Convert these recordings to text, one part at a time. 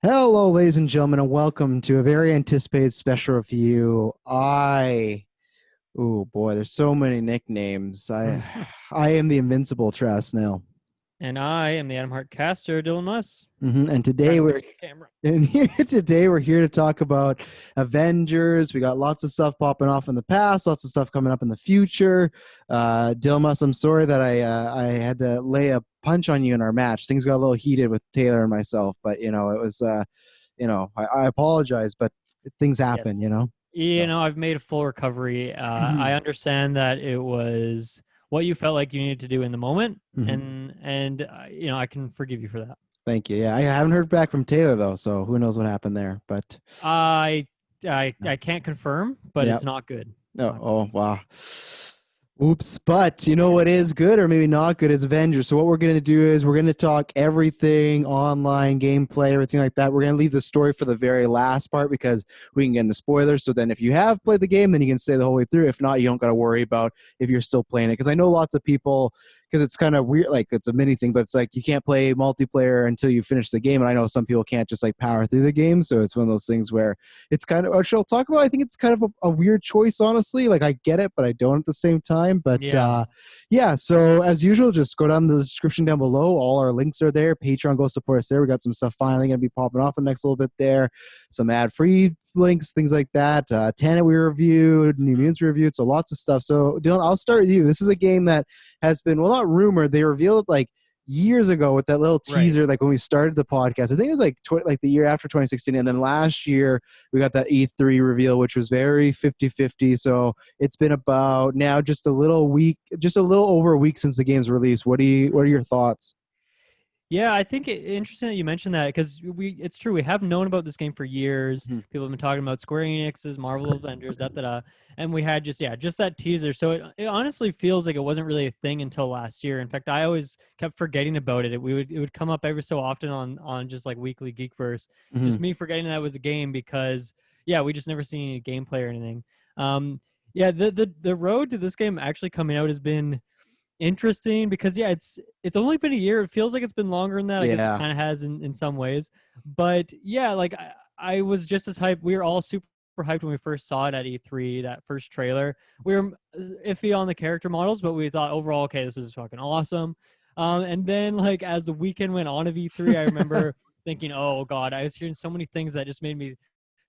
Hello, ladies and gentlemen, and welcome to a very anticipated special review. Oh boy, there's so many nicknames. I am the Invincible Trash Snail. And I am the Adam Hart caster, Dylan Muss. And Trying today to we're fix my camera. and here today we're here to talk about Avengers. We got lots of stuff popping off in the past, lots of stuff coming up in the future. Dilmas, I'm sorry that I had to lay a punch on you in our match. Things got a little heated with Taylor and myself, but it was I apologize, but things happen, Yes. So I've made a full recovery. I understand that it was what you felt like you needed to do in the moment, and I can forgive you for that. thank you. Yeah, I haven't heard back from Taylor though, so who knows what happened there. But I I can't confirm, but yeah. it's not good. It's No. not good. Oh, wow. Oops. But you know what is good or maybe not good is Avengers. So what we're going to do is we're going to talk everything online, gameplay, everything like that. We're going to leave the story for the very last part because we can get into spoilers. So then if you have played the game, then you can stay the whole way through. If not, you don't got to worry about if you're still playing it. Because I know lots of people, because it's kind of weird, like it's a mini thing, but it's like you can't play multiplayer until you finish the game. And I know some people can't just like power through the game. So it's one of those things where it's kind of, which I'll talk about. I think it's kind of a weird choice, honestly. Like I get it, but I don't at the same time. But Yeah. yeah, so as usual, just go down the description down below. All our links are there. Patreon, go support us there. We got some stuff finally going to be popping off the next little bit there. Some ad-free links, things like that. Tenet we reviewed, New Mutants we reviewed, so lots of stuff. So Dylan, I'll start with you. This is a game that has been, well, not rumored. They revealed like years ago with that little Right. teaser, like when we started the podcast. I think it was like the year after 2016, and then last year we got that E3 reveal, which was very 50-50. So it's been about now just a little over a week since the game's released. What are your thoughts? Yeah, I think interesting that you mentioned that because it's true. We have known about this game for years. Mhm. People have been talking about Square Enix's Marvel Avengers, and we had just that teaser. So it honestly feels like it wasn't really a thing until last year. In fact, I always kept forgetting about it. It would come up every so often on just like weekly Geekverse. Just Mhm. me forgetting that was a game because yeah, we just never seen any gameplay or anything. Yeah, the road to this game actually coming out has been interesting because yeah, it's only been a year. It feels like it's been longer than that. I guess it Yeah. kind of has in some ways, but yeah, like I was just as hyped. We were all super hyped when we first saw it at E3, that first trailer. We were iffy on the character models, but we thought overall, okay, this is fucking awesome. And then like as the weekend went on of E3, I remember thinking, oh god, I was hearing so many things that just made me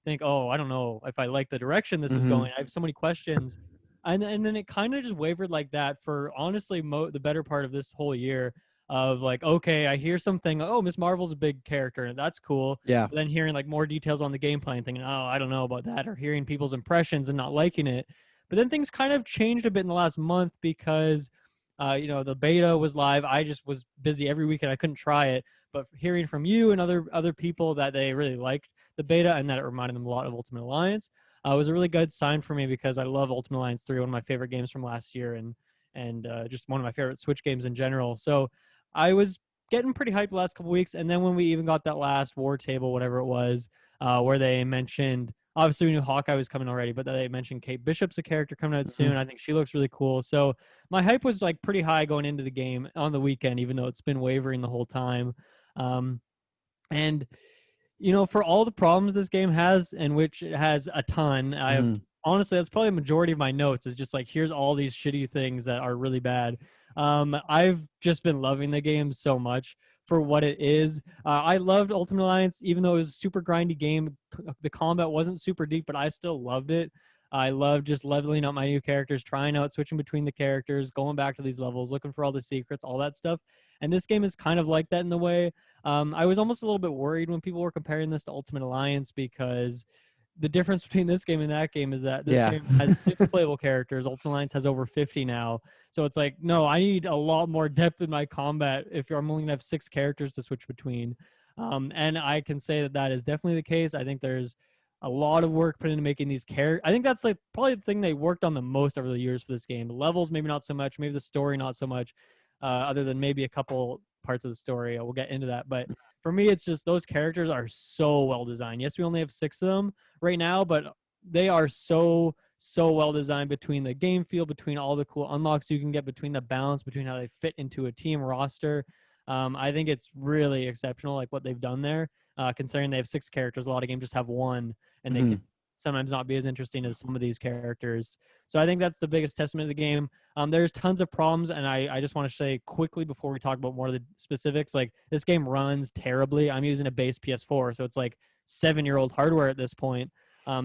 think, oh, I don't know if I like the direction this is Mhm. going. I have so many questions, and then it kind of just wavered like that for honestly the better part of this whole year. Of like, okay, I hear something. Oh, Miss Marvel's a big character, and that's cool. Yeah. But then hearing like more details on the gameplay and thinking, oh, I don't know about that, or hearing people's impressions and not liking it. But then things kind of changed a bit in the last month because, the beta was live. I just was busy every weekend. I couldn't try it. But hearing from you and other people that they really liked the beta and that it reminded them a lot of Ultimate Alliance was a really good sign for me because I love Ultimate Alliance 3, one of my favorite games from last year, and just one of my favorite Switch games in general. So I was getting pretty hyped the last couple weeks, and then when we even got that last War Table, whatever it was, where they mentioned, obviously we knew Hawkeye was coming already, but they mentioned Kate Bishop's a character coming out Mhm. soon. I think she looks really cool. So my hype was like pretty high going into the game on the weekend, even though it's been wavering the whole time. Um, and for all the problems this game has, and which it has a ton, I have Mhm. honestly that's probably a majority of my notes is just like here's all these shitty things that are really bad. I've just been loving the game so much for what it is. I loved Ultimate Alliance, even though it was a super grindy game. The combat wasn't super deep, but I still loved it. I love just leveling up my new characters, trying out switching between the characters, going back to these levels, looking for all the secrets, all that stuff. And this game is kind of like that in the way. I was almost a little bit worried when people were comparing this to Ultimate Alliance because the difference between this game and that game is that this Yeah. game has 6 playable characters. Ultimate Alliance has over 50 now. So it's like, no, I need a lot more depth in my combat if I'm only going to have 6 characters to switch between. And I can say that that is definitely the case. I think there's a lot of work put into making these characters. I think that's like probably the thing they worked on the most over the years for this game. The levels, maybe not so much. Maybe the story, not so much. Other than maybe a couple parts of the story. We'll get into that. But for me, it's just those characters are so well designed. Yes, we only have 6 of them right now, but they are so well designed between the game feel, between all the cool unlocks you can get, between the balance, between how they fit into a team roster. I think it's really exceptional, like what they've done there. Considering they have 6 characters, a lot of games just have one, and they Hmm. can sometimes not be as interesting as some of these characters. So I think that's the biggest testament of the game. There's tons of problems, and I just want to say quickly before we talk about more of the specifics, like this game runs terribly. I'm using a base PS4, so it's like 7-year-old hardware at this point.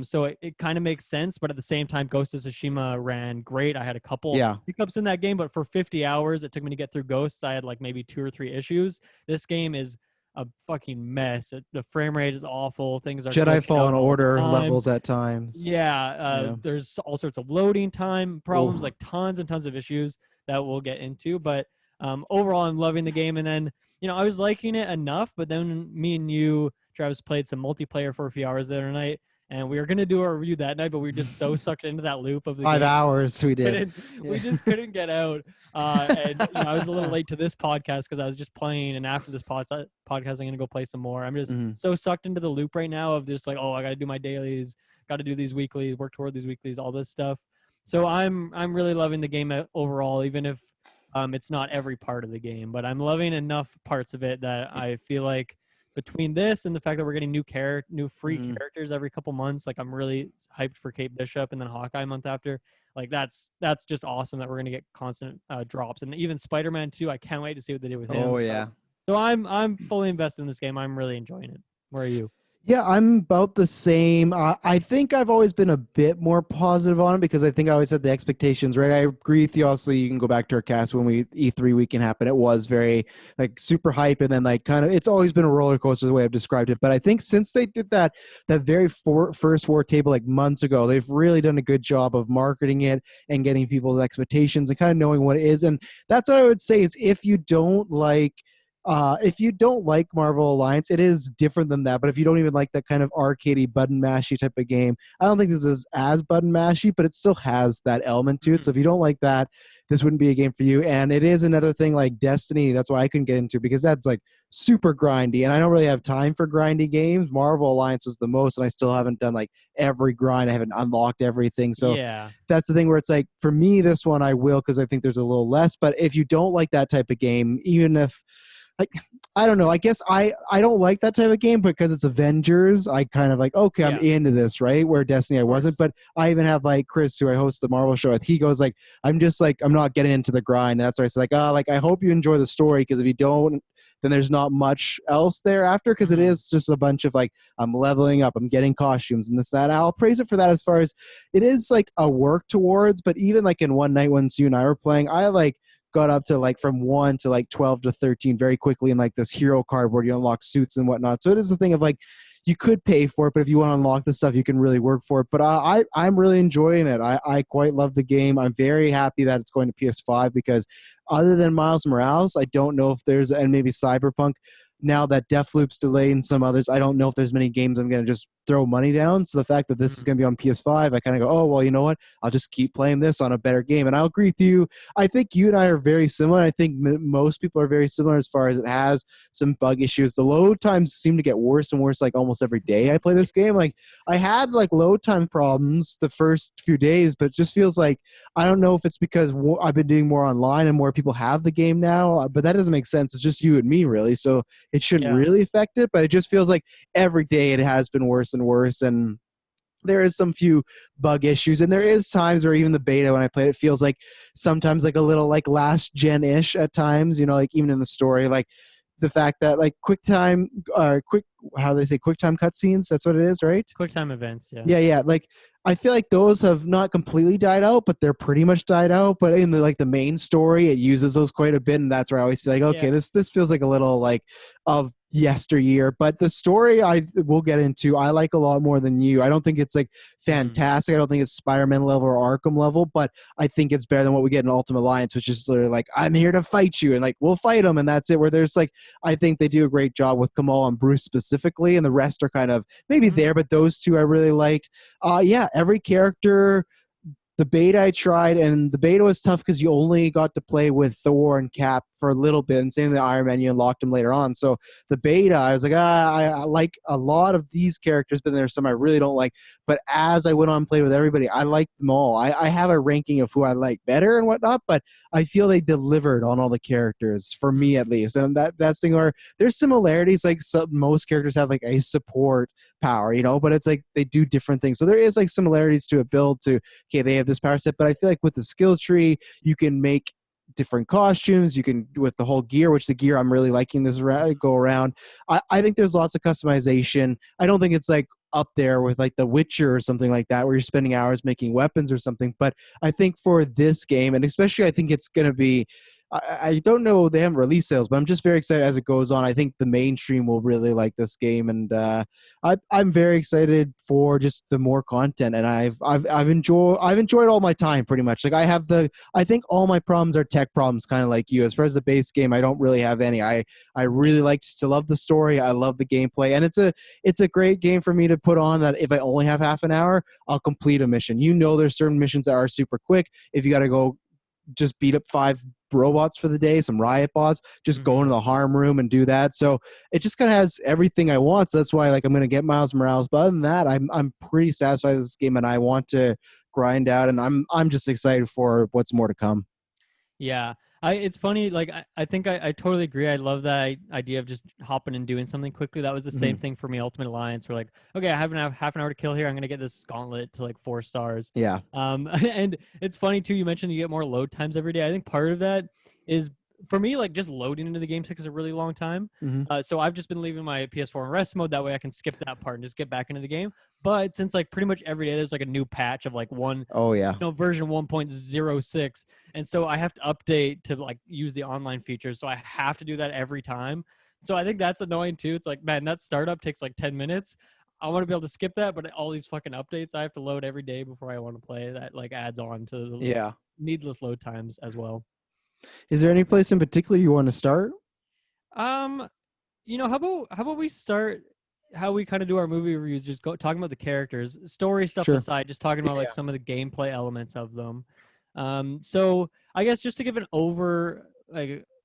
So it kind of makes sense, but at the same time, Ghost of Tsushima ran great. I had a couple Yeah. hiccups in that game, but for 50 hours it took me to get through Ghosts. I had like maybe 2 or 3 issues. This game is a fucking mess. The frame rate is awful. Things are Jedi glitching Fallen out all the Order time. levels at times. Yeah, Yeah. there's all sorts of loading time problems, Oh. like tons and tons of issues that we'll get into. But overall, I'm loving the game. And then, I was liking it enough, but then me and you, Travis, played some multiplayer for a few hours the other night, and we were going to do a review that night, but we were just so sucked into that loop of the 5 hours we did. couldn't we Yeah. just couldn't get out. And I was a little late to this podcast because I was just playing, and after this podcast I'm gonna go play some more. I'm just Mhm. so sucked into the loop right now of just like, oh, I gotta do my dailies, gotta do these weeklies, work toward these weeklies, all this stuff. So I'm really loving the game overall, even if it's not every part of the game, but I'm loving enough parts of it that I feel like between this and the fact that we're getting new free Mhm. characters every couple months, like I'm really hyped for Kate Bishop and then Hawkeye month after. Like that's just awesome that we're gonna get constant drops, and even Spider-Man 2. I can't wait to see what they do with him. Oh So, yeah. so I'm fully invested in this game. I'm really enjoying it. Where are you? Yeah, I'm about the same. I think I've always been a bit more positive on it because I think I always had the expectations right. I agree with you. Also, you can go back to our cast when E3 weekend happened. It was very like super hype, and then like kind of it's always been a roller coaster the way I've described it. But I think since they did that very first war table like months ago, they've really done a good job of marketing it and getting people's expectations and kind of knowing what it is. And that's what I would say is if you don't like Marvel Alliance, it is different than that. But if you don't even like that kind of arcadey button mashy type of game, I don't think this is as button mashy, but it still has that element to it. So if you don't like that, this wouldn't be a game for you. And it is another thing like Destiny. That's why I couldn't get into because that's like super grindy, and I don't really have time for grindy games. Marvel Alliance was the most, and I still haven't done like every grind. I haven't unlocked everything. So Yeah. that's the thing where it's like for me, this one I will because I think there's a little less. But if you don't like that type of game, even if like I don't know. I guess I don't like that type of game because it's Avengers. I kind of like okay, I'm Yeah. into this, right? Where Destiny I Of course. wasn't, but I even have like Chris, who I host the Marvel show with. He goes like, I'm just like I'm not getting into the grind. And that's why I said like, oh, like I hope you enjoy the story because if you don't, then there's not much else thereafter because it is just a bunch of like I'm leveling up, I'm getting costumes and this that. I'll praise it for that as far as it is like a work towards. But even like in one night when you and I were playing, I like got up to like from 1 to like 12 to 13 very quickly in like this hero card where you unlock suits and whatnot. So it is the thing of like you could pay for it, but if you want to unlock the stuff, you can really work for it. But I'm really enjoying it. I quite love the game. I'm very happy that it's going to PS5 because other than Miles Morales, I don't know if there's and maybe Cyberpunk. Now that Deathloop's delayed and some others, I don't know if there's many games I'm going to just throw money down. So the fact that this is going to be on PS5, I kind of go, oh, well, you know what? I'll just keep playing this on a better game. And I'll agree with you. I think you and I are very similar. I think most people are very similar as far as it has some bug issues. The load times seem to get worse and worse like almost every day I play this game. Like I had like load time problems the first few days, but it just feels like I don't know if it's because I've been doing more online and more people have the game now, but that doesn't make sense. It's just you and me really. So it shouldn't Yeah. really affect it, but it just feels like every day it has been worse and worse. And there is some few bug issues, and there is times where even the beta when I play it feels like sometimes like a little like last gen ish at times, you know, like even in the story, like the fact that like quick how do they say quick time cutscenes, that's what it is, right? Quick time events. Yeah. Yeah. Like I feel like those have not completely died out, but they're pretty much died out. But in the main story, it uses those quite a bit, and that's where I always feel like, okay, Yeah. this feels like a little like of yesteryear. But the story I will get into, I like a lot more than you. I don't think it's like fantastic. I don't think it's Spider-Man level or Arkham level, but I think it's better than what we get in Ultimate Alliance, which is literally like I'm here to fight you, and like we'll fight them, and that's it. Where there's like I think they do a great job with Kamal and Bruce specifically, and the rest are kind of maybe there, but those two I really liked. Yeah, every character the beta I tried, and the beta was tough because you only got to play with Thor and Cap for a little bit, and same with the Iron Man, you unlocked them later on. So the beta, I was like, I like a lot of these characters, but there's some I really don't like. But as I went on and played with everybody, I liked them all. I have a ranking of who I like better and whatnot, but I feel they delivered on all the characters for me at least. And that's the thing where there's similarities. Like most characters have like a support power, but it's like they do different things. So there is like similarities to a build to, okay, they have this power set, but I feel like with the skill tree, you can make different costumes. You can, with the whole gear, which the gear I'm really liking this go around. I think there's lots of customization. I don't think it's like up there with like The Witcher or something like that, where you're spending hours making weapons or something. But I think for this game, and especially I think it's going to be, I don't know, they haven't released sales, but I'm just very excited as it goes on. I think the mainstream will really like this game, and I'm very excited for just the more content. And I've enjoyed all my time pretty much. Like I think all my problems are tech problems, kind of like you. As far as the base game, I don't really have any. I really love the story. I love the gameplay, and it's a great game for me to put on. That if I only have half an hour, I'll complete a mission. There's certain missions that are super quick. If you got to go just beat up 5 robots for the day, some riot bots, just go into the harm room and do that. So it just kind of has everything I want. So that's why like I'm going to get Miles Morales. But other than that, I'm pretty satisfied with this game, and I want to grind out, and I'm just excited for what's more to come. Yeah. It's funny, like I think I totally agree. I love that idea of just hopping and doing something quickly. That was the same thing for me, Ultimate Alliance. We're like, okay, I have half an hour to kill here. I'm gonna get this gauntlet to like 4 stars. Yeah. And it's funny too, you mentioned you get more load times every day. I think part of that is, for me, like just loading into the game takes a really long time. So I've just been leaving my PS4 in rest mode. That way I can skip that part and just get back into the game. But since like pretty much every day there's like a new patch of like version 1.06, and so I have to update to like use the online features. So I have to do that every time. So I think that's annoying too. It's like, man, that startup takes like 10 minutes. I want to be able to skip that, but all these fucking updates I have to load every day before I want to play. That like adds on to the needless load times as well. Is there any place in particular you want to start? How about we start how we kind of do our movie reviews, just talking about the characters, story stuff aside, just talking about like some of the gameplay elements of them. So I guess just to give an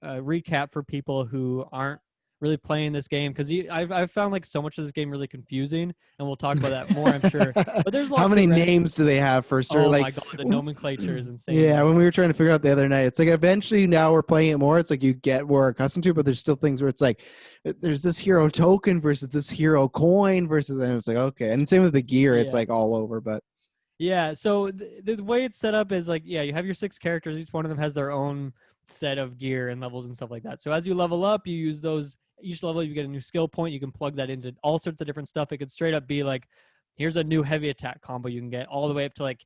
recap for people who aren't really playing this game, because I've found like so much of this game really confusing, and we'll talk about that more, I'm sure. But there's how many names do they have for certain? Oh like, my god, the nomenclature is insane. Yeah, when we were trying to figure out the other night, it's like eventually now we're playing it more. It's like you get more accustomed to it, but there's still things where it's like there's this hero token versus this hero coin versus, and it's like okay, and same with the gear. It's like all over, but. Yeah, so the way it's set up is like, you have your 6 characters. Each one of them has their own set of gear and levels and stuff like that. So as you level up, you use those. Each level, you get a new skill point. You can plug that into all sorts of different stuff. It could straight up be like, here's a new heavy attack combo you can get, all the way up to like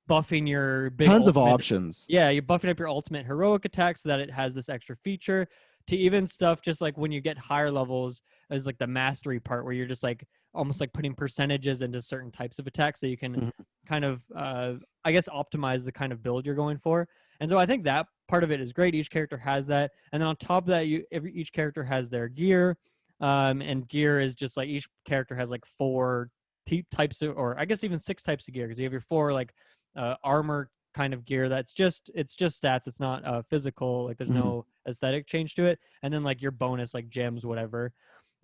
buffing your big tons ultimate. of options. Yeah, you're buffing up your ultimate heroic attack so that it has this extra feature, to even stuff just like when you get higher levels as like the mastery part, where you're just like almost like putting percentages into certain types of attacks so you can kind of I guess optimize the kind of build you're going for. And so I think that part of it is great. Each character has that, and then on top of that, each character has their gear, and gear is just like each character has like 4 types of, or I guess even 6 types of gear, because you have your 4 like armor kind of gear it's just stats. It's not physical, like there's no aesthetic change to it. And then like your bonus, like gems, whatever.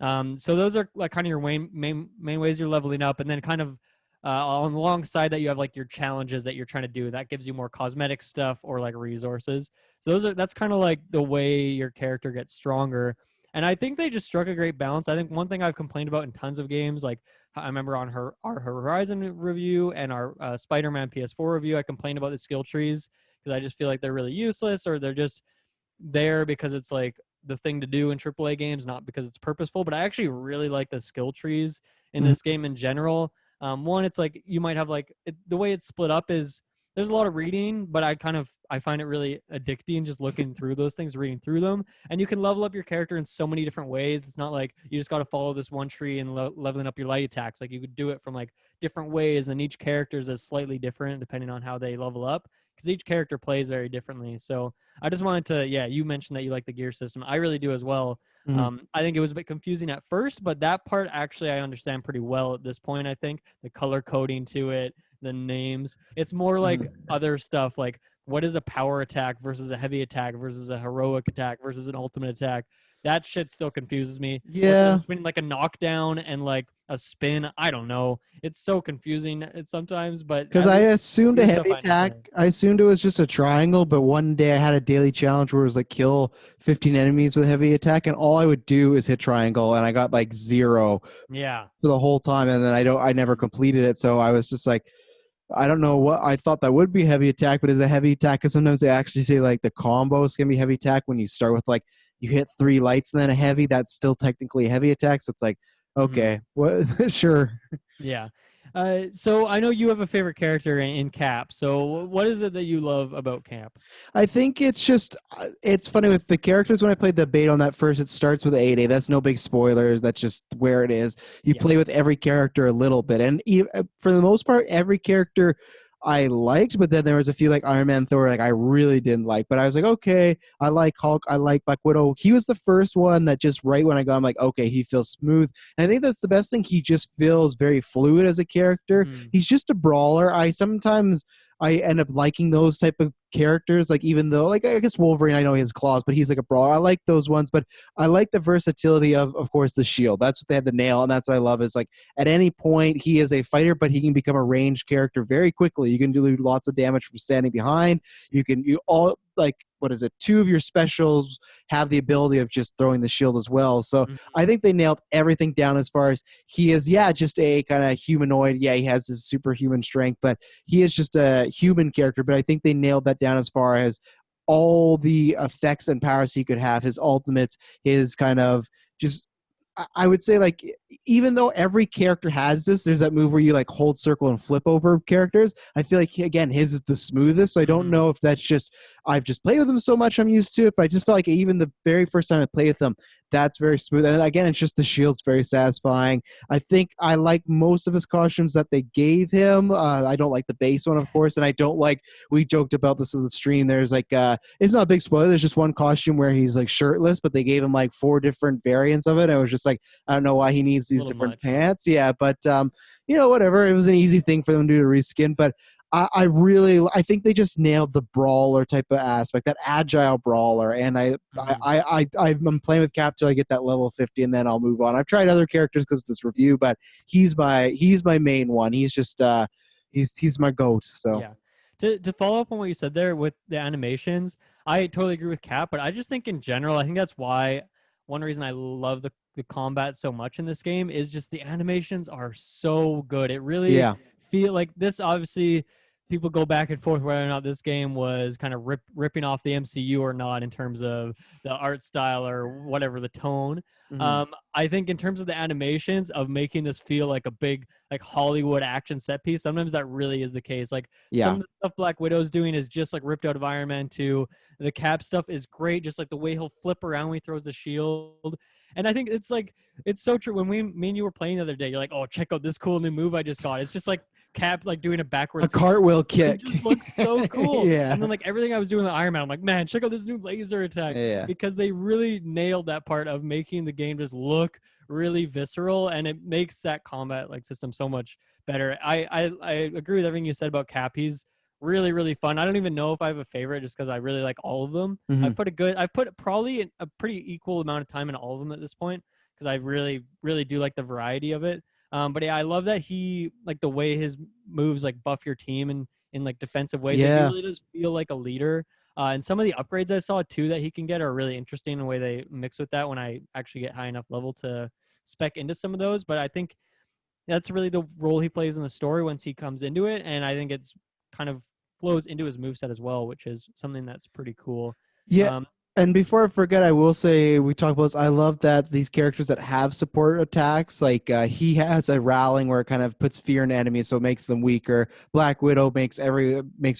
So those are like kind of your main ways you're leveling up. And then kind of on the alongside that, you have like your challenges that you're trying to do. That gives you more cosmetic stuff or like resources. So that's kind of like the way your character gets stronger. And I think they just struck a great balance. I think one thing I've complained about in tons of games, like I remember on our Horizon review and our Spider-Man PS4 review, I complained about the skill trees because I just feel like they're really useless, or they're just there because it's like the thing to do in AAA games, not because it's purposeful. But I actually really like the skill trees in this game in general. One, it's like you might have like the way it's split up is there's a lot of reading, but I find it really addicting just looking through those things, reading through them. And you can level up your character in so many different ways. It's not like you just got to follow this one tree and leveling up your light attacks. Like you could do it from like different ways, and each character is slightly different depending on how they level up, because each character plays very differently. So I just wanted to, you mentioned that you like the gear system. I really do as well. I think it was a bit confusing at first, but that part actually I understand pretty well at this point. I think the color coding to it, the names. It's more like Mhm. other stuff, like what is a power attack versus a heavy attack versus a heroic attack versus an ultimate attack. That shit still confuses me. What's the Yeah. difference between like a knockdown and like a spin? I don't know. It's so confusing sometimes, but Because at I least assumed a your stuff heavy I attack. understand. I assumed it was just a triangle, but one day I had a daily challenge where it was like kill 15 enemies with heavy attack, and all I would do is hit triangle, and I got like zero Yeah. for the whole time, and then I never completed it. So I was just like, I don't know what I thought that would be heavy attack, but is a heavy attack? Because sometimes they actually say like the combos can be heavy attack when you start with like you hit three lights and then a heavy. That's still technically a heavy attack. So it's like, Hmm. okay, what? Sure. Yeah. So I know you have a favorite character in Cap. So what is it that you love about Cap? I think it's just it's funny with the characters. When I played the beta on that first, it starts with 8A. That's no big spoilers. That's just where it is. You Yeah. play with every character a little bit, and for the most part, every character I liked. But then there was a few like Iron Man, Thor, like I really didn't like. But I was like, okay, I like Hulk, I like Black Widow. He was the first one that just right when I got, I'm like, okay, he feels smooth. And I think that's the best thing. He just feels very fluid as a character. Hmm. He's just a brawler. I end up liking those type of characters. Like even though, like I guess Wolverine, I know he has claws, but he's like a brawler. I like those ones, but I like the versatility of course, the shield. That's what they had the nail, and that's what I love. Is like at any point he is a fighter, but he can become a ranged character very quickly. You can do lots of damage from standing behind. You all like what is it? Two of your specials have the ability of just throwing the shield as well. So Hmm. I think they nailed everything down as far as he is. Yeah, just a kind of humanoid. Yeah, he has his superhuman strength, but he is just a human character. But I think they nailed that down as far as all the effects and powers he could have, his ultimates, his kind of just I would say like even though every character has this, there's that move where you like hold circle and flip over characters. I feel like again his is the smoothest. So I don't Hmm. know if that's just I've just played with him so much I'm used to it, but I just felt like even the very first time I played with him, that's very smooth. And again, it's just the shield's very satisfying. I think I like most of his costumes that they gave him. I don't like the base one, of course, and I don't like. We joked about this in the stream. There's like it's not a big spoiler. There's just one costume where he's like shirtless, but they gave him like four different variants of it. I was just like, I don't know why he needs A these little different much. pants. Yeah, but whatever. It was an easy thing for them to do to reskin, but. I think they just nailed the brawler type of aspect, that agile brawler, and Hmm. I'm playing with Cap till I get that level 50, and then I'll move on. I've tried other characters because of this review, but he's my main one. He's just he's my goat. So Yeah. To follow up on what you said there with the animations, I totally agree with Cap, but I just think in general, I think that's why one reason I love the combat so much in this game is just the animations are so good. It really yeah, feel like this obviously people go back and forth whether or not this game was kind of ripping off the MCU or not in terms of the art style or whatever the tone. hmm I think in terms of the animations of making this feel like a big like Hollywood action set piece, sometimes that really is the case. Like some yeah, of the stuff Black Widow's doing is just like ripped out of Iron Man 2. The Cap stuff is great, just like the way he'll flip around when he throws the shield. And I think it's like it's so true. When me and you were playing the other day, you're like, "Oh, check out this cool new move I just got." It's just like Cap like doing a a backwards cartwheel it kick. just looks so cool. And Yeah, then like everything I was doing with Iron Man, I'm like, man, check out this new laser attack yeah. because they really nailed that part of making the game just look really visceral, and it makes that combat like system so much better. I agree with everything you said about Cap. He's really fun. I don't even know if I have a favorite just because I really like all of them. hmm I've put probably a pretty equal amount of time in all of them at this point because I really do like the variety of it. But yeah, I love that he like the way his moves like buff your team and in like defensive ways. Like he Yeah. really does feel like a leader. And some of the upgrades I saw too that he can get are really interesting in the way they mix with that when I actually get high enough level to spec into some of those. But I think that's really the role he plays in the story once he comes into it. And I think it's kind of flows into his moveset as well, which is something that's pretty cool. Yeah. Um, And before I forget, I will say we talked about this. I love that these characters that have support attacks, like he has a rallying where it kind of puts fear in enemies, so it makes them weaker. Black Widow makes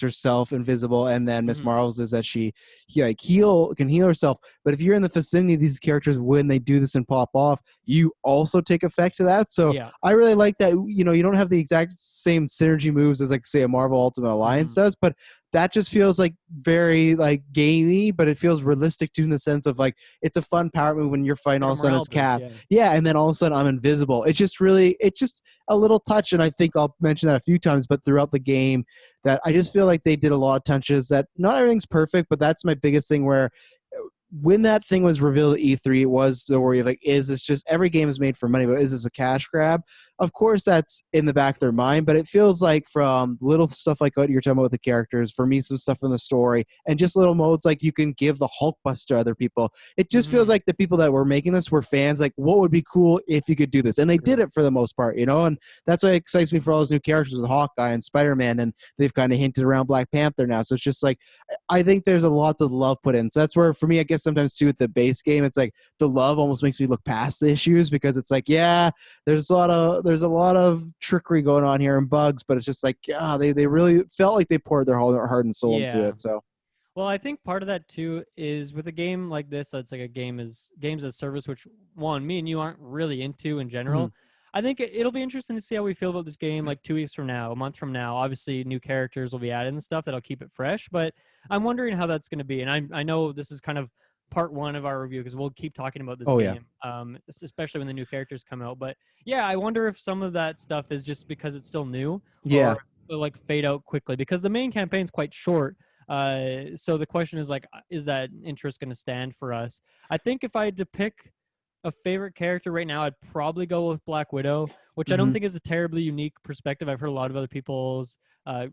herself invisible, and then Miss mhm. Marvel's is that he like can heal herself. But if you're in the vicinity of these characters when they do this and pop off, you also take effect to that. So Yeah. I really like that. You don't have the exact same synergy moves as like say a Marvel Ultimate Alliance Mhm. does, but that just feels like very like gamey, but it feels realistic too in the sense of like it's a fun power move when you're fighting Like all a of a sudden morale it's boost, Cap. yeah. Yeah, and then all of a sudden I'm invisible. It's just a little touch, and I think I'll mention that a few times, but throughout the game that I just feel like they did a lot of touches that not everything's perfect, but that's my biggest thing where when that thing was revealed at E3, it was the worry of like, is this just every game is made for money, but is this a cash grab? Of course, that's in the back of their mind, but it feels like from little stuff like what you're talking about with the characters, for me, some stuff in the story, and just little modes like you can give the Hulk bust to other people. It just feels Mm-hmm. like the people that were making this were fans, like, what would be cool if you could do this? And they did True. it for the most part, and that's what excites me for all those new characters with Hawkeye and Spider Man, and they've kind of hinted around Black Panther now. So it's just like, I think there's a lots of love put in. So that's where, for me, I guess sometimes too, with the base game, it's like the love almost makes me look past the issues because it's like, yeah, there's a lot of trickery going on here and bugs, but it's just like, yeah, they really felt like they poured their whole heart and soul into Yeah. it. So Well, I think part of that too is with a game like this, that's like a games as service, which one me and you aren't really into in mhm. general. I think it'll be interesting to see how we feel about this game like 2 weeks from now, a month from now. Obviously, new characters will be added and stuff that'll keep it fresh. But I'm wondering how that's going to be, and I know this is kind of part one of our review because we'll keep talking about this Oh yeah, game, especially when the new characters come out. But yeah, I wonder if some of that stuff is just because it's still new, yeah. or will, like fade out quickly because the main campaign's quite short. So the question is like, is that interest going to stand for us? I think if I had to pick a favorite character right now, I'd probably go with Black Widow, which I don't Hmm. think is a terribly unique perspective. I've heard a lot of other people's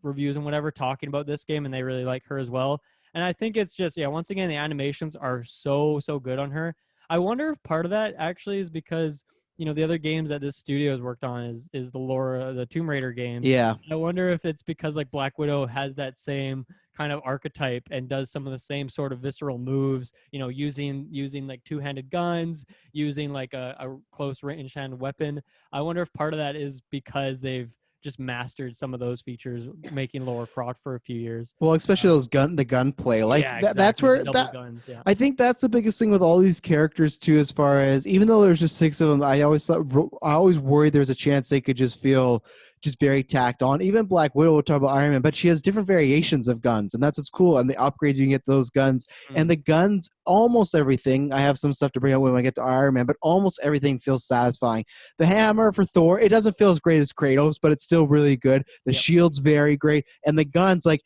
reviews and whatever talking about this game, and they really like her as well. And I think it's just, yeah, once again, the animations are so good on her. I wonder if part of that actually is because the other games that this studio has worked on is the Tomb Raider games. Yeah. I wonder if it's because like Black Widow has that same kind of archetype and does some of the same sort of visceral moves, using like two-handed guns, using like a close range hand weapon. I wonder if part of that is because they've just mastered some of those features, making Lara Croft for a few years. Well, especially Um, the gunplay, like yeah, that's exactly. The where double that guns. Yeah. I think that's the biggest thing with all these characters too. As far as even though there's just six of them, I always worried there's a chance they could just feel just very tacked on. Even Black Widow, we'll talk about Iron Man, but she has different variations of guns, and that's what's cool. And the upgrades you can get those guns, and Mm, the guns, almost everything. I have some stuff to bring up when I get to Iron Man, but almost everything feels satisfying. The hammer for Thor, it doesn't feel as great as Kratos, but it's still really good. The yep. shield's very great, and the guns, like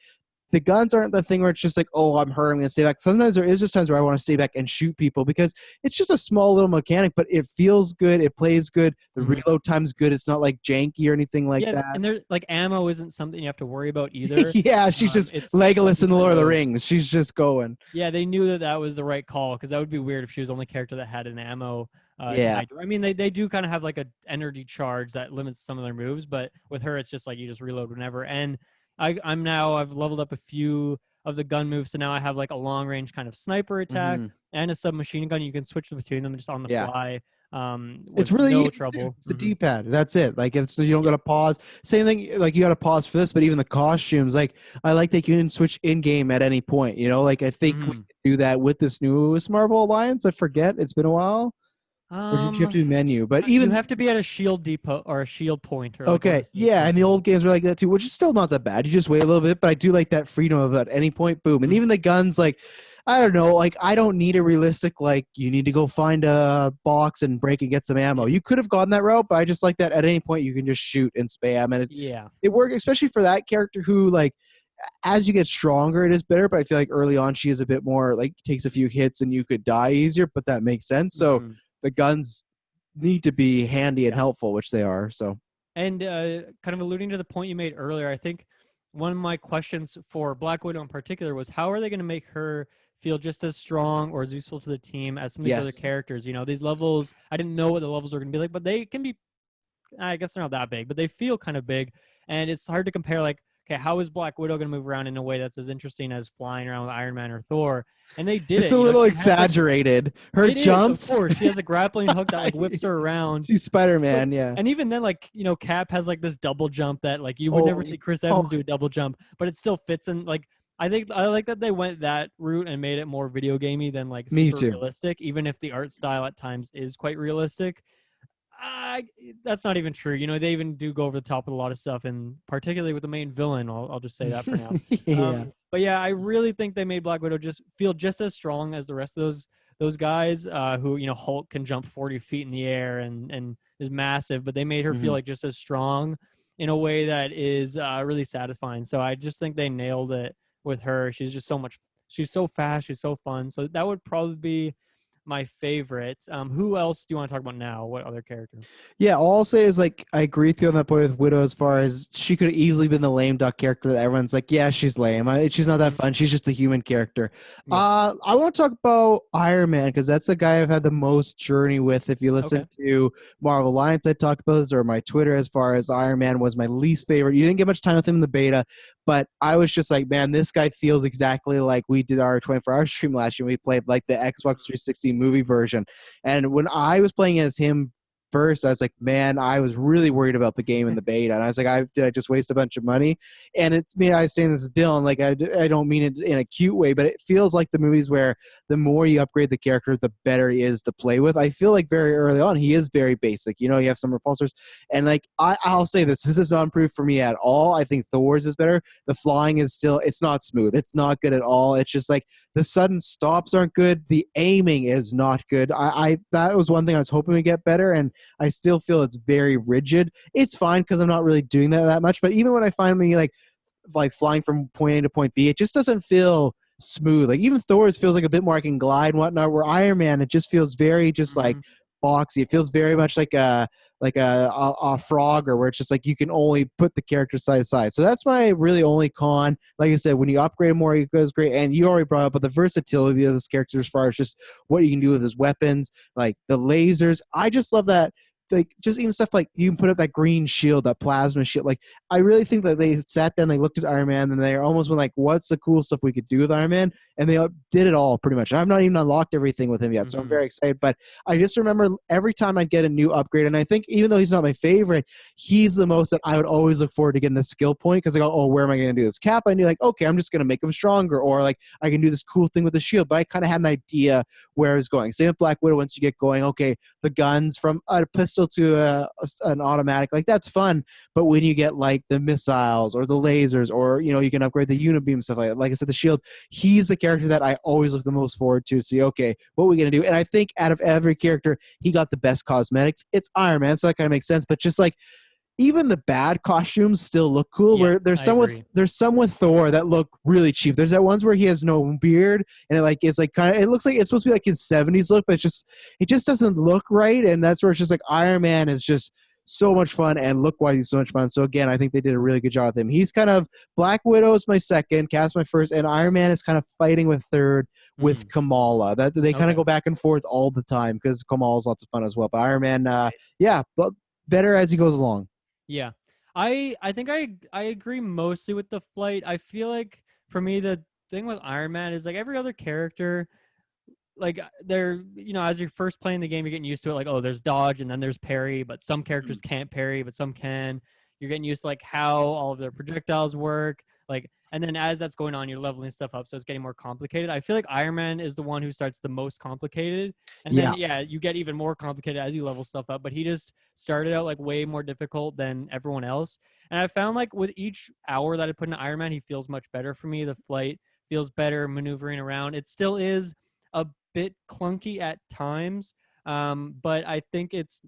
the guns aren't the thing where it's just like, oh, I'm hurt, I'm going to stay back. Sometimes there is just times where I want to stay back and shoot people because it's just a small little mechanic, but it feels good. It plays good. The Mhm. reload time's good. It's not like janky or anything like Yeah, that. and there like ammo isn't something you have to worry about either. Yeah, she's just It's like Legolas you in the kind Lord of the of Rings. She's just going. Yeah, they knew that that was the right call because that would be weird if she was the only character that had an ammo Yeah. denied. I mean, they do kind of have like a energy charge that limits some of their moves, but with her, it's just like you just reload whenever. And I've leveled up a few of the gun moves, so now I have like a long range kind of sniper attack Hmm. and a submachine gun. You can switch between them just on the Yeah. fly It's with really no easy to do. trouble. It's the D-pad. That's it. Like it's you don't Yep. gotta pause. Same thing. Like you gotta pause for this, but even the costumes. Like I like that you can switch in game at any point. Like I think we Mhm. can do that with this newest Marvel Alliance. I forget. It's been a while. Or did you have to do menu? But You even have to be at a shield depot or a shield point or like one of okay, the save yeah, and points. the Yeah. old games were like that too, which is still not that bad. You just wait a little bit, but I do like that freedom of at any point, boom. And Mhm. even the guns, like I don't know, like I don't need a realistic like you need to go find a box and break and get some ammo. Yeah. You could have gone that route, but I just like that at any point you can just shoot and spam, and it Yeah. it worked especially for that character who like as you get stronger it is better. But I feel like early on she is a bit more like takes a few hits and you could die easier, but that makes sense. So Mhm. the guns need to be handy and Yeah. helpful, which they are. So. And kind of alluding to the point you made earlier, I think one of my questions for Black Widow in particular was how are they going to make her feel just as strong or as useful to the team as some of these other Yes. characters? These levels, I didn't know what the levels were going to be like, but they can be, I guess they're not that big, but they feel kind of big. And it's hard to compare, like, okay, how is Black Widow going to move around in a way that's as interesting as flying around with Iron Man or Thor? And they did It's it. a little She has like, exaggerated. Her it is, of jumps. course, she has a grappling hook that like whips her around. She's Spider But Man, yeah. and even then, like, Cap has like this double jump that like you would never Oh, see Chris oh, Evans do a double jump, but it still fits in. Like, I think I like that they went that route and made it more video gamey than like me super too. realistic, even if the art style at times is quite realistic. I that's not even true. You know, they even do go over the top with a lot of stuff, and particularly with the main villain. I'll just say that for now. Yeah. But yeah, I really think they made Black Widow just feel just as strong as the rest of those guys. Who, you know, Hulk can jump 40 feet in the air and is massive, but they made her feel Mhm. like just as strong in a way that is really satisfying. So I just think they nailed it with her. She's just so much. She's so fast. She's so fun. So that would probably be my favorite. Who else do you want to talk about now? What other character? Yeah, all I'll say is like I agree with you on that point with Widow as far as she could have easily been the lame duck character that everyone's like, yeah, she's lame. She's not that Mhm. fun. She's just a human character. Yeah. I want to talk about Iron Man because that's the guy I've had the most journey with. If you Okay. listen to Marvel Alliance, I talked about this, or my Twitter, as far as Iron Man was my least favorite. You didn't get much time with him in the beta, but I was just like, man, this guy feels exactly like we did our 24-hour stream last year. We played like the Xbox 360 movie version. And when I was playing as him first, I was like, man, I was really worried about the game in the beta. And I was like, did I just waste a bunch of money? And it's me, I was saying this to Dylan, like, I don't mean it in a cute way, but it feels like the movies where the more you upgrade the character, the better he is to play with. I feel like very early on, he is very basic. You know, you have some repulsors. And like, I'll say this is not improved for me at all. I think Thor's is better. The flying is still, it's not smooth. It's not good at all. It's just like, the sudden stops aren't good. The aiming is not good. I that was one thing I was hoping to get better, and I still feel it's very rigid. It's fine because I'm not really doing that much. But even when I finally like flying from point A to point B, it just doesn't feel smooth. Like even Thor's feels like a bit more I can glide and whatnot. Where Iron Man, it just feels very just like Hmm. boxy. It feels very much like a Frogger, where it's just like you can only put the character side to side. So that's my really only con. Like I said, when you upgrade more, it goes great. And you already brought up, but the versatility of this character as far as just what you can do with his weapons, like the lasers. I just love that. Like just even stuff like you can put up that green shield, that plasma shield. Like I really think that they sat down, they looked at Iron Man, and they almost went like, "What's the cool stuff we could do with Iron Man?" And they did it all pretty much. I've not even unlocked everything with him yet, so I'm Hmm. very excited. But I just remember every time I'd get a new upgrade, and I think even though he's not my favorite, he's the most that I would always look forward to getting the skill point because I go, "Oh, where am I going to do this?" Cap, I knew like, okay, I'm just going to make him stronger, or like I can do this cool thing with the shield. But I kind of had an idea where I was going. Same with Black Widow. Once you get going, okay, the guns from a pistol to an automatic, like that's fun. But when you get like the missiles or the lasers, or you know, you can upgrade the unibeam stuff like that. Like I said, the shield. He's the character that I always look the most forward to see. Okay, what are we gonna do? And I think out of every character, he got the best cosmetics. It's Iron Man, so that kind of makes sense. But just like even the bad costumes still look cool. Yeah, Where I agree. there's some with Thor that look really cheap. There's that ones where he has no beard and it's like kind of, it looks like it's supposed to be like his 70s look, but it just doesn't look right. And that's where it's just like Iron Man is just so much fun, and look why he's so much fun. So again, I think they did a really good job with him. He's kind of Black Widow is my second, Cap's my first, and Iron Man is kind of fighting with third with Mm, Kamala. That they kind of okay. go back and forth all the time because Kamala's lots of fun as well. But Iron Man, Right. yeah, but better as he goes along. Yeah. I think I agree mostly with the flight. I feel like for me the thing with Iron Man is like every other character, like they're, you know, as you're first playing the game, you're getting used to it, like, oh, there's dodge and then there's parry, but some characters can't parry, but some can. You're getting used to like how all of their projectiles work, like, and then as that's going on, you're leveling stuff up, so it's getting more complicated. I feel like Iron Man is the one who starts the most complicated, and then Yeah. yeah, you get even more complicated as you level stuff up, but he just started out like way more difficult than everyone else. And I found like with each hour that I put in Iron Man, he feels much better for me. The flight feels better, maneuvering around. It still is a bit clunky at times, but I think it's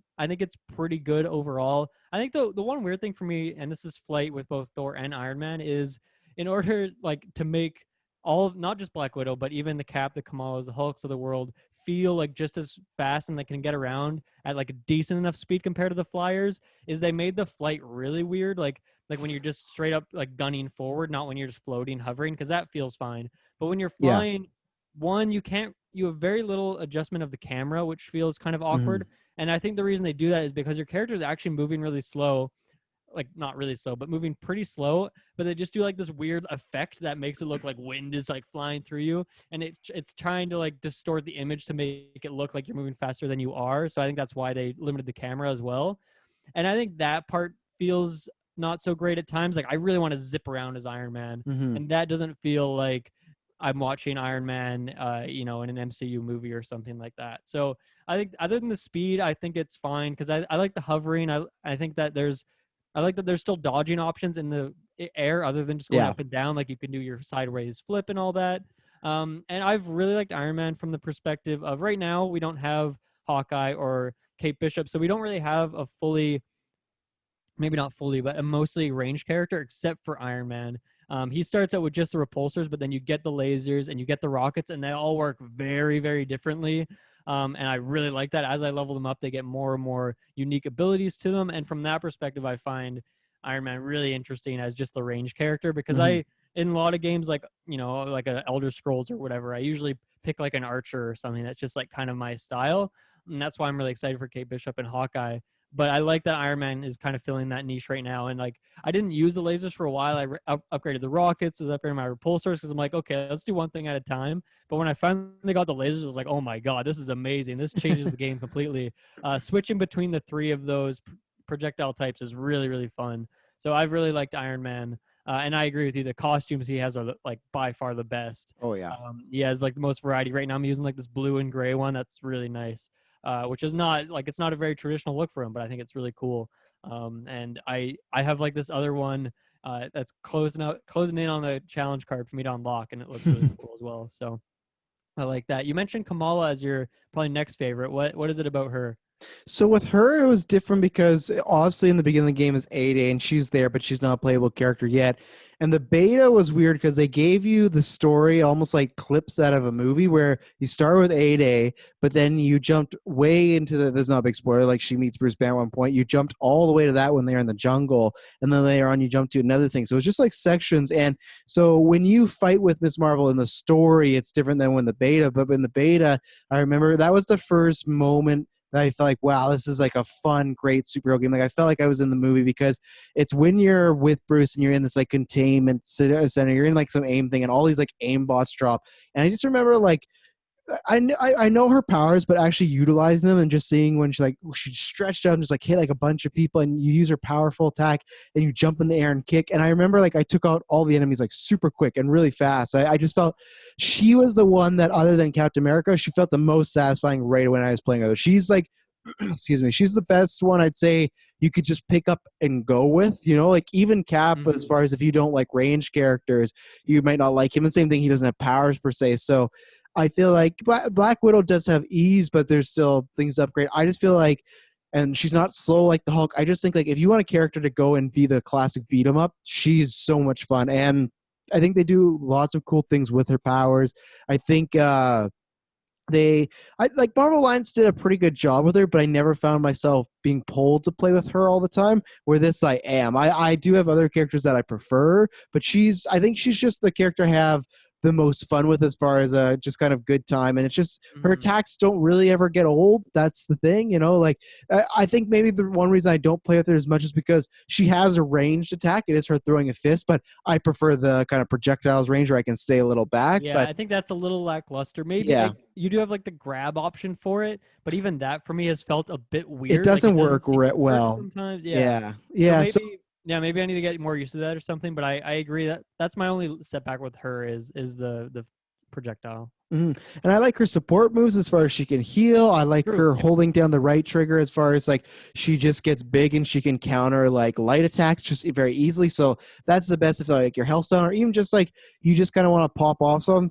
pretty good overall. I think the one weird thing for me, and this is flight with both Thor and Iron Man, is in order like to make all of, not just Black Widow, but even the Cap, the Kamalas, the Hulks of the world feel like just as fast and they can get around at like a decent enough speed compared to the flyers, is they made the flight really weird, like when you're just straight up like gunning forward, not when you're just floating, hovering, because that feels fine. But when you're Yeah. flying, one, you have very little adjustment of the camera, which feels kind of Hmm. awkward. And I think the reason they do that is because your character is actually moving really slow, like not really slow, but moving pretty slow. But they just do like this weird effect that makes it look like wind is like flying through you, and it's trying to like distort the image to make it look like you're moving faster than you are. So I think that's why they limited the camera as well. And I think that part feels not so great at times. Like I really want to zip around as Iron Man, Hmm. and that doesn't feel like I'm watching Iron Man, you know, in an MCU movie or something like that. So I think other than the speed, I think it's fine because I like the hovering. I think that I like that there's still dodging options in the air other than just going Yeah. up and down. Like you can do your sideways flip and all that. And I've really liked Iron Man from the perspective of right now we don't have Hawkeye or Kate Bishop, so we don't really have a fully, maybe not fully, but a mostly ranged character except for Iron Man. He starts out with just the repulsors, but then you get the lasers and you get the rockets, and they all work very, very differently. And I really like that. As I level them up, they get more and more unique abilities to them. And from that perspective, I find Iron Man really interesting as just the range character because Hmm. in a lot of games, like, you know, like a Elder Scrolls or whatever, I usually pick like an archer or something that's just like kind of my style. And that's why I'm really excited for Kate Bishop and Hawkeye, but I like that Iron Man is kind of filling that niche right now. And like, I didn't use the lasers for a while. I upgraded the rockets, was upgrading my repulsors because I'm like, okay, let's do one thing at a time. But when I finally got the lasers, I was like, oh my god, this is amazing. This changes the game completely. Switching between the three of those projectile types is really, really fun. So I've really liked Iron Man. And I agree with you. The costumes he has are like by far the best. Oh yeah. He has like the most variety right now. I'm using like this blue and gray one. That's really nice. Which is not like, it's not a very traditional look for him, but I think it's really cool. And I have like this other one that's closing in on the challenge card for me to unlock, and it looks really cool as well. So I like that. You mentioned Kamala as your probably next favorite. What is it about her? So with her, it was different because obviously in the beginning of the game is Ada and she's there, but she's not a playable character yet. And the beta was weird because they gave you the story almost like clips out of a movie where you start with Ada, but then you jumped way into there's not a big spoiler, like she meets Bruce Banner at one point. You jumped all the way to that when they're in the jungle, and then later on you jump to another thing. So it's just like sections. And so when you fight with Miss Marvel in the story, it's different than when the beta, but in the beta, I remember that was the first moment that I felt like, wow, this is like a fun, great superhero game. Like I felt like I was in the movie because it's when you're with Bruce and you're in this like containment center, you're in like some aim thing, and all these like aim bots drop. And I just remember like I know her powers, but actually utilizing them and just seeing when she stretched out and just like hit like a bunch of people, and you use her powerful attack and you jump in the air and kick. And I remember like I took out all the enemies like super quick and really fast. I just felt she was the one that, other than Captain America, she felt the most satisfying right when I was playing her. She's like excuse me, she's the best one I'd say you could just pick up and go with, you know, like even Cap, as Mm-hmm. far as if you don't like range characters, you might not like him. The same thing, he doesn't have powers per se. So I feel like Black Widow does have ease, but there's still things to upgrade. I just feel like, and she's not slow like the Hulk. I just think like if you want a character to go and be the classic beat 'em up, she's so much fun. And I think they do lots of cool things with her powers. I think I like Marvel Alliance did a pretty good job with her, but I never found myself being pulled to play with her all the time. Where this I am. I do have other characters that I prefer, but I think she's just the character I have the most fun with as far as a just kind of good time. And it's just her Mm-hmm. attacks don't really ever get old. That's the thing, you know. Like I think maybe the one reason I don't play with her as much is because she has a ranged attack. It is her throwing a fist, but I prefer the kind of projectiles range where I can stay a little back. Yeah, But I think that's a little lackluster. Maybe yeah, you do have like the grab option for it, but even that for me has felt a bit it weird. Like doesn't it doesn't work seem to work well. sometimes. Yeah. Yeah, So yeah. So maybe I need to get more used to that or something. But I agree that that's my only setback with her is the projectile. mhm. And I like her support moves as far as she can heal. I like True. her Yeah. holding down the right trigger as far as like she just gets big and she can counter like light attacks just very easily. So that's the best if like your health's down, or even just like you just kind of want to pop off some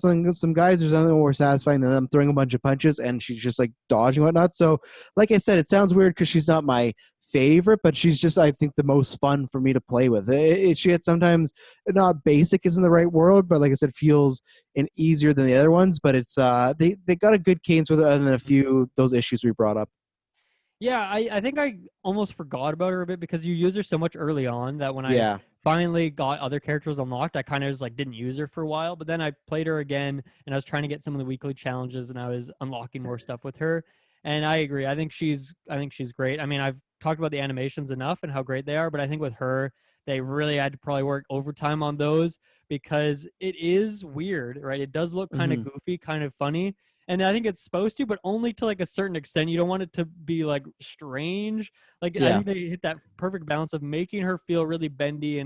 guys. There's nothing more satisfying than them throwing a bunch of punches and she's just like dodging whatnot. So like I said, it sounds weird because she's not my favorite, but she's just I think the most fun for me to play with. She had sometimes not basic isn't the right word, but like I said, feels and easier than the other ones, but it's they got a good cadence with it other than a few those issues we brought up. Yeah, I think I almost forgot about her a bit because you use her so much early on that when I Yeah. finally got other characters unlocked, I kind of just like didn't use her for a while. But then I played her again and I was trying to get some of the weekly challenges and I was unlocking more stuff with her. And I agree. I think she's great. I mean, I've talked about the animations enough and how great they are, but I think with her, they really had to probably work overtime on those because it is weird, right? It does look kind of Hmm. goofy, kind of funny, and I think it's supposed to, but only to like a certain extent. You don't want it to be like strange. Like I Yeah. think they hit that perfect balance of making her feel really bendy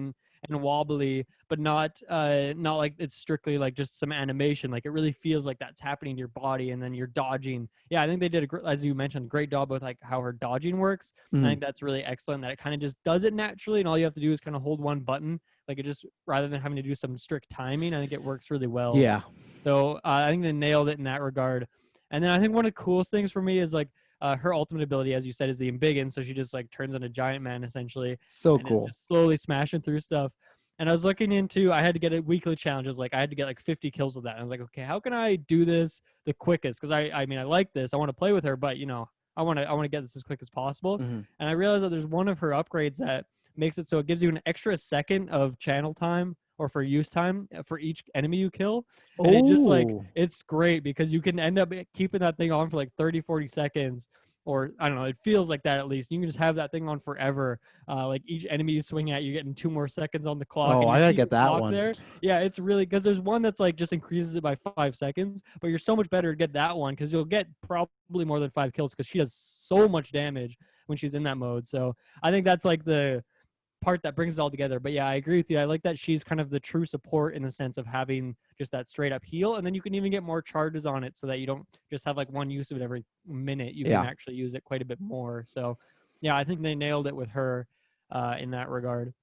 and wobbly, but not like it's strictly like just some animation. Like it really feels like that's happening to your body, and then you're dodging. Yeah, I think they did as you mentioned, great job with like how her dodging works. I Mhm. think that's really excellent. That it kind of just does it naturally, and all you have to do is kind of hold one button. Like it just rather than having to do some strict timing, I think it works really well. Yeah. So I think they nailed it in that regard. And then I think one of the coolest things for me is like her ultimate ability, as you said, is the embiggen. So she just like turns into Giant Man essentially, So and is cool. just slowly smashing through stuff. And I was looking into, I had to get a weekly challenge. Like I had to get like 50 kills with that. And I was like, okay, how can I do this the quickest? Because I mean, I like this. I want to play with her, but I want to get this as quick as possible. Mhm. And I realized that there's one of her upgrades that makes it so it gives you an extra second of channel time or for use time for each enemy you kill. And it just like Oh. it's great because you can end up keeping that thing on for like 30, 40 seconds, or I don't know, it feels like that at least. You can just have that thing on forever. Like each enemy you swing at, you're getting 2 more seconds on the clock, Oh, and I you gotta keep get your that clock one. there. Yeah, it's really because there's one that's like just increases it by 5 seconds, but you're so much better to get that one because you'll get probably more than 5 kills because she does so much damage when she's in that mode. So I think that's like the part that brings it all together. But yeah, I agree with you. I like that she's kind of the true support in the sense of having just that straight up heal, and then you can even get more charges on it so that you don't just have like one use of it every minute. You can Yeah. actually use it quite a bit more. So yeah, I think they nailed it with her in that regard.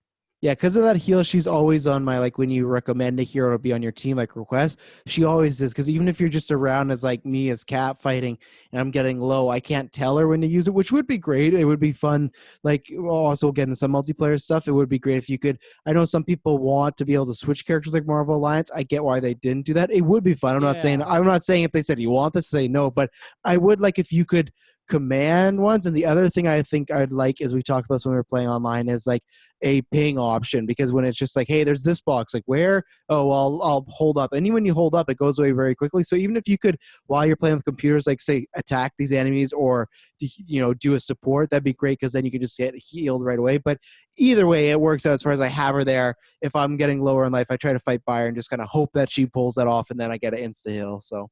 Yeah, because of that heal, she's always on my, like, when you recommend a hero to be on your team, like request, she always is. Because even if you're just around as like me as Cat fighting and I'm getting low, I can't tell her when to use it, which would be great. It would be fun. Like, also getting some multiplayer stuff, it would be great if you could. I know some people want to be able to switch characters like Marvel Alliance. I get why they didn't do that. It would be fun. Yeah. I'm not saying if they said you want this, say no, but I would like if you could command ones. And the other thing I think I'd like, as we talked about when we were playing online, is like a ping option, because when it's just like, hey, there's this box, like where? Oh, well, I'll hold up. And even when you hold up, it goes away very quickly. So even if you could, while you're playing with computers, like say attack these enemies or do a support, that'd be great, because then you can just get healed right away. But either way, it works out as far as I have her there. If I'm getting lower in life, I try to fight by her and just kind of hope that she pulls that off, and then I get an insta heal. So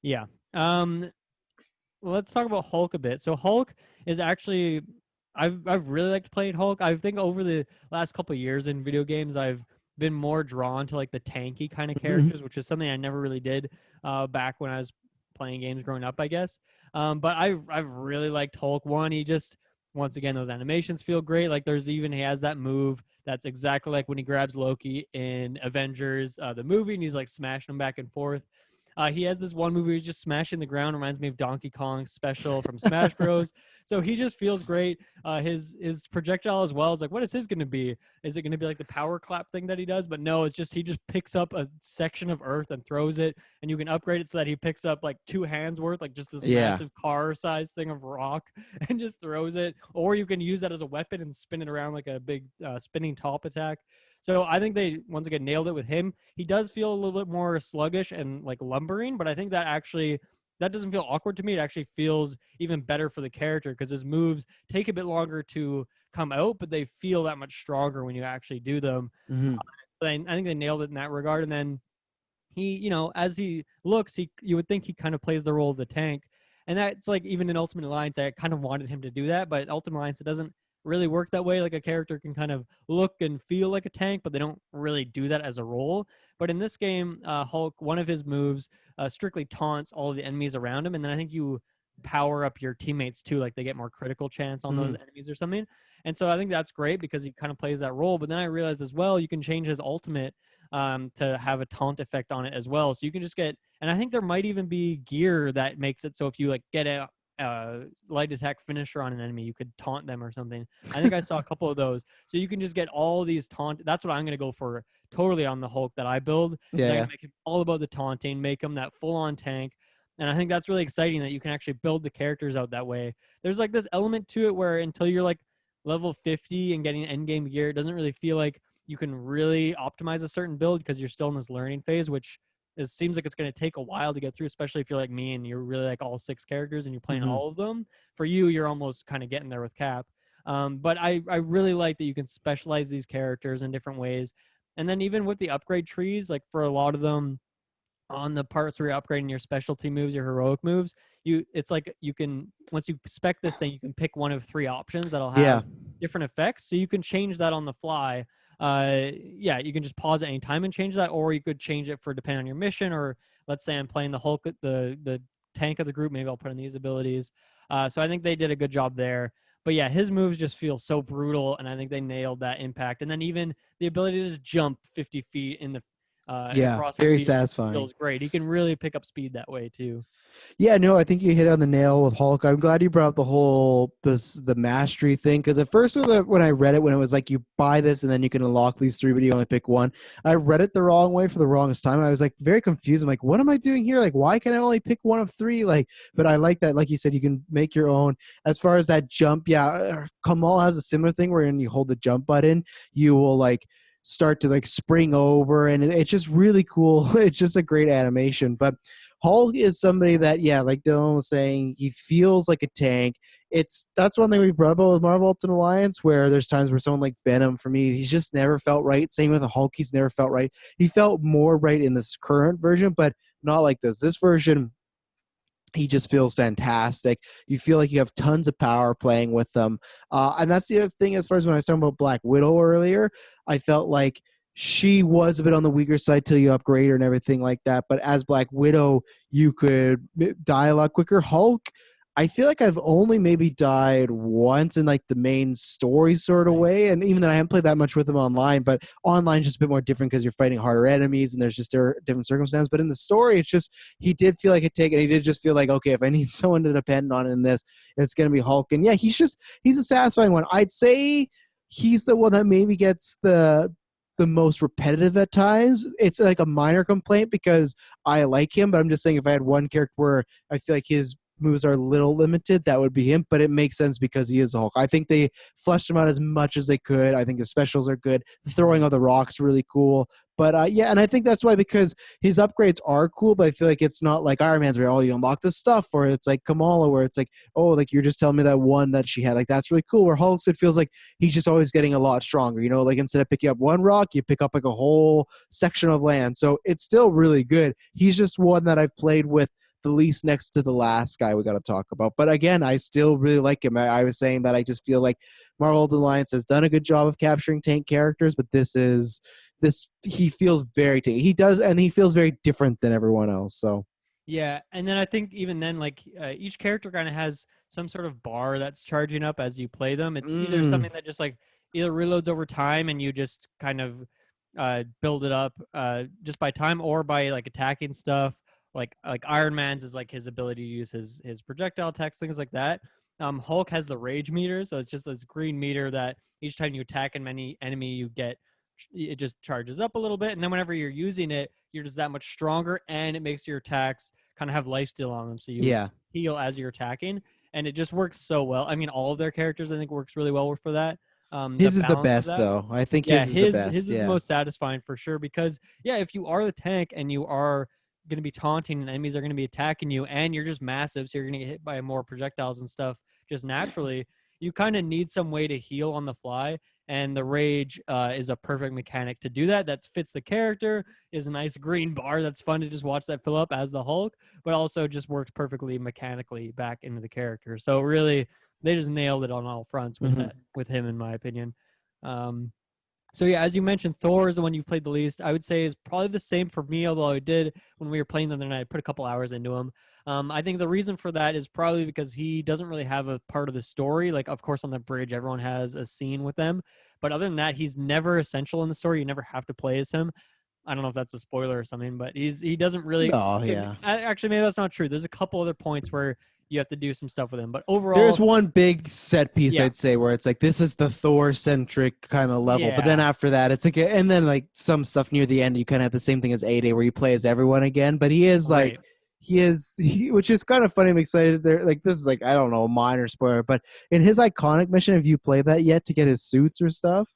Yeah. Let's talk about Hulk a bit. So Hulk is actually I've really liked playing Hulk. I think over the last couple of years in video games, I've been more drawn to like the tanky kind of mhm. characters, which is something I never really did back when I was playing games growing up, I guess. But I've really liked Hulk. One, he just once again those animations feel great. Like he has that move that's exactly like when he grabs Loki in Avengers the movie, and he's like smashing him back and forth. He has this one movie where he's just smashing the ground. Reminds me of Donkey Kong special from Smash Bros. So he just feels great. His projectile as well is like, what is his going to be? Is it going to be like the power clap thing that he does? But no, it's just he just picks up a section of Earth and throws it, and you can upgrade it so that he picks up like 2 hands worth, like just this Yeah. massive car size thing of rock, and just throws it. Or you can use that as a weapon and spin it around like a big spinning top attack. So I think they once again nailed it with him. He does feel a little bit more sluggish and like lumbering, but I think that doesn't feel awkward to me. It actually feels even better for the character because his moves take a bit longer to come out, but they feel that much stronger when you actually do them. Mhm. I think they nailed it in that regard. And then he, as he looks, you would think he kind of plays the role of the tank. And that's like even in Ultimate Alliance, I kind of wanted him to do that, but Ultimate Alliance, it doesn't really work that way. Like a character can kind of look and feel like a tank, but they don't really do that as a role. But in this game, Hulk, one of his moves strictly taunts all of the enemies around him, and then I think you power up your teammates too, like they get more critical chance on those Mhm. enemies or something. And so I think that's great because he kind of plays that role. But then I realized as well, you can change his ultimate to have a taunt effect on it as well. So you can just get, and I think there might even be gear that makes it so if you like get a light attack finisher on an enemy, you could taunt them or something. I think I saw a couple of those. So you can just get all these taunt. That's what I'm going to go for totally on the Hulk that I build. Is Yeah. I'm Yeah. going to make him all about the taunting, make him that full on tank. And I think that's really exciting that you can actually build the characters out that way. There's like this element to it where until you're like level 50 and getting end game gear, it doesn't really feel like you can really optimize a certain build because you're still in this learning phase, which seems like it's going to take a while to get through, especially if you're like me and you're really like all 6 characters and you're playing Mhm. all of them. For you, you're almost kind of getting there with Cap. But I really like that you can specialize these characters in different ways. And then even with the upgrade trees, like for a lot of them, on the parts where you're upgrading your specialty moves, your heroic moves, it's like you can once you spec this thing, you can pick one of 3 options that'll Yeah. have different effects. So you can change that on the fly. yeah, you can just pause at any time and change that, or you could change it for depending on your mission. Or let's say I'm playing the Hulk, the tank of the group, maybe I'll put in these abilities. So I think they did a good job there. But yeah, his moves just feel so brutal, and I think they nailed that impact. And then even the ability to just jump 50 feet in the Yeah, across the very field just satisfying. feels great. He can really pick up speed that way too. Yeah, no, I think you hit it on the nail with Hulk. I'm glad you brought up the whole the mastery thing, because at first when I read it, when it was like you buy this and then you can unlock these three, but you only pick one, I read it the wrong way for the wrongest time. I was like very confused. I'm like, what am I doing here? Like, why can I only pick one of three? Like, but I like that. Like you said, you can make your own. As far as that jump, yeah, Kamal has a similar thing where when you hold the jump button, you will like start to like spring over, and it's just really cool. It's just a great animation. But Hulk is somebody that, yeah, like Dylan was saying, he feels like a tank. That's one thing we brought up with Marvel Ultimate Alliance, where there's times where someone like Venom, for me, he's just never felt right. Same with the Hulk, he's never felt right. He felt more right in this current version, but not like this. This version, he just feels fantastic. You feel like you have tons of power playing with them. And that's the other thing, as far as when I was talking about Black Widow earlier, I felt like she was a bit on the weaker side till you upgrade her and everything like that. But as Black Widow, you could die a lot quicker. Hulk, I feel like I've only maybe died once in like the main story sort of Right. way. And even then, I haven't played that much with him online, but online just a bit more different because you're fighting harder enemies and there's just different circumstances. But in the story, it's just he did feel like a take, and he did just feel like, okay, if I need someone to depend on in this, it's gonna be Hulk. And yeah, he's a satisfying one. I'd say he's the one that maybe gets the most repetitive at times. It's like a minor complaint because I like him, but I'm just saying if I had one character where I feel like his moves are a little limited, that would be him. But it makes sense because he is Hulk. I think they fleshed him out as much as they could. I think the specials are good. The throwing of the rocks really cool. But yeah, and I think that's why, because his upgrades are cool, but I feel like it's not like Iron Man's where, oh, you unlock this stuff, or it's like Kamala where it's like, oh, like you're just telling me that one that she had, like that's really cool. Where Hulk's, it feels like he's just always getting a lot stronger. You know, like instead of picking up one rock, you pick up like a whole section of land. So it's still really good. He's just one that I've played with the least next to the last guy we got to talk about. But again, I still really like him. I was saying that I just feel like Marvel Alliance has done a good job of capturing tank characters, but this he feels very tanky. He does, and he feels very different than everyone else. So Yeah, and then I think even then, like each character kind of has some sort of bar that's charging up as you play them. It's either mm, something that just like either reloads over time and you just kind of build it up just by time, or by like attacking stuff. Like Iron Man's is like his ability to use his projectile attacks, things like that. Hulk has the rage meter, so it's just this green meter that each time you attack an enemy, you get it just charges up a little bit, and then whenever you're using it, you're just that much stronger, and it makes your attacks kind of have life steal on them, so you yeah, heal as you're attacking, and it just works so well. I mean, all of their characters I think works really well for that. The his is the balance of best that, though. I think yeah, his is the his best. is the Yeah. most satisfying for sure, because yeah, if you are the tank and you are going to be taunting and enemies are going to be attacking you and you're just massive, so you're going to get hit by more projectiles and stuff just naturally, you kind of need some way to heal on the fly, and the rage is a perfect mechanic to do that. That fits the character, is a nice green bar that's fun to just watch that fill up as the Hulk, but also just works perfectly mechanically back into the character. So really, they just nailed it on all fronts with Mm-hmm. that, with him, in my opinion. Um, so yeah, as you mentioned, Thor is the one you played the least. I would say is probably the same for me, although I did when we were playing the other night, I put a couple hours into him. I think the reason for that is probably because he doesn't really have a part of the story. Like, of course, on the bridge, everyone has a scene with them, but other than that, he's never essential in the story. You never have to play as him. I don't know if that's a spoiler or something, but he doesn't really. Oh yeah. Actually, maybe that's not true. There's a couple other points where you have to do some stuff with him, but There's overall, one big set piece, yeah, I'd say, where it's like this is the Thor centric kind of level, but then yeah, after that, it's like, and then like some stuff near the end, you kind of have the same thing as A Day, where you play as everyone again. But he is like, right. which is kind of funny. I'm excited. There, like this is like, I don't know, a minor spoiler, but in his iconic mission, have you played that yet to get his suits or stuff?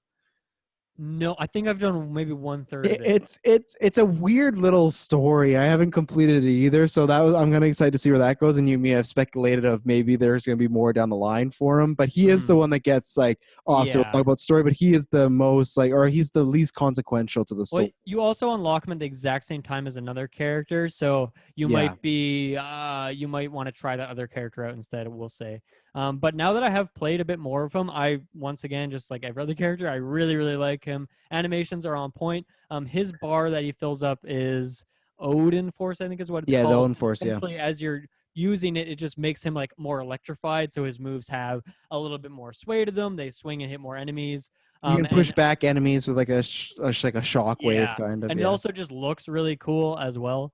No, I think I've done maybe one third of it. It's a weird little story. I haven't completed it either, so that was I'm gonna excited to see where that goes. And you may have speculated of maybe there's gonna be more down the line for him, but he is the Mhm. one that gets like, oh, so we'll Yeah. talk about story, but he is the most like, or he's the least consequential to the Well, story. you also unlock him at the exact same time as another character, so Yeah. you might want to try that other character out instead, we'll say. But now that I have played a bit more of him, I once again, just like every other character, I really really like him. Animations are on point. His bar that he fills up is Odin Force, I think is what it's Yeah, the called. own force. Yeah, Essentially, as you're using it, it just makes him like more electrified. So his moves have a little bit more sway to them. They swing and hit more enemies. you can push And back enemies with like like a shock wave yeah, kind of. and it Yeah. also just looks really cool as well.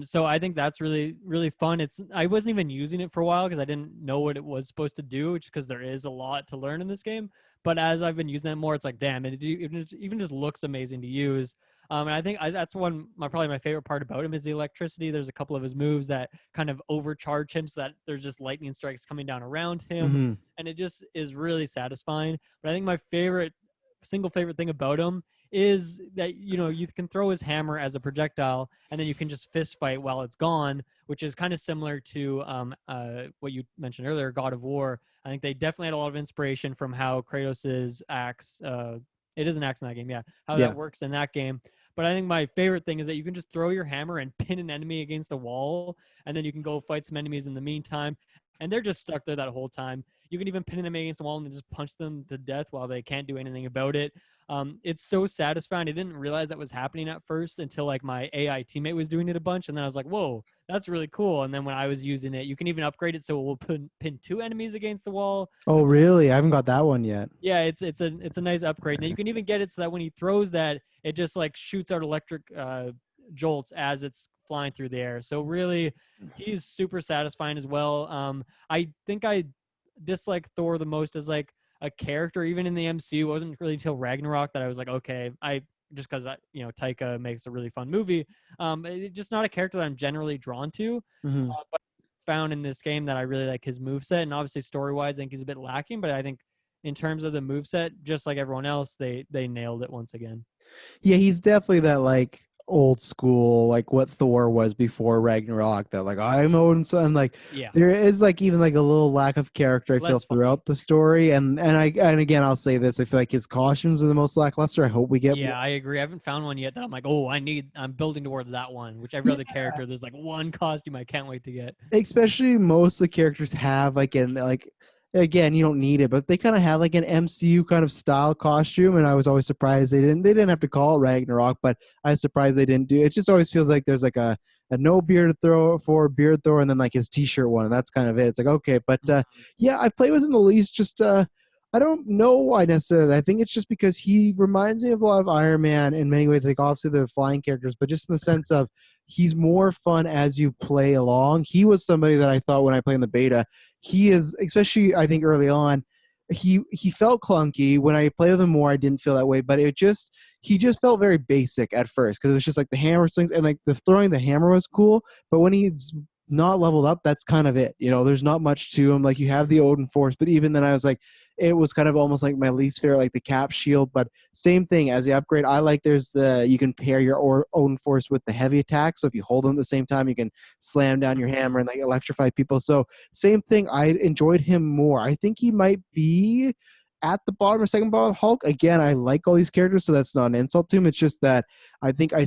So I think that's really really fun. I wasn't even using it for a while because I didn't know what it was supposed to do, just because there is a lot to learn in this game. But as I've been using it more, it's like, damn, it even just looks amazing to use. And I think that's probably my favorite part about him is the electricity. There's a couple of his moves that kind of overcharge him, so that there's just lightning strikes coming down around him, Hmm. and it just is really satisfying. But I think my single favorite thing about him is that you can throw his hammer as a projectile and then you can just fist fight while it's gone, which is kind of similar to what you mentioned earlier, God of War. I think they definitely had a lot of inspiration from how Kratos's axe, it is an axe in that game, yeah, how that Yeah. works in that game. But I think my favorite thing is that you can just throw your hammer and pin an enemy against a wall, and then you can go fight some enemies in the meantime, and they're just stuck there that whole time. You can even pin them against the wall and then just punch them to death while they can't do anything about it. It's so satisfying. I didn't realize that was happening at first until like my AI teammate was doing it a bunch, and then I was like, "Whoa, that's really cool!" And then when I was using it, you can even upgrade it so it will pin two enemies against the wall. Oh, really? I haven't got that one yet. Yeah, it's a nice upgrade. And you can even get it so that when he throws that, it just like shoots out electric jolts as it's flying through the air. So really, he's super satisfying as well. I think I dislike Thor the most as like a character, even in the MCU. It wasn't really until Ragnarok that I was like, okay, I just because Taika makes a really fun movie. It's just not a character that I'm generally drawn to. Hmm. But found in this game that I really like his moveset, and obviously story wise, I think he's a bit lacking. But I think in terms of the moveset, just like everyone else, they nailed it once again. Yeah, he's definitely that like old school, like what Thor was before Ragnarok. That like I'm Odin's son. Like Yeah, there is like even like a little lack of character I feel less funny. throughout the story. And again I'll say this: I feel like his costumes are the most lackluster. I hope we get more. Yeah, I agree. I haven't found one yet that I'm like, oh, I'm building towards that one. Which every other character, there's like one costume I can't wait to get. Especially most of the characters have like an like again you don't need it but they kind of have like an MCU kind of style costume and I was always surprised they didn't have to call it Ragnarok but I was surprised they didn't do it. It just always feels like there's like a no beard throw for beard thrower and then like his t-shirt one and that's kind of it. It's like okay but Mhm. yeah I play with him the least just I don't know why necessarily. I think it's just because he reminds me of a lot of Iron Man in many ways. Like obviously they're flying characters, but just in the sense of he's more fun as you play along. He was somebody that I thought when I played in the beta, he is especially I think early on, he felt clunky. When I played with him more, I didn't feel that way, but he just felt very basic at first because it was just like the hammer swings and like the throwing the hammer was cool, but when he's not leveled up, that's kind of it. There's not much to him. Like you have the Odin Force, but even then I was like, it was kind of almost like my least favorite, like the cap shield. But same thing as the upgrade. I like you can pair your Odin Force with the heavy attack. So if you hold them at the same time, you can slam down your hammer and like electrify people. So same thing. I enjoyed him more. I think he might be at the bottom or second bottom of Hulk. Again, I like all these characters, so that's not an insult to him. It's just that I think I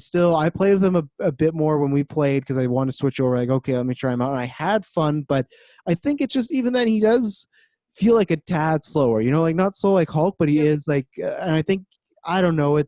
played with him a bit more when we played because I wanted to switch over. Like, okay, let me try him out. And I had fun, but I think it's just even then he does feel like a tad slower, like not slow like Hulk, but he Yep. is like, and I think, I don't know, I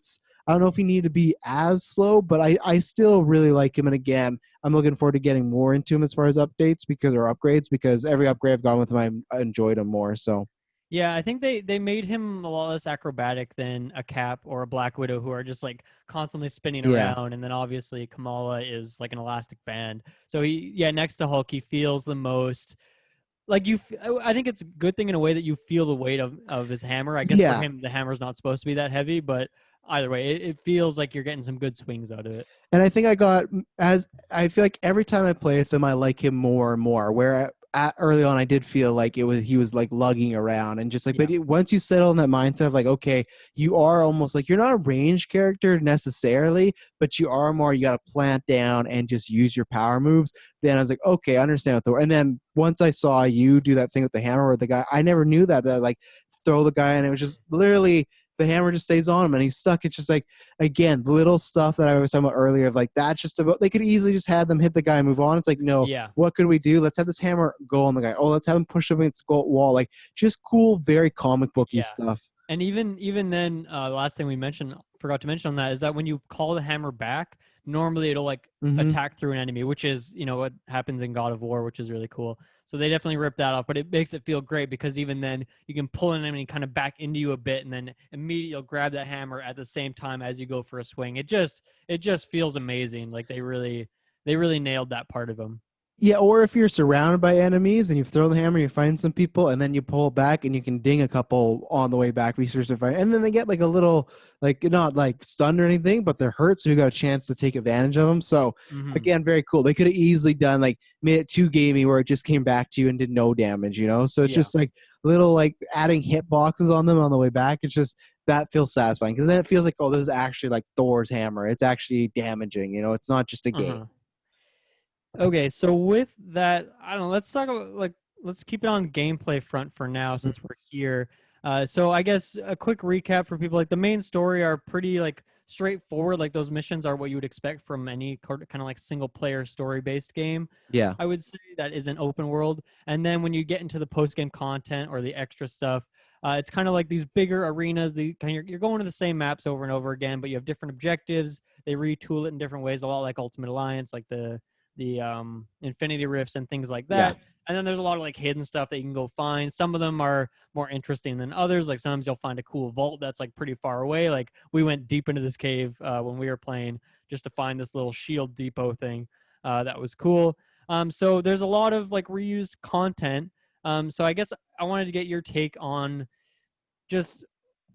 don't know if he needed to be as slow, but I still really like him. And again, I'm looking forward to getting more into him as far as updates or upgrades because every upgrade I've gone with him, I enjoyed him more. So Yeah, I think they made him a lot less acrobatic than a Cap or a Black Widow, who are just like constantly spinning yeah, around. And then obviously Kamala is like an elastic band. So next to Hulk, he feels the most like I think it's a good thing in a way that you feel the weight of his hammer. I guess for yeah. him, the hammer's not supposed to be that heavy, but either way, it feels like you're getting some good swings out of it. And I think as I feel like every time I play with him, I like him more and more. Where early on, I did feel like he was like lugging around and just like, Yeah. once you settle in that mindset of like, okay, you are almost like you're not a range character necessarily, but you are more. You got to plant down and just use your power moves. Then I was like, okay, I understand what Thor. And then once I saw you do that thing with the hammer with the guy, I never knew that like throw the guy and it was just literally the hammer just stays on him and he's stuck. It's just like again, little stuff that I was talking about earlier of like that's just about they could easily just have them hit the guy and move on. It's like, no, Yeah. what could we do? Let's have this hammer go on the guy. Oh, let's have him push him against the wall. Like just cool, very comic booky Yeah. stuff. And even then, the last thing we mentioned, forgot to mention on that, is that when you call the hammer back, normally it'll like Hmm. attack through an enemy, which is what happens in God of War, which is really cool. So they definitely ripped that off, but it makes it feel great because even then you can pull an enemy kind of back into you a bit, and then immediately you'll grab that hammer at the same time as you go for a swing. It just feels amazing. Like they really nailed that part of them. Yeah, or if you're surrounded by enemies and you throw the hammer, you find some people, and then you pull back and you can ding a couple on the way back, research and fight, and then they get like a little, like not like stunned or anything, but they're hurt, so you got a chance to take advantage of them. So Hmm. again, very cool. They could have easily done like made it too gamey where it just came back to you and did no damage, you know. So it's Yeah. just like little like adding hit boxes on them on the way back. It's just that feels satisfying because then it feels like, oh, this is actually like Thor's hammer. It's actually damaging, you know. It's not just a game. Uh-huh. Okay, so with that, I don't know. Let's talk about like let's keep it on gameplay front for now since we're here. So I guess a quick recap for people. Like the main story are pretty like straightforward. Like those missions are what you would expect from any kind of like single player story based game. Yeah. I would say that is an open world. And then when you get into the post game content or the extra stuff, it's kind of like these bigger arenas. You're going to the same maps over and over again, but you have different objectives. They retool it in different ways, a lot like Ultimate Alliance, like the Infinity Rifts and things like Yeah. that. And then there's a lot of like hidden stuff that you can go find. Some of them are more interesting than others. Like sometimes you'll find a cool vault that's like pretty far away. Like we went deep into this cave when we were playing just to find this little shield depot thing. That was cool. So there's a lot of like reused content. So I guess I wanted to get your take on just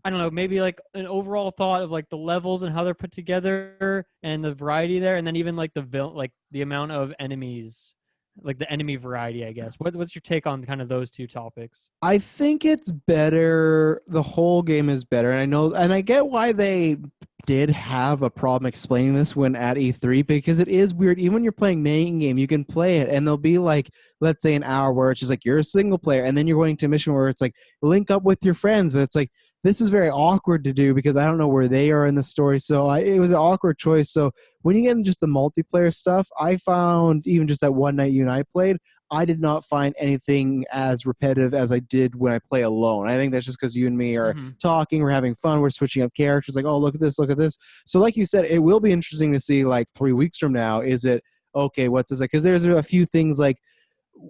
I don't know, maybe like an overall thought of like the levels and how they're put together and the variety there, and then even like like the amount of enemies, like the enemy variety, I guess. What's your take on kind of those two topics? I think it's better. The whole game is better. And I know, and I get why they did have a problem explaining this when at E3 because it is weird. Even when you're playing main game, you can play it and there'll be like, let's say an hour where it's just like you're a single player and then you're going to a mission where it's like link up with your friends. But it's like, this is very awkward to do because I don't know where they are in the story. So it was an awkward choice. So when you get into just the multiplayer stuff, I found even just that one night you and I played, I did not find anything as repetitive as I did when I play alone. I think that's just because you and me are Mm-hmm. talking, we're having fun, we're switching up characters, like, oh, look at this, look at this. So, like you said, it will be interesting to see, like, 3 weeks from now, is it, okay, what's this? Because there's a few things, like,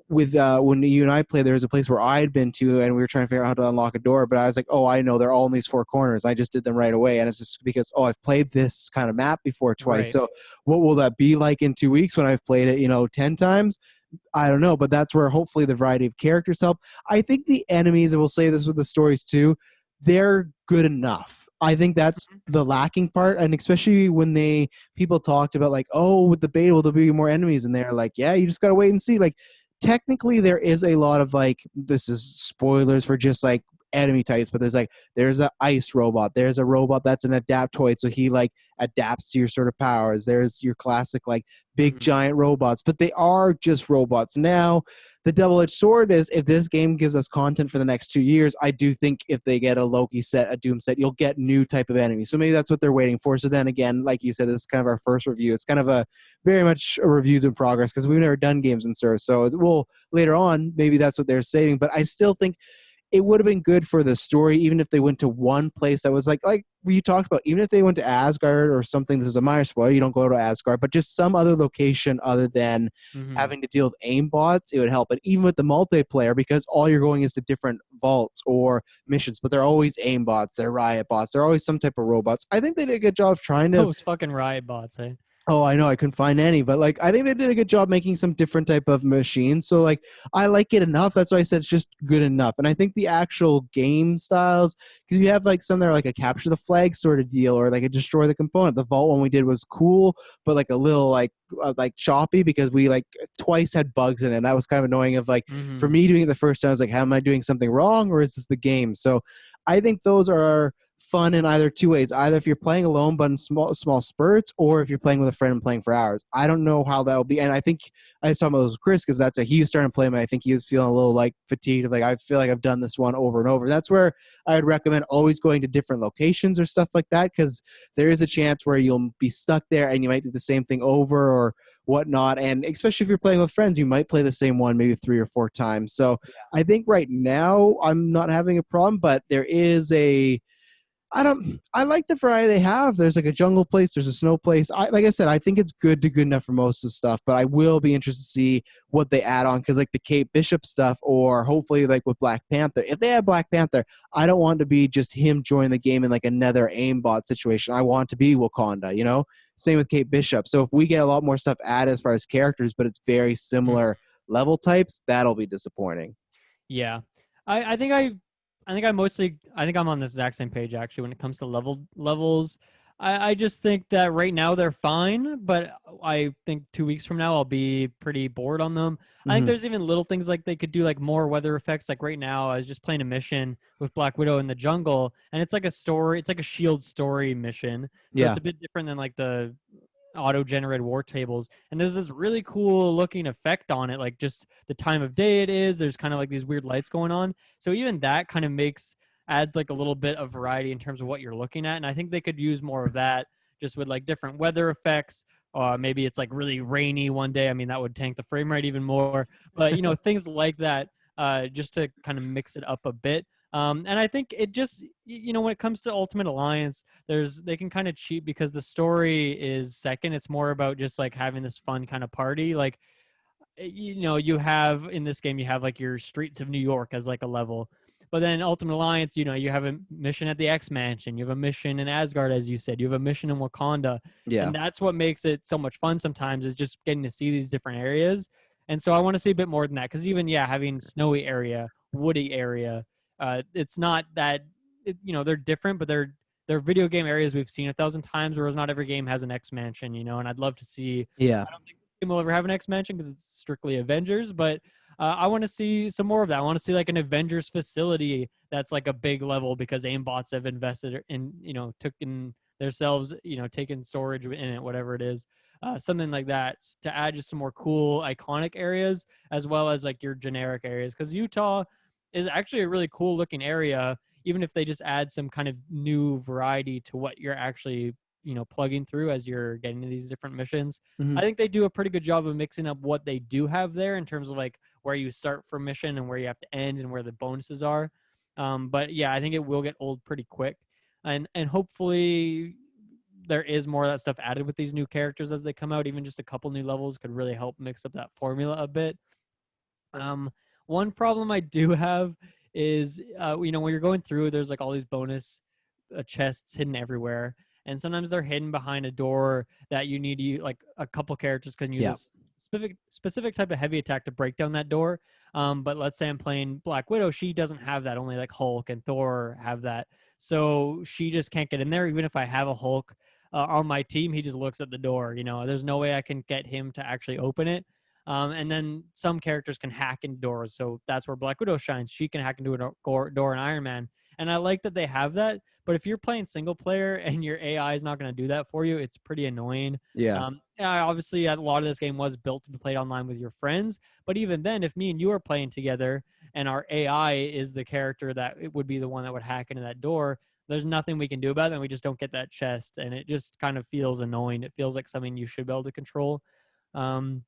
with when you and I played, there was a place where I had been to, and we were trying to figure out how to unlock a door. But I was like, "Oh, I know they're all in these four corners." I just did them right away, and it's just because I've played this kind of map before twice. Right. So, what will that be like in 2 weeks when I've played it, 10 times? I don't know, but that's where hopefully the variety of characters help. I think the enemies, and we'll say this with the stories too, they're good enough. I think that's Mhm. the lacking part, and especially when people talked about like, oh, with the beta, will there be more enemies? And they're like, yeah, you just gotta wait and see. Like, technically, there is a lot of like, this is spoilers for just like enemy types, but there's a ice robot, there's a robot that's an adaptoid, so he like adapts to your sort of powers. There's your classic like big Mhm. giant robots, but they are just robots. Now, the double-edged sword is if this game gives us content for the next 2 years, I do think if they get a Loki set, a Doom set, you'll get new type of enemies. So maybe that's what they're waiting for. So then again, like you said, this is kind of our first review. It's kind of a very much a reviews in progress because we've never done games in Surf. So we'll later on, maybe that's what they're saving. But I still think it would have been good for the story, even if they went to one place that was like we talked about, even if they went to Asgard or something. This is a minor spoiler, you don't go to Asgard, but just some other location other than Mhm. having to deal with aimbots, it would help. And even with the multiplayer, because all you're going is to different vaults or missions, but they're always aimbots, they're riot bots, they're always some type of robots. I think they did a good job of trying to. Those fucking riot bots, eh? Oh, I know I couldn't find any, but like I think they did a good job making some different type of machines. So like I like it enough. That's why I said it's just good enough. And I think the actual game styles, because you have like some that are like a capture the flag sort of deal, or like a destroy the component. The vault one we did was cool, but like a little like choppy because we like twice had bugs in it. And that was kind of annoying. Of like for Mhm. me doing it the first time, I was like, how am I doing something wrong, or is this the game? So I think those are fun in either two ways. Either if you're playing alone but in small spurts, or if you're playing with a friend and playing for hours. I don't know how that'll be. And I think I was talking about this with Chris because he was starting to play, and I think he was feeling a little like fatigued. Like I feel like I've done this one over and over. That's where I would recommend always going to different locations or stuff like that, because there is a chance where you'll be stuck there and you might do the same thing over or whatnot. And especially if you're playing with friends, you might play the same one maybe 3 or 4 times. So I think right now I'm not having a problem, but there is a I like the variety they have. There's like a jungle place, there's a snow place. Like I said, I think it's good enough for most of the stuff, but I will be interested to see what they add on, because like the Kate Bishop stuff, or hopefully like with Black Panther, if they have Black Panther, I don't want to be just him joining the game in like another aimbot situation. I want to be Wakanda, you know? Same with Kate Bishop. So if we get a lot more stuff added as far as characters, but it's very Mhm. similar level types, that'll be disappointing. Yeah. I think I'm on the exact same page actually when it comes to levels. I just think that right now they're fine, but I think 2 weeks from now I'll be pretty bored on them. I think Hmm. there's even little things like they could do like more weather effects. Like right now, I was just playing a mission with Black Widow in the jungle, and it's like a story. It's like a Shield story mission, so it's Yeah. a bit different than like the auto-generated war tables, and there's this really cool looking effect on it, like just the time of day it is. There's kind of like these weird lights going on, so even that kind of adds like a little bit of variety in terms of what you're looking at. And I think they could use more of that, just with like different weather effects. Maybe it's like really rainy one day. I mean, that would tank the frame rate even more, but things like that, just to kind of mix it up a bit. And I think it just, when it comes to Ultimate Alliance, they can kind of cheat because the story is second. It's more about just like having this fun kind of party. Like, you have in this game, you have like your streets of New York as like a level. But then Ultimate Alliance, you have a mission at the X Mansion, you have a mission in Asgard, as you said, you have a mission in Wakanda. Yeah. And that's what makes it so much fun sometimes, is just getting to see these different areas. And so I want to see a bit more than that, because even, yeah, having snowy area, woody area, it's not that, they're different, but they're video game areas we've seen 1,000 times, whereas not every game has an X Mansion, and I'd love to see. Yeah. I don't think will ever have an X Mansion because it's strictly Avengers, but I want to see some more of that. I want to see like an Avengers facility that's like a big level because aimbots have invested in, taken themselves, taken storage in it, whatever it is. Something like that to add just some more cool, iconic areas, as well as like your generic areas. Because Utah is actually a really cool looking area, even if they just add some kind of new variety to what you're actually, plugging through as you're getting to these different missions. Hmm. I think they do a pretty good job of mixing up what they do have there in terms of like where you start for mission and where you have to end and where the bonuses are. But yeah, I think it will get old pretty quick, and hopefully there is more of that stuff added with these new characters as they come out. Even just a couple new levels could really help mix up that formula a bit. Um, One problem I do have is, when you're going through, there's like all these bonus chests hidden everywhere, and sometimes they're hidden behind a door that you need to like a couple characters can use Yeah. a specific type of heavy attack to break down that door. But let's say I'm playing Black Widow, she doesn't have that. Only like Hulk and Thor have that, so she just can't get in there. Even if I have a Hulk on my team, he just looks at the door. There's no way I can get him to actually open it. And then some characters can hack into doors. So that's where Black Widow shines. She can hack into a door in Iron Man. And I like that they have that. But if you're playing single player and your AI is not going to do that for you, it's pretty annoying. Yeah. Yeah, obviously, a lot of this game was built to be played online with your friends. But even then, if me and you are playing together and our AI is the character that it would be the one that would hack into that door, there's nothing we can do about it. And we just don't get that chest. And it just kind of feels annoying. It feels like something you should be able to control. Um,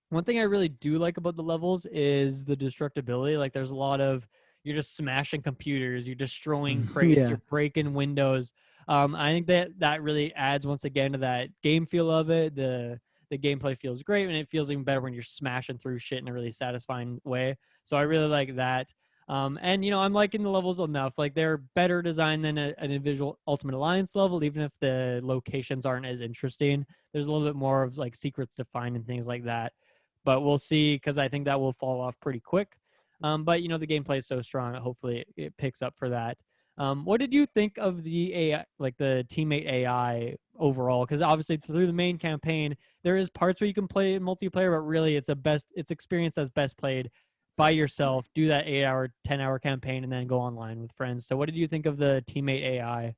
One thing I really do like about the levels is the destructibility. Like there's a lot of, you're just smashing computers, you're destroying crates, Yeah. you're breaking windows. I think that really adds once again to that game feel of it. The gameplay feels great, and it feels even better when you're smashing through shit in a really satisfying way. So I really like that. And I'm liking the levels enough. Like they're better designed than an individual Ultimate Alliance level, even if the locations aren't as interesting. There's a little bit more of like secrets to find and things like that, but we'll see, because I think that will fall off pretty quick. But the gameplay is so strong that hopefully it picks up for that. What did you think of the AI, like the teammate AI overall? Because obviously through the main campaign, there is parts where you can play multiplayer, but really it's experienced as best played by yourself, do that 8 hour, 10 hour campaign, and then go online with friends. So, what did you think of the teammate AI?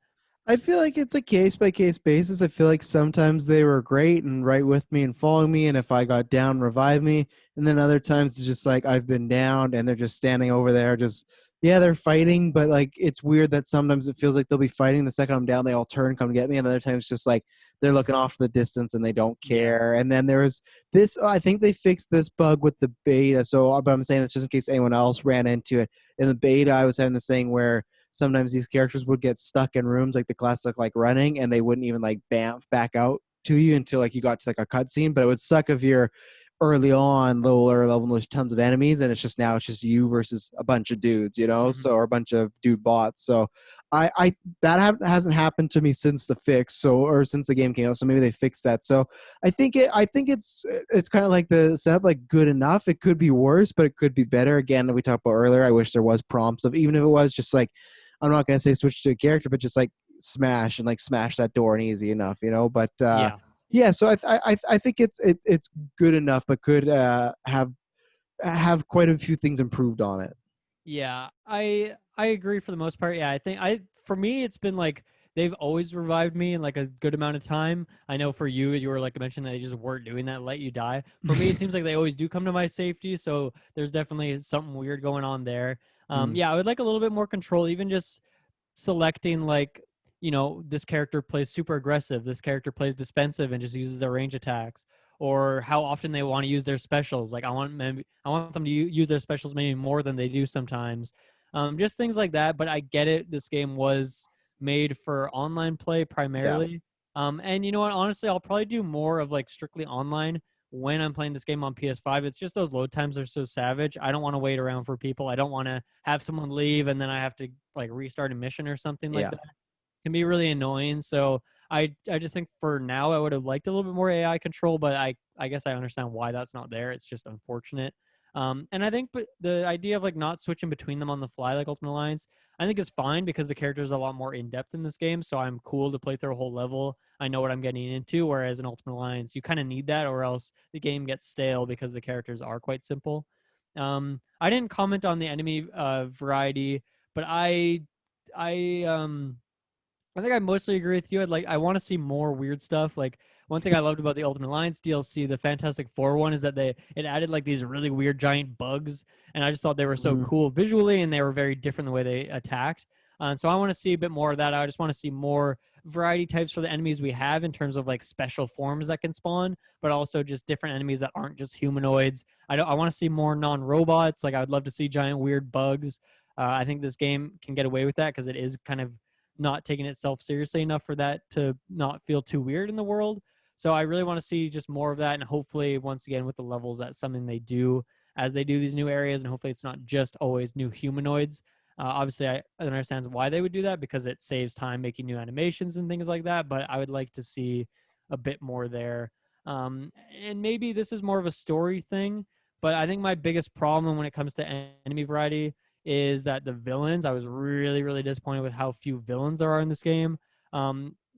I feel like it's a case by case basis. I feel like sometimes they were great and right with me and following me, and if I got down, revive me. And then other times it's just like I've been down and they're just standing over there, just yeah, they're fighting, but like it's weird that sometimes it feels like they'll be fighting. The second I'm down, they all turn, come get me, and other times it's just like they're looking off the distance and they don't Yeah. care. And then there's this. I think they fixed this bug with the beta. So, but I'm saying this just in case anyone else ran into it. In the beta, I was having this thing where sometimes these characters would get stuck in rooms like the classic like running and they wouldn't even like bamf back out to you until like you got to like a cutscene. But it would suck if you're early on lower level and there's tons of enemies and it's just now it's just you versus a bunch of dudes, you know, so Hmm. or a bunch of dude bots. So I that hasn't happened to me since the fix, so or since the game came out, so maybe they fixed that. So I think it's kind of like the setup like good enough. It could be worse, but it could be better. Again, we talked about earlier, I wish there was prompts of, even if it was just like, I'm not gonna say switch to a character, but just like smash and like smash that door and easy enough, you know. But Yeah. yeah, so I think it's good enough, but could have quite a few things improved on it. Yeah, I agree for the most part. Yeah, I think I for me it's been like they've always revived me in like a good amount of time. I know for you, you were like mentioned that they just weren't doing that, let you die. For me, it seems like they always do come to my safety, so there's definitely something weird going on there. Mm, Yeah, I would like a little bit more control, even just selecting like this character plays super aggressive, this character plays defensive and just uses their range attacks, or how often they want to use their specials. Like I want them to use their specials maybe more than they do sometimes. Just things like that. But I get it, this game was made for online play yeah, primarily. And you know what, honestly, I'll probably do more of like strictly online when I'm playing this game on PS5. It's just those load times are so savage. I don't want to wait around for people. I don't want to have someone leave and then I have to like restart a mission or something like yeah, that. Can be really annoying. So I just think for now I would have liked a little bit more AI control, but I guess I understand why that's not there. It's just unfortunate. And I think but the idea of like not switching between them on the fly like Ultimate Alliance, I think is fine because the characters are a lot more in depth in this game. So I'm cool to play through a whole level. I know what I'm getting into. Whereas in Ultimate Alliance, you kind of need that, or else the game gets stale because the characters are quite simple. I didn't comment on the enemy variety, but I I think I mostly agree with you. I want to see more weird stuff. Like one thing I loved about the Ultimate Alliance DLC, the Fantastic Four one, is that it added like these really weird giant bugs, and I just thought they were so mm, cool visually, and they were very different the way they attacked. So I want to see a bit more of that. I just want to see more variety types for the enemies we have in terms of like special forms that can spawn, but also just different enemies that aren't just humanoids. I want to see more non-robots. Like I would love to see giant weird bugs. I think this game can get away with that because it is kind of not taking itself seriously enough for that to not feel too weird in the world. So I really want to see just more of that, and hopefully, once again, with the levels, that's something they do as they do these new areas, and hopefully, it's not just always new humanoids. Obviously, I understand why they would do that because it saves time making new animations and things like that. But I would like to see a bit more there. And maybe this is more of a story thing, but I think my biggest problem when it comes to enemy variety is that the villains, I was really, really disappointed with how few villains there are in this game.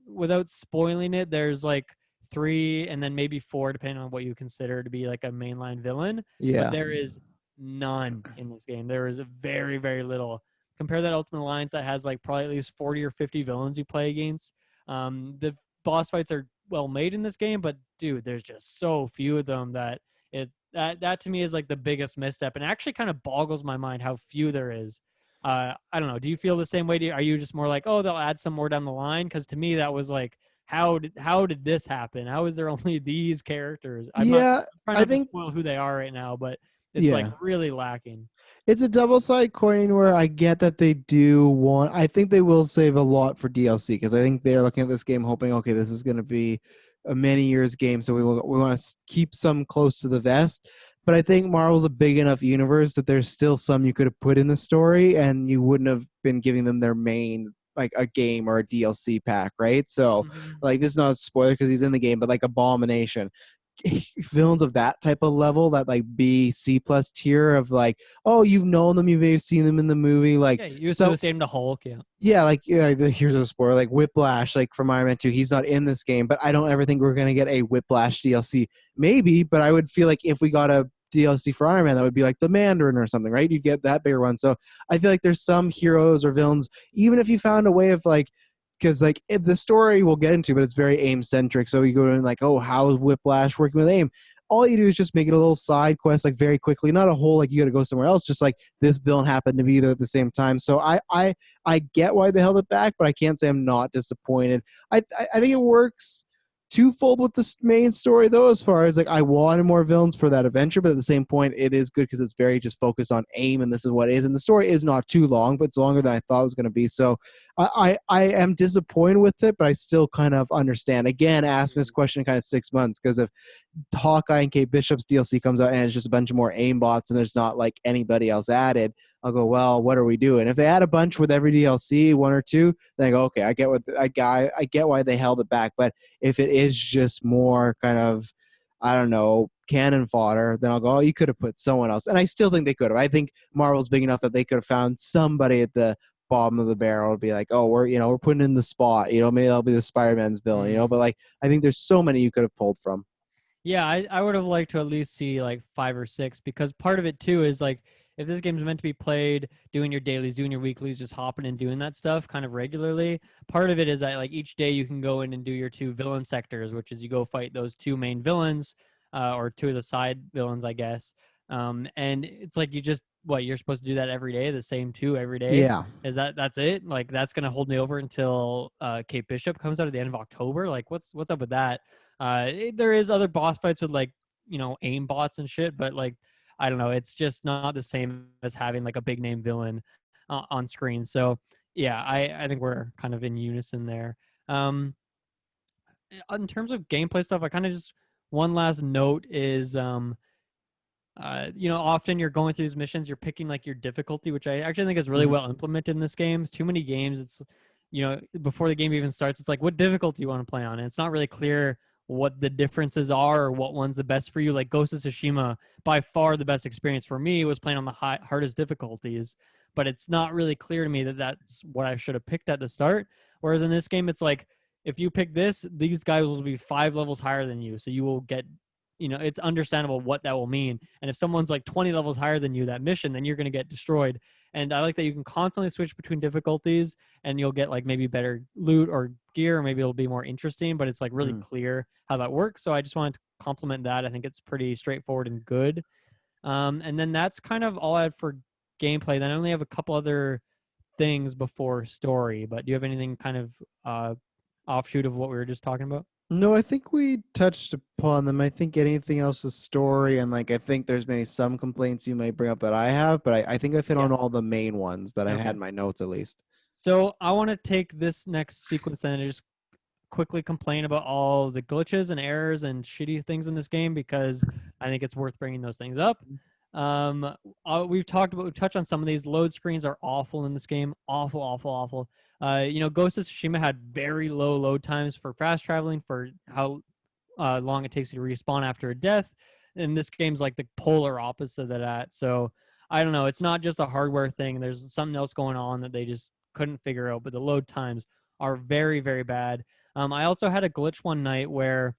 Without spoiling it, there's like three and then maybe four, depending on what you consider to be like a mainline villain. But yeah, there is none in this game. There is very, very little. Compare that Ultimate Alliance that has like probably at least 40 or 50 villains you play against. The boss fights are well made in this game, but dude, there's just so few of them that that to me is like the biggest misstep, and actually kind of boggles my mind how few there is. I don't know. Do you feel the same way? Are you just more like, oh, they'll add some more down the line? Because to me, that was like, how did this happen? How is there only these characters? yeah. I'm trying I not to think spoil who they are right now, but it's like yeah. really lacking. It's a double sided coin where I get that they do want. I think they will save a lot for DLC because I think they're looking at this game hoping, okay, this is going to be a many years game, so we want to keep some close to the vest. But I think Marvel's a big enough universe that there's still some you could have put in the story, and you wouldn't have been giving them their main like a game or a DLC pack, right? So Hmm. like this is not a spoiler because he's in the game, but like Abomination, villains of that type of level, that like B C plus tier of like, oh, you've known them, you may have seen them in the movie, like Yeah, you so associate him to Hulk. Yeah. yeah, like yeah, here's a spoiler, like Whiplash, like from Iron Man 2, he's not in this game, but I don't ever think we're gonna get a Whiplash DLC. Maybe, but I would feel like if we got a DLC for Iron Man that would be like the Mandarin or something, right? You'd get that bigger one. So I feel like there's some heroes or villains, even if you found a way of like, because like the story we'll get into, but it's very aim centric. So you go in like, oh, how is Whiplash working with aim? All you do is just make it a little side quest, like very quickly, not a whole like you got to go somewhere else. Just like this villain happened to be there at the same time. So I get why they held it back, but I can't say I'm not disappointed. I think it works twofold with the main story though, as far as like I wanted more villains for that adventure, but at the same point it is good because it's very just focused on aim and this is what it is, and the story is not too long, but it's longer than I thought it was going to be. So I am disappointed with it, but I still kind of understand. Again, ask me this question in kind of 6 months, because if Hawkeye and Kate Bishop's DLC comes out and it's just a bunch of more aim bots and there's not like anybody else added, I'll go, well, what are we doing? If they add a bunch with every DLC, one or two, then I go, okay, I get why they held it back. But if it is just more kind of, I don't know, cannon fodder, then I'll go, oh, you could have put someone else. And I still think they could have. I think Marvel's big enough that they could have found somebody at the bottom of the barrel to be like, oh, we're putting in the spot, maybe that'll be the Spider-Man's villain, but like I think there's so many you could have pulled from. Yeah, I would have liked to at least see like 5 or 6, because part of it too is like, if this game is meant to be played, doing your dailies, doing your weeklies, just hopping and doing that stuff kind of regularly. Part of it is that like each day you can go in and do your 2 villain sectors, which is you go fight those 2 main villains, or 2 of the side villains, I guess. And it's like you're supposed to do that every day, the same 2 every day. Yeah. That's it? Like that's gonna hold me over until Kate Bishop comes out at the end of October. Like what's up with that? There is other boss fights with like aim bots and shit, but like I don't know, it's just not the same as having like a big name villain on screen. So yeah, I think we're kind of in unison there. Um, in terms of gameplay stuff, I kind of just one last note is often you're going through these missions, you're picking like your difficulty, which I actually think is really well implemented in this game. Too many games, it's before the game even starts, it's like, what difficulty you want to play on, and it's not really clear what the differences are or what one's the best for you. Like Ghost of Tsushima, by far the best experience for me was playing on the hardest difficulties, but it's not really clear to me that that's what I should have picked at the start. Whereas in this game, it's like, if you pick this, these guys will be 5 levels higher than you, so you will get, it's understandable what that will mean. And if someone's like 20 levels higher than you that mission, then you're going to get destroyed. And I like that you can constantly switch between difficulties, and you'll get like maybe better loot or gear, or maybe it'll be more interesting, but it's like really clear how that works. So I just wanted to compliment that. I think it's pretty straightforward and good. And then that's kind of all I had for gameplay. Then I only have a couple other things before story, but do you have anything kind of offshoot of what we were just talking about? No, I think we touched upon them. I think anything else is story, and like I think there's maybe some complaints you may bring up that I have, but I think I've hit on all the main ones that I had in my notes at least. So I want to take this next sequence and just quickly complain about all the glitches and errors and shitty things in this game, because I think it's worth bringing those things up. We've touched on some of these. Load screens are awful in this game. Awful, awful, awful. Ghost of Tsushima had very low load times for fast traveling, for how long it takes you to respawn after a death. And this game's like the polar opposite of that. So I don't know. It's not just a hardware thing. There's something else going on that they just couldn't figure out. But the load times are very, very bad. I also had a glitch one night where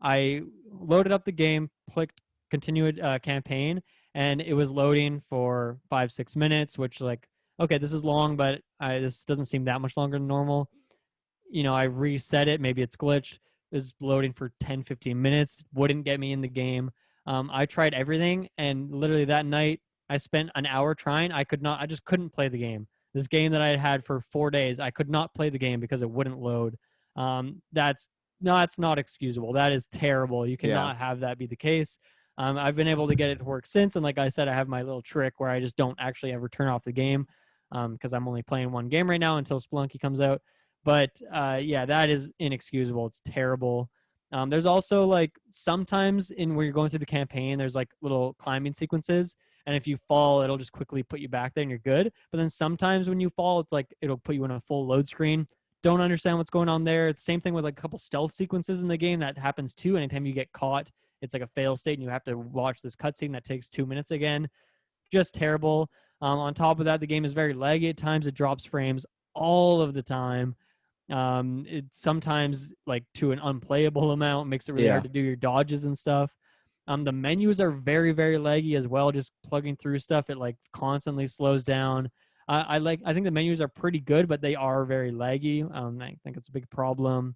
I loaded up the game, clicked continued campaign, and it was loading for 5-6 minutes, which like, okay, this is long, but this doesn't seem that much longer than normal. I reset it. Maybe it's glitched. Is loading for 10-15 minutes. Wouldn't get me in the game. I tried everything, and literally that night I spent an hour trying. I just couldn't play the game. This game that I had for 4 days, I could not play the game because it wouldn't load. That's not excusable. That is terrible. You cannot have that be the case. I've been able to get it to work since, and like I said, I have my little trick where I just don't actually ever turn off the game, because I'm only playing one game right now until Spelunky comes out. But yeah, that is inexcusable. It's terrible. There's also like sometimes where you're going through the campaign, there's like little climbing sequences, and if you fall, it'll just quickly put you back there and you're good. But then sometimes when you fall, it's like it'll put you in a full load screen. Don't understand what's going on there. It's the same thing with like a couple stealth sequences in the game that happens too. Anytime you get caught, it's like a fail state and you have to watch this cutscene that takes 2 minutes again. Just terrible. On top of that, the game is very laggy at times. It drops frames all of the time. It sometimes like to an unplayable amount, makes it really hard to do your dodges and stuff. The menus are very, very laggy as well. Just plugging through stuff, it like constantly slows down. I think the menus are pretty good, but they are very laggy. I think it's a big problem.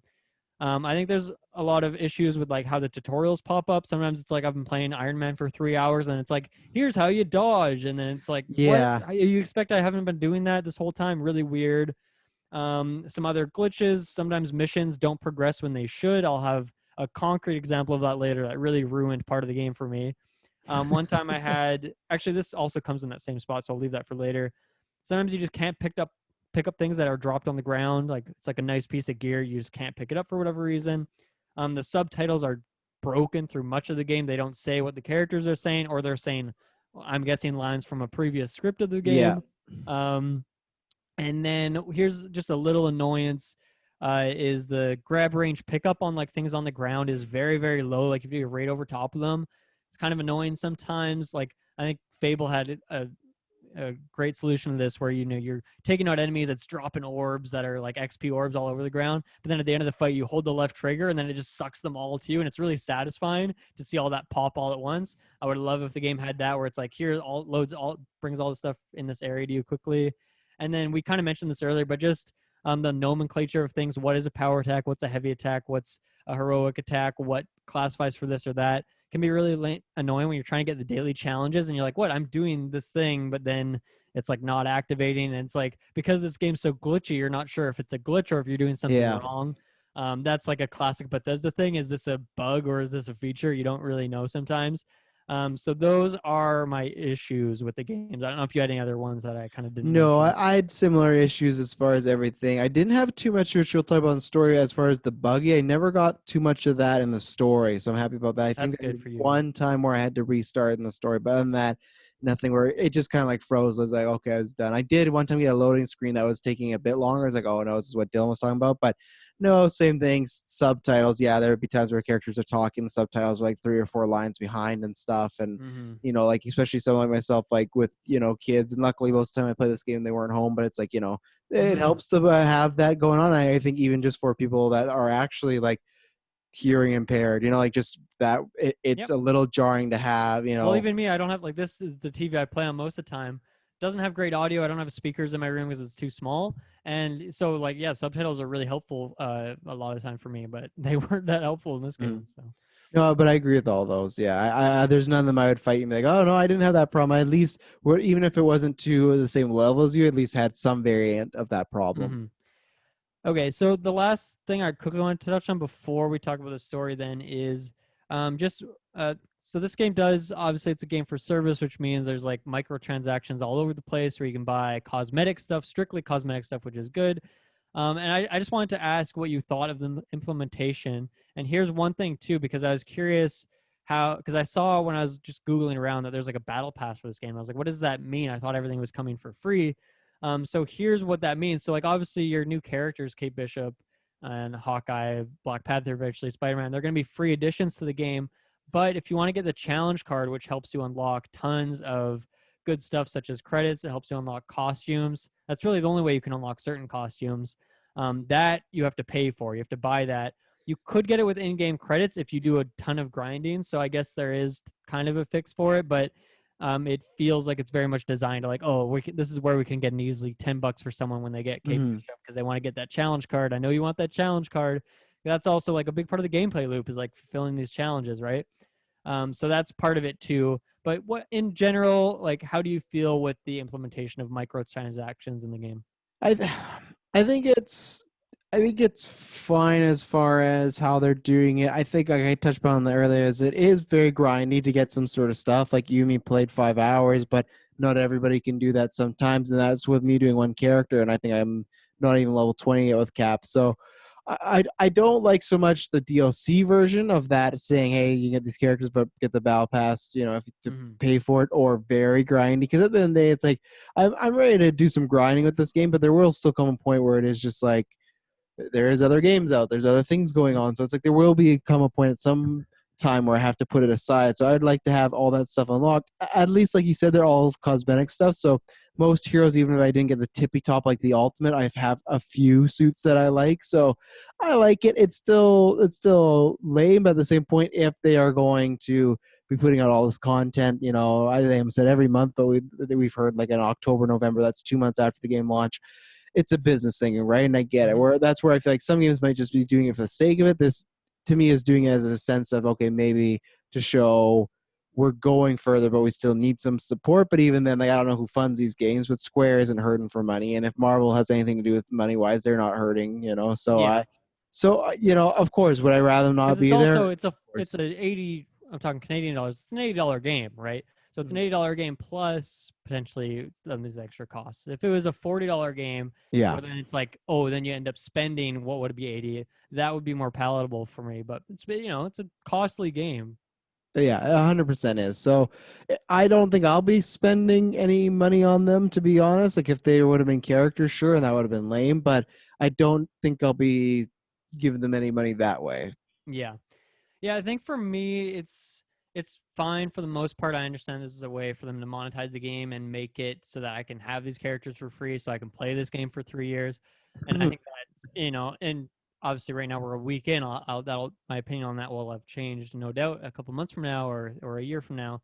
I think there's a lot of issues with like how the tutorials pop up. Sometimes it's like I've been playing Iron Man for 3 hours and it's like, here's how you dodge. And then it's like, what? Yeah. You expect I haven't been doing that this whole time? Really weird. Some other glitches. Sometimes missions don't progress when they should. I'll have a concrete example of that later that really ruined part of the game for me. One time I had, actually, this also comes in that same spot, so I'll leave that for later. Sometimes you just can't pick up things that are dropped on the ground. Like it's like a nice piece of gear, you just can't pick it up for whatever reason. The subtitles are broken through much of the game. They don't say what the characters are saying, or they're saying, I'm guessing, lines from a previous script of the Yeah. game. And then here's just a little annoyance, is the grab range pickup on like things on the ground is very, very low. Like if you're right over top of them, it's kind of annoying sometimes. Like I think Fable had a great solution to this where, you know, you're taking out enemies, it's dropping orbs that are like XP orbs all over the ground. But then at the end of the fight, you hold the left trigger and then it just sucks them all to you. And it's really satisfying to see all that pop all at once. I would love if the game had that where it's like, here, all loads, all brings all the stuff in this area to you quickly. And then we kind of mentioned this earlier, but just the nomenclature of things. What is a power attack? What's a heavy attack? What's a heroic attack? What classifies for this or that? Can be really annoying when you're trying to get the daily challenges and you're like, what? I'm doing this thing, but then it's like not activating. And it's like, because this game's so glitchy, you're not sure if it's a glitch or if you're doing something Yeah. wrong. That's like a classic Bethesda thing. Is this a bug or is this a feature? You don't really know sometimes. So those are my issues with the games. I don't know if you had any other ones that I kind of didn't No, mention. I had similar issues as far as everything. I didn't have too much which you'll talk about in the story as far as the buggy. I never got too much of that in the story, so I'm happy about that. I think That's I good had for you. one time where I had to restart in the story, but other than that, nothing where it just kind of like froze. I was like, okay, I was done. I did one time get a loading screen that was taking a bit longer. I was like, oh no, this is what Dylan was talking about. But no, same thing. Subtitles. Yeah, there would be times where characters are talking, the subtitles are like 3 or 4 lines behind and stuff. And Mm-hmm. like especially someone like myself, like with kids, and luckily most of the time I play this game they weren't home, but it's like it Mm-hmm. helps to have that going on. I think even just for people that are actually like hearing impaired, like just that it's Yep. a little jarring to have. Well, even me, I don't have, like, this is the TV I play on most of the time. Doesn't have great audio. I don't have speakers in my room because it's too small. And so, like, yeah, subtitles are really helpful a lot of the time for me, but they weren't that helpful in this Mhm. game. So, No, but I agree with all those. Yeah, I there's none of them I would fight and be like, oh no, I didn't have that problem. I at least, even if it wasn't to the same level as you, at least had some variant of that problem. mm-hmm. Okay, so the last thing I quickly want to touch on before we talk about the story then is just so this game does, obviously it's a game for service, which means there's like microtransactions all over the place where you can buy cosmetic stuff, strictly cosmetic stuff, which is good. And I just wanted to ask what you thought of the implementation. And here's one thing too, because I was curious because I saw when I was just Googling around that there's like a battle pass for this game. I was like, what does that mean? I thought everything was coming for free. So here's what that means. So like obviously your new characters, Kate Bishop and Hawkeye, Black Panther, eventually Spider-Man, they're going to be free additions to the game. But if you want to get the challenge card, which helps you unlock tons of good stuff such as credits, it helps you unlock costumes. That's really the only way you can unlock certain costumes. That you have to pay for. You have to buy that. You could get it with in-game credits if you do a ton of grinding. So I guess there is kind of a fix for it, but it feels like it's very much designed to like, oh, this is where we can get an easily $10 for someone when they get Kate Mm-hmm. Bishop because they want to get that challenge card. I know you want that challenge card. That's also like a big part of the gameplay loop is like fulfilling these challenges, right? So that's part of it too. But what in general, like, how do you feel with the implementation of microtransactions in the game? I I think it's fine as far as how they're doing it. I think like I touched upon the earlier is it is very grindy to get some sort of stuff. Like Yumi played 5 hours, but not everybody can do that sometimes, and that's with me doing one character, and I think I'm not even level 20 yet with Cap. So I don't like so much the DLC version of that saying, hey, you get these characters, but get the battle pass, if you to Mm-hmm. pay for it, or very grindy. Because at the end of the day, it's like I'm ready to do some grinding with this game, but there will still come a point where it is just like there is other games out, there's other things going on, so it's like there will come a point at some time where I have to put it aside. So I'd like to have all that stuff unlocked, at least like you said, they're all cosmetic stuff. So most heroes, even if I didn't get the tippy top like the ultimate, I have a few suits that I like, so I like it. It's still lame, but at the same point, if they are going to be putting out all this content. You know, I think I said every month, but we've heard like in October, November. That's 2 months after the game launch. It's a business thing, right? And I get it. Mhm. Where that's where I feel like some games might just be doing it for the sake of it. This to me is doing it as a sense of okay, maybe to show we're going further, but we still need some support. But even then, like I don't know who funds these games, but Square isn't hurting for money, and if Marvel has anything to do with money wise, they're not hurting, you know. Yeah. You know, of course, would I rather not Because it's be there? also Of it's course. a 80, I'm talking Canadian dollars. It's an $80 game, right? So it's an $80 game plus potentially these extra costs. If it was a $40 game Yeah, where then it's like, oh, then you end up spending what would it be 80, that would be more palatable for me. But it's, you know, it's a costly game. yeah, 100% is. So I don't think I'll be spending any money on them, to be honest. Like if they would have been characters, sure, and that would have been lame. But I don't think I'll be giving them any money that way. Yeah. Yeah, I think for me, it's fine for the most part. I understand this is a way for them to monetize the game and make it so that I can have these characters for free, so I can play this game for 3 years. And I think that's, you know, and obviously right now we're a week in. That'll my opinion on that will have changed, no doubt, a couple months from now or a year from now.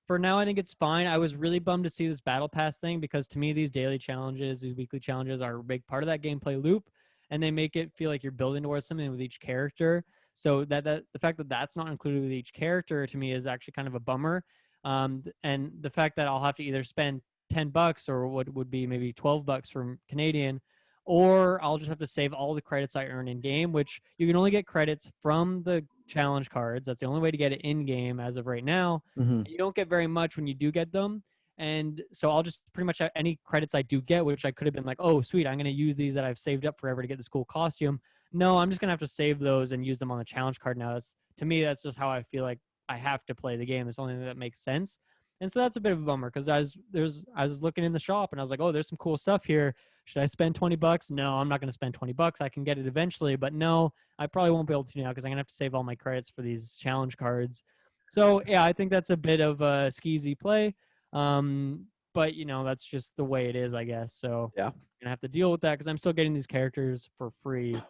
For now, I think it's fine. I was really bummed to see this battle pass thing because to me, these daily challenges, these weekly challenges are a big part of that gameplay loop, and they make it feel like you're building towards something with each character. So that the fact that that's not included with each character to me is actually kind of a bummer. And the fact that I'll have to either spend $10 or what would be maybe $12 from Canadian, or I'll just have to save all the credits I earn in game, which you can only get credits from the challenge cards. That's the only way to get it in game as of right now. Mhm. You don't get very much when you do get them. And so I'll just pretty much have any credits I do get, which I could have been like, oh, sweet, I'm going to use these that I've saved up forever to get this cool costume. No, I'm just going to have to save those and use them on the challenge card now. To me, that's just how I feel like I have to play the game. It's the only thing that makes sense. And so that's a bit of a bummer because I was looking in the shop and I was like, oh, there's some cool stuff here. Should I spend $20? No, I'm not going to spend $20. I can get it eventually, but no, I probably won't be able to now because I'm going to have to save all my credits for these challenge cards. So yeah, I think that's a bit of a skeezy play. But you know, that's just the way it is, I guess. So Yeah. I'm gonna have to deal with that because I'm still getting these characters for free,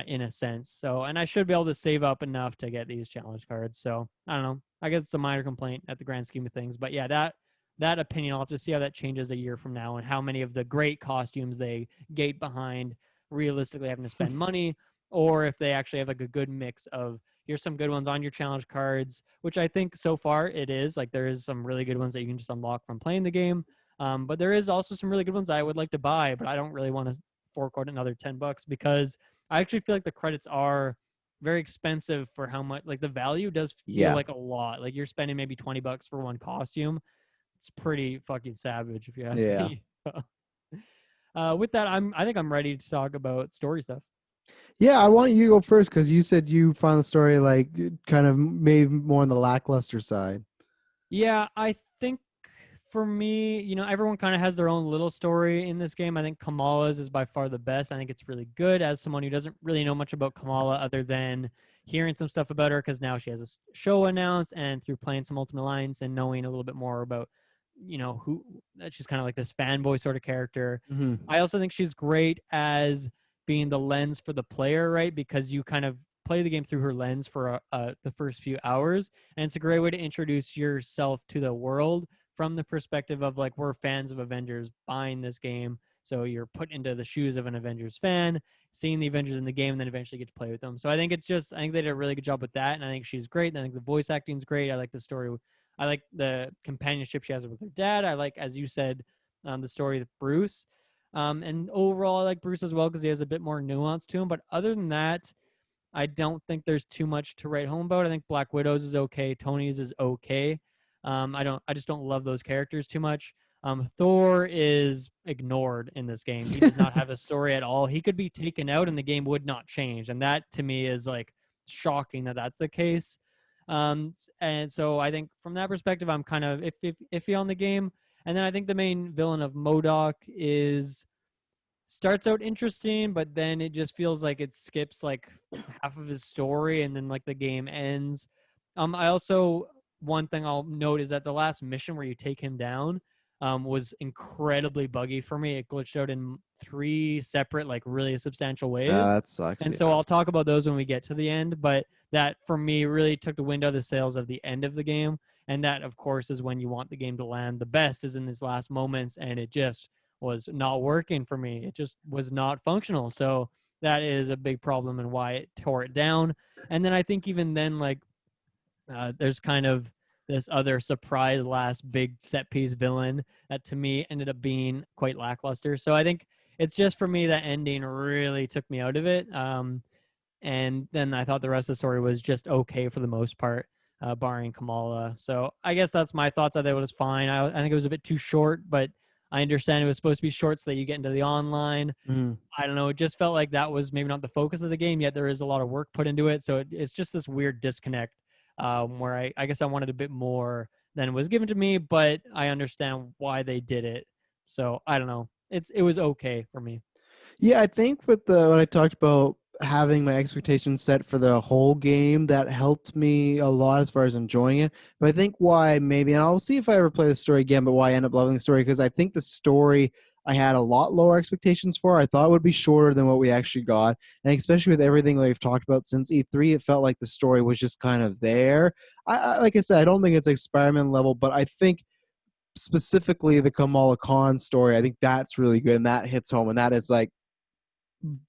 in a sense. So, and I should be able to save up enough to get these challenge cards. So I don't know. I guess it's a minor complaint at the grand scheme of things. But yeah, that opinion, I'll have to see how that changes a year from now and how many of the great costumes they gate behind realistically having to spend money, or if they actually have like a good mix of here's some good ones on your challenge cards, which I think so far it is. Like there is some really good ones that you can just unlock from playing the game. But there is also some really good ones I would like to buy, but I don't really want to fork out another $10 because I actually feel like the credits are very expensive for how much, like the value does feel Yeah. like a lot. Like you're spending maybe $20 for one costume. It's pretty fucking savage if you ask Yeah. me. With that, I think I'm ready to talk about story stuff. Yeah, I want you to go first because you said you found the story like kind of maybe more on the lackluster side. Yeah, I think for me, you know, everyone kind of has their own little story in this game. I think Kamala's is by far the best. I think it's really good as someone who doesn't really know much about Kamala other than hearing some stuff about her because now she has a show announced and through playing some Ultimate Alliance and knowing a little bit more about, you know, who that she's kind of like this fanboy sort of character. Hmm. I also think she's great as being the lens for the player, right? Because you kind of play the game through her lens for the first few hours, and it's a great way to introduce yourself to the world from the perspective of like we're fans of Avengers buying this game. So you're put into the shoes of an Avengers fan, seeing the Avengers in the game, and then eventually get to play with them. So I think I think they did a really good job with that, and I think she's great. And I think the voice acting is great. I like the story. I like the companionship she has with her dad. I like, as you said, the story with Bruce. And overall, I like Bruce as well because he has a bit more nuance to him. But other than that, I don't think there's too much to write home about. I think Black Widow's is okay. Tony's is okay. I just don't love those characters too much. Thor is ignored in this game. He does not have a story at all. He could be taken out and the game would not change. And that to me is like shocking that that's the case. And so I think from that perspective, I'm kind of iffy on the game. And then I think the main villain of MODOK is starts out interesting, but then it just feels like it skips like half of his story and then like the game ends. I also, one thing I'll note is that the last mission where you take him down, was incredibly buggy for me. It glitched out in 3 separate, like really substantial ways. That sucks. And so Yeah. I'll talk about those when we get to the end. But that for me really took the wind out of the sails of the end of the game. And that, of course, is when you want the game to land the best, is in these last moments. And it just was not working for me. It just was not functional. So that is a big problem and why it tore it down. And then I think even then, like, there's kind of this other surprise last big set piece villain that to me ended up being quite lackluster. So I think it's just for me that ending really took me out of it. And then I thought the rest of the story was just okay for the most part, barring Kamala. So I guess that's my thoughts. I thought it was fine. I think it was a bit too short, but I understand it was supposed to be short so that you get into the online. Mhm. I don't know. It just felt like that was maybe not the focus of the game, yet there is a lot of work put into it. So it's just this weird disconnect where I guess I wanted a bit more than was given to me, but I understand why they did it. So I don't know. It was okay for me. Yeah, I think with the when I talked about having my expectations set for the whole game, that helped me a lot as far as enjoying it. But I think why maybe, and I'll see if I ever play the story again, but why I end up loving the story, because I think the story I had a lot lower expectations for. I thought it would be shorter than what we actually got. And especially with everything we've talked about since E3, it felt like the story was just kind of there. Like I said, I don't think it's like Spider-Man level, but I think specifically the Kamala Khan story, I think that's really good and that hits home. And that is like,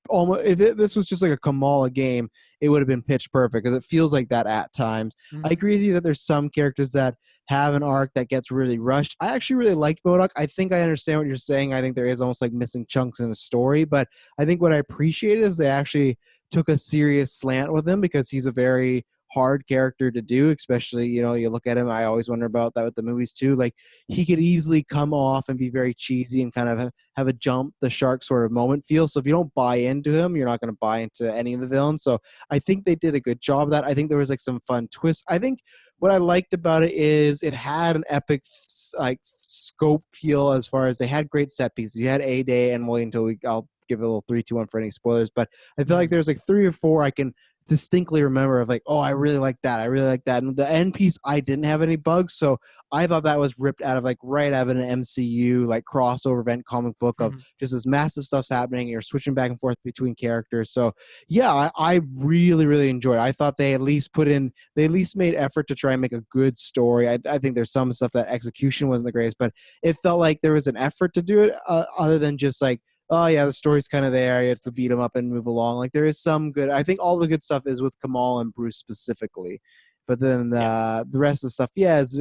almost this was just like a Kamala game, it would have been pitch perfect because it feels like that at times. I Mm-hmm. agree with you that there's some characters that have an arc that gets really rushed. I actually really liked MODOK. I think I understand what you're saying. I think there is almost like missing chunks in the story, but I think what I appreciate is they actually took a serious slant with him because he's a very hard character to do, especially, you look at him, I always wonder about that with the movies too. Like, he could easily come off and be very cheesy and kind of have a jump the shark sort of moment feel. So if you don't buy into him, you're not going to buy into any of the villains. So I think they did a good job of that. I think there was like some fun twists. I think what I liked about it is it had an epic like scope feel as far as they had great set pieces. You had A Day, and wait until I'll give it a little 3, 2, 1 for any spoilers, but I feel like Mm-hmm. there's like 3 or 4 I can distinctly remember of like, oh, I really like that. I really like that. And the end piece, I didn't have any bugs. So I thought that was ripped out of like right out of an MCU, like crossover event comic book of Mm-hmm. just this massive stuff's happening. You're switching back and forth between characters. So yeah, I really, really enjoyed it. I thought they at least they at least made effort to try and make a good story. I think there's some stuff that execution wasn't the greatest, but it felt like there was an effort to do it other than just like, oh yeah, the story's kind of there. You have to beat them up and move along. Like, there is some good. I think all the good stuff is with Kamal and Bruce specifically, but then Yeah. the rest of the stuff, yeah, is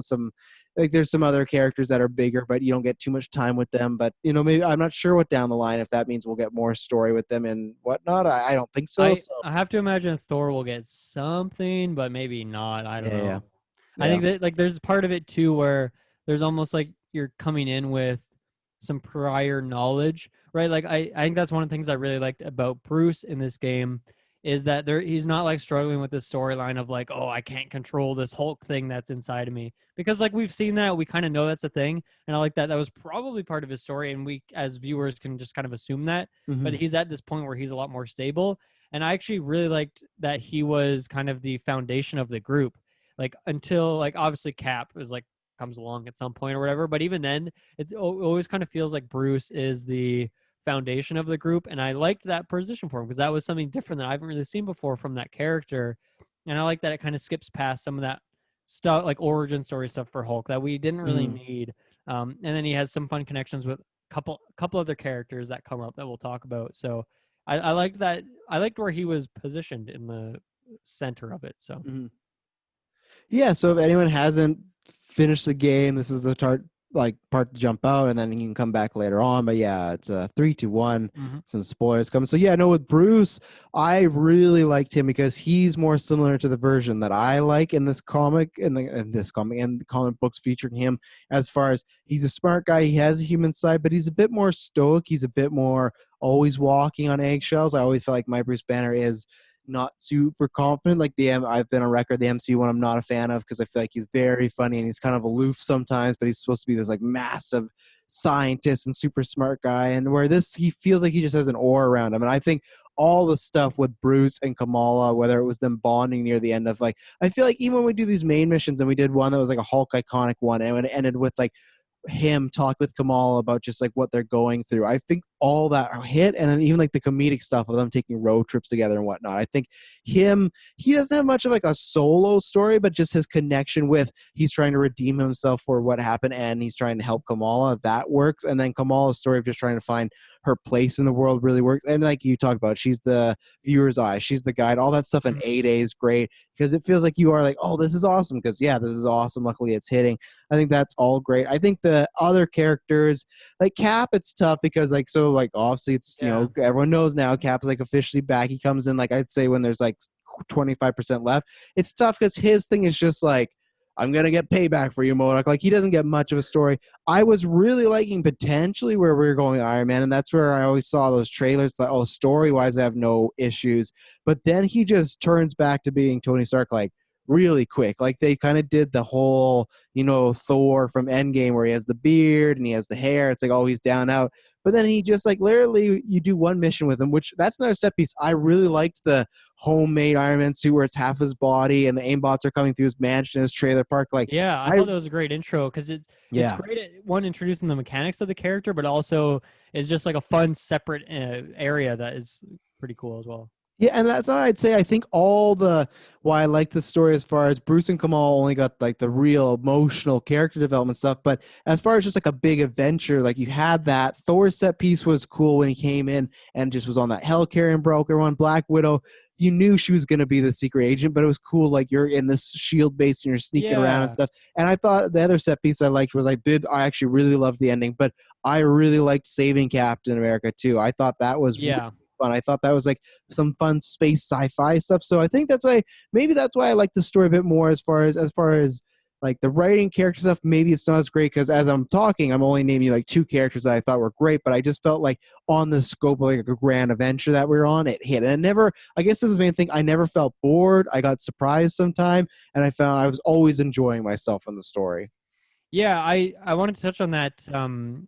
some like there's some other characters that are bigger, but you don't get too much time with them. But maybe I'm not sure what down the line if that means we'll get more story with them and whatnot. I don't think so. I So I have to imagine Thor will get something, but maybe not. I don't yeah, yeah, know. I yeah. think that like there's part of it too where there's almost like you're coming in with some prior knowledge, right? Like I think that's one of the things I really liked about Bruce in this game is that he's not like struggling with this storyline of like, oh, I can't control this Hulk thing that's inside of me. Because like we've seen that, we kind of know that's a thing. And I like that was probably part of his story, and we as viewers can just kind of assume that. But Hmm. he's at this point where he's a lot more stable. And I actually really liked that he was kind of the foundation of the group, like until like obviously Cap is like comes along at some point or whatever, but even then it always kind of feels like Bruce is the foundation of the group, and I liked that position for him because that was something different that I haven't really seen before from that character. And I like that it kind of skips past some of that stuff like origin story stuff for Hulk that we didn't really Hmm. need. And then he has some fun connections with couple other characters that come up that we'll talk about. So I liked that. I liked where he was positioned in the center of it. So Hmm. Yeah, so if anyone hasn't finished the game, this is the part to jump out, and then you can come back later on. But yeah, it's a 3, 2, 1. mhm. Some spoilers coming. So yeah, no, with Bruce, I really liked him because he's more similar to the version that I like in this comic, and the comic books featuring him. As far as he's a smart guy, he has a human side, but he's a bit more stoic. He's a bit more always walking on eggshells. I always feel like my Bruce Banner is not super confident. Like I've been on record, the MCU one I'm not a fan of because I feel like he's very funny and he's kind of aloof sometimes, but he's supposed to be this like massive scientist and super smart guy. And where this, he feels like he just has an aura around him. And I think all the stuff with Bruce and Kamala, whether it was them bonding near the end of like, I feel like even when we do these main missions and we did one that was like a Hulk iconic one and it ended with like him talk with Kamal about just like what they're going through. I think all that hit, and then even like the comedic stuff of them taking road trips together and whatnot. I think he doesn't have much of like a solo story, but just his connection with he's trying to redeem himself for what happened and he's trying to help Kamala. That works. And then Kamala's story of just trying to find her place in the world really works. And like you talked about, she's the viewer's eye, she's the guide, all that stuff in 8A is great because it feels like you are like, oh, this is awesome. Because yeah, this is awesome. Luckily, it's hitting. I think that's all great. I think the other characters, like Cap, it's tough because like so like obviously it's everyone knows now Cap's like officially back. He comes in like I'd say when there's like 25% left. It's tough because his thing is just like I'm gonna get payback for you, MODOK. Like he doesn't get much of a story. I was really liking potentially where we were going Iron Man, and that's where I always saw those trailers. Like, oh, story wise, I have no issues. But then he just turns back to being Tony Stark, like really quick. Like they kind of did the whole, Thor from Endgame where he has the beard and he has the hair. It's like, oh, he's down out. But then he just like literally you do one mission with him, which that's another set piece. I really liked the homemade Iron Man suit where it's half his body and the aimbots are coming through his mansion, his trailer park. Like yeah, I thought that was a great intro because it's yeah. great at one introducing the mechanics of the character, but also is just like a fun separate area that is pretty cool as well. Yeah, and that's why I'd say I think why I like the story as far as Bruce and Kamal only got like the real emotional character development stuff, but as far as just like a big adventure, like you had that Thor's set piece was cool when he came in and just was on that Helicarrier broker one. Black Widow, you knew she was going to be the secret agent, but it was cool like you're in this shield base and you're sneaking around and stuff. And I thought the other set piece I liked was I actually really loved the ending, but I really liked saving Captain America too. I thought that was really fun. I thought that was like some fun space sci-fi stuff. So I think that's why I like the story a bit more as far as like the writing character stuff. Maybe it's not as great because as I'm talking, I'm only naming like two characters that I thought were great, but I just felt like on the scope of like a grand adventure that we were on, it hit. And I guess this is the main thing. I never felt bored. I got surprised sometime, and I found I was always enjoying myself in the story. Yeah, I wanted to touch on that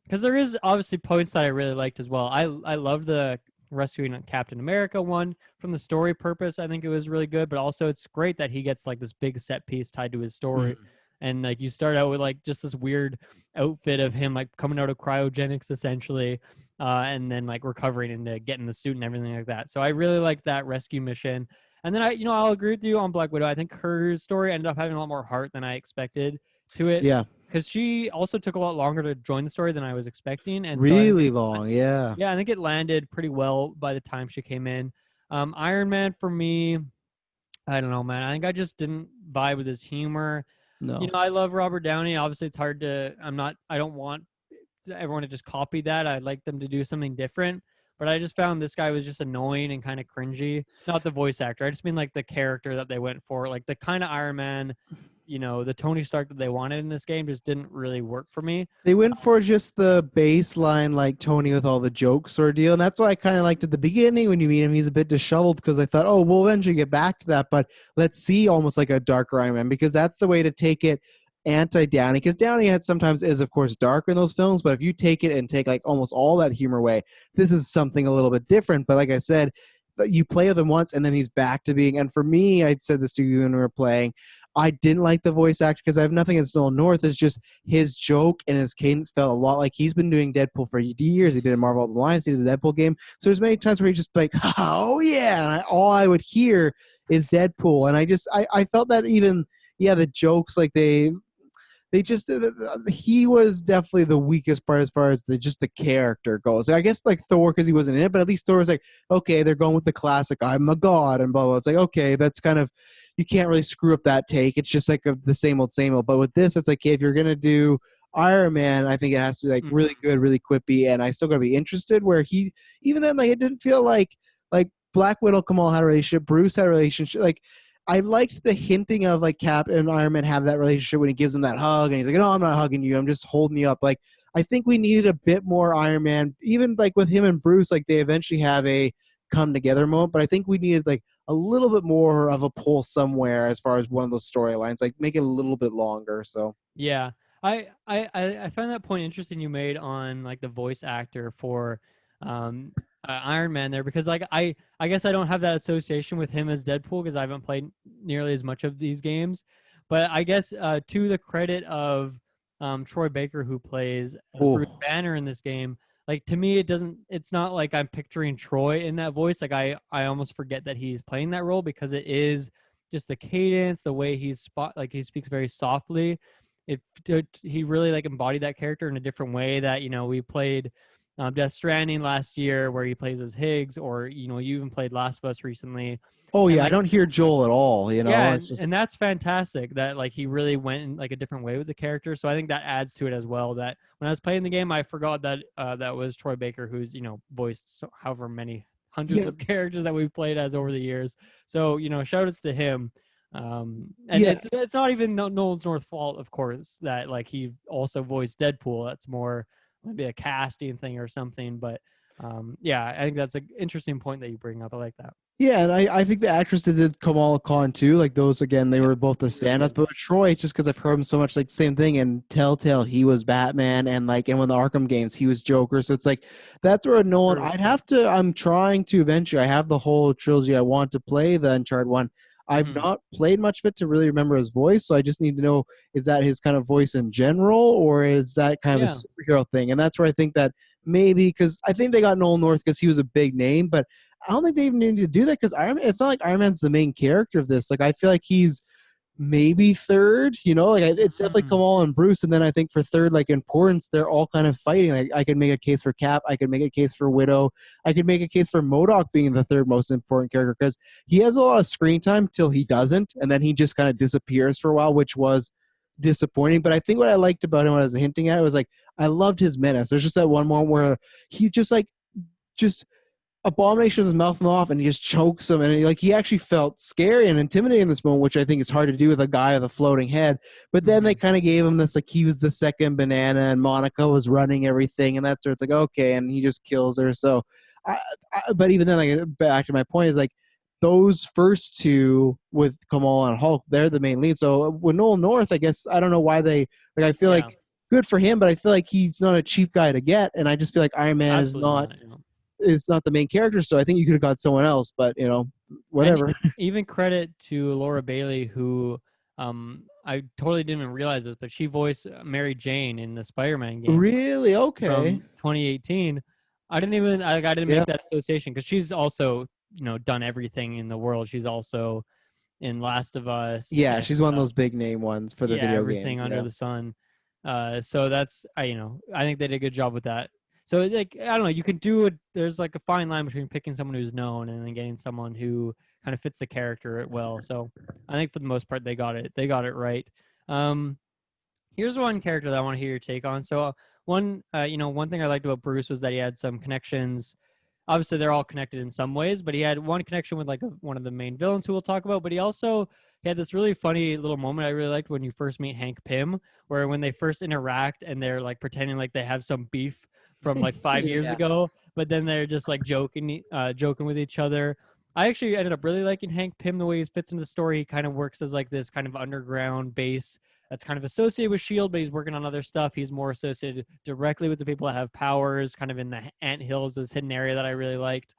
because there is obviously points that I really liked as well. I loved the rescuing Captain America one from the story purpose. I think it was really good, but also it's great that he gets like this big set piece tied to his story. And like you start out with like just this weird outfit of him like coming out of cryogenics essentially, and then like recovering into getting the suit and everything like that. So I really like that rescue mission. And then I'll agree with you on Black Widow. I think her story ended up having a lot more heart than I expected to it. Yeah. Because she also took a lot longer to join the story than I was expecting. And really long, yeah. Yeah, I think it landed pretty well by the time she came in. Iron Man for me, I don't know, man. I think I just didn't vibe with his humor. No. I love Robert Downey. Obviously, it's hard to. I don't want everyone to just copy that. I'd like them to do something different. But I just found this guy was just annoying and kind of cringy. Not the voice actor. I just mean like the character that they went for, like the kind of Iron Man. The Tony Stark that they wanted in this game just didn't really work for me. They went for just the baseline, like Tony with all the jokes sort of deal. And that's why I kind of liked at the beginning when you meet him, he's a bit disheveled because I thought, oh, we'll eventually get back to that. But let's see almost like a darker Iron Man because that's the way to take it anti-Downey. Because Downey sometimes is, of course, dark in those films. But if you take it and take like almost all that humor away, this is something a little bit different. But like I said, you play with him once and then he's back to being. And for me, I said this to you when we were playing, I didn't like the voice actor because I have nothing against Nolan North. It's just his joke and his cadence felt a lot like he's been doing Deadpool for years. He did Marvel Alliance. He did the Deadpool game. So there's many times where he just like, oh yeah, and all I would hear is Deadpool, and I felt that even the jokes like they just he was definitely the weakest part as far as just the character goes. I guess like Thor because he wasn't in it, but at least Thor was like, okay, they're going with the classic I'm a god and blah blah. It's like, okay, that's kind of, you can't really screw up that take. It's just like the same old same old. But with this, it's like, okay, if you're gonna do Iron Man, I think it has to be like really good, really quippy, and I still gotta be interested. Where he even then like it didn't feel like Black Widow, Kamal had a relationship, Bruce had a relationship, like. I liked the hinting of like Cap and Iron Man have that relationship when he gives him that hug and he's like, no, I'm not hugging you. I'm just holding you up. Like, I think we needed a bit more Iron Man, even like with him and Bruce, like they eventually have a come together moment, but I think we needed like a little bit more of a pull somewhere as far as one of those storylines, like make it a little bit longer. So yeah, I find that point interesting you made on like the voice actor for Iron Man there, because like I guess I don't have that association with him as Deadpool because I haven't played nearly as much of these games, but I guess to the credit of Troy Baker, who plays Bruce Oh, Banner in this game, like to me, it's not like I'm picturing Troy in that voice. Like I almost forget that he's playing that role because it is just the cadence, the way like he speaks very softly. He really like embodied that character in a different way that we played Death Stranding last year where he plays as Higgs, or you even played Last of Us recently, oh and yeah, I like don't hear Joel at all. yeah, It's and just that's fantastic that like he really went in like a different way with the character. So I think that adds to it as well. That when I was playing the game, I forgot that that was Troy Baker, who's voiced however many hundreds yeah, of characters that we've played as over the years. So shout outs to him. And yeah. it's not even Nolan's North fault, of course, that like he also voiced Deadpool. That's more maybe a casting thing or something. But yeah, I think that's an interesting point that you bring up. I like that. Yeah, and I think the actress that did Kamala Khan too, like those again, they Yeah, were both the she's really stand-ups. good. But with Troy, just because I've heard him so much, like same thing in Telltale, he was Batman, and like in one of the Arkham games, he was Joker. So it's like that's where Nolan. True. I'd have to. I'm trying to eventually. I have the whole trilogy. I want to play the Uncharted one. I've Hmm. not played much of it to really remember his voice, so I just need to know, is that his kind of voice in general, or is that kind of a Yeah. superhero thing? And that's where I think that maybe, because I think they got Nolan North because he was a big name, but I don't think they even need to do that because Iron Man. It's not like Iron Man's the main character of this. Like I feel like he's maybe third. Like it's definitely Mhm. Kamal and Bruce, and then I think for third, like importance, they're all kind of fighting. Like I could make a case for Cap. I could make a case for Widow. I could make a case for MODOK being the third most important character because he has a lot of screen time till he doesn't, and then he just kind of disappears for a while, which was disappointing. But I think what I liked about him, what I was hinting at, was like I loved his menace. There's just that one moment where he just Abomination is mouthing off and he just chokes him, and he actually felt scary and intimidating in this moment, which I think is hard to do with a guy with a floating head. But then they Mhm. kind of gave him this, like he was the second banana and Monica was running everything, and that's where it's like okay, and he just kills her. So but even then, like back to my point is like those first two with Kamal and Hulk, they're the main lead. So with Noel North, I guess I don't know why they like. I feel Yeah. like good for him, but I feel like he's not a cheap guy to get, and I just feel like Iron Man Absolutely not. is not the main character, so I think you could have got someone else, but And whatever. even credit to Laura Bailey, who I totally didn't even realize this, but she voiced Mary Jane in the Spider-Man game Really? Okay. from 2018. I didn't Yeah. make that association because she's also done everything in the world. She's also in Last of Us Yeah, and she's one of those big name ones for the yeah, video everything games. under Yeah. the sun. So that's I think they did a good job with that. So like I don't know, you can do it. There's like a fine line between picking someone who's known and then getting someone who kind of fits the character well. So I think for the most part they got it. They got it right. Um, Here's one character that I want to hear your take on. So one thing I liked about Bruce was that he had some connections. Obviously, they're all connected in some ways, but he had one connection with like one of the main villains who we'll talk about. But he had this really funny little moment I really liked when you first meet Hank Pym, where when they first interact and they're like pretending like they have some beef from like 5 years Yeah. ago, but then they're just like joking with each other. I actually ended up really liking Hank Pym the way he fits into the story. He kind of works as like this kind of underground base that's kind of associated with Shield, but he's working on other stuff. He's more associated directly with the people that have powers, kind of in the ant hills, this hidden area that I really liked.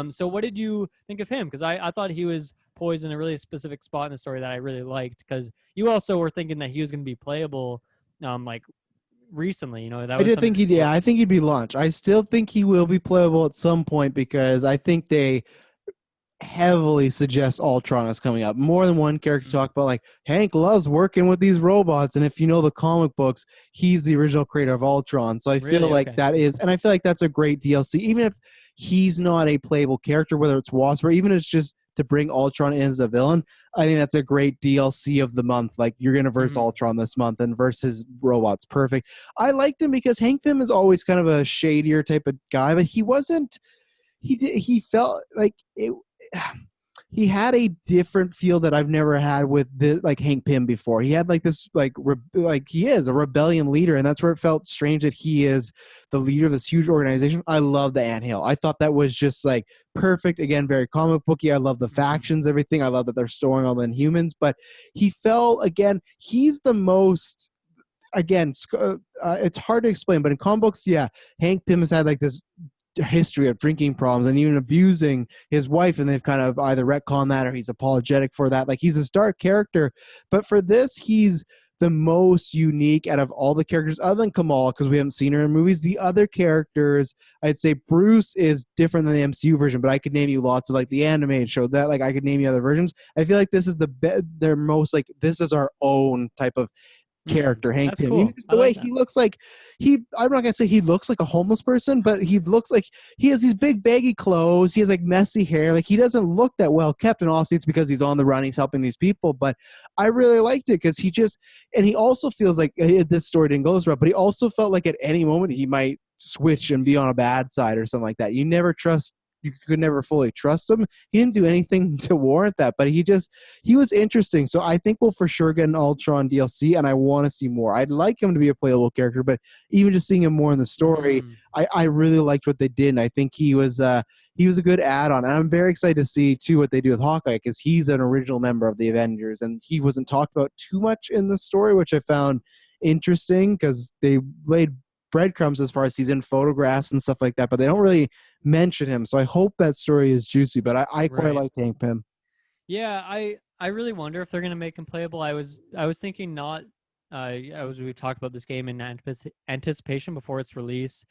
So what did you think of him? Because I thought he was poised in a really specific spot in the story that I really liked. Because you also were thinking that he was going to be playable, like recently. That I was did something think that he'd, you yeah, were. I think he'd be launched. I still think he will be playable at some point because I think they heavily suggest Ultron is coming up. More than one character Mm, talk about like Hank loves working with these robots, and if you know the comic books, he's the original creator of Ultron. So I feel really? like Okay. that is, and I feel like that's a great DLC, even if he's not a playable character, whether it's Wasp or even if it's just to bring Ultron in as a villain. I think that's a great DLC of the month. Like you're gonna verse Hmm. Ultron this month and versus robots. Perfect. I liked him because Hank Pym is always kind of a shadier type of guy, but he wasn't he felt like it he had a different feel that I've never had with the like Hank Pym before. He had like this like he is a rebellion leader, and that's where it felt strange that he is the leader of this huge organization. I love the anthill. I thought that was just like perfect. Again, very comic booky. I love the Hmm. factions, everything. I love that they're storing all the Inhumans, but he felt again. He's the most again. It's hard to explain, but in comic books, yeah, Hank Pym has had like this history of drinking problems and even abusing his wife, and they've kind of either retconned that or he's apologetic for that. Like he's this dark character, but for this, he's the most unique out of all the characters, other than Kamala, because we haven't seen her in movies. The other characters, I'd say Bruce is different than the MCU version, but I could name you lots of like the animated show that like I could name you other versions. I feel like this is their most like this is our own type of character, Hank That's Pym. Even cool. just I the way like that. he looks like I'm not gonna say he looks like a homeless person, but he looks like he has these big baggy clothes, he has like messy hair, like he doesn't look that well kept, and obviously it's because he's on the run, he's helping these people. But I really liked it because he also feels like this story didn't go as well, but he also felt like at any moment he might switch and be on a bad side or something like that. You could never fully trust him. He didn't do anything to warrant that, but he was interesting. So I think we'll for sure get an Ultron DLC, and I want to see more. I'd like him to be a playable character, but even just seeing him more in the story, Mm, I really liked what they did, and I think he was a good add-on. And I'm very excited to see too what they do with Hawkeye, because he's an original member of the Avengers, and he wasn't talked about too much in the story, which I found interesting because they laid breadcrumbs as far as he's in photographs and stuff like that, but they don't really mention him. So I hope that story is juicy, but I quite right. like Hank Pym. Yeah, I really wonder if they're gonna make him playable. I was thinking not. We talked about this game in anticipation before its release.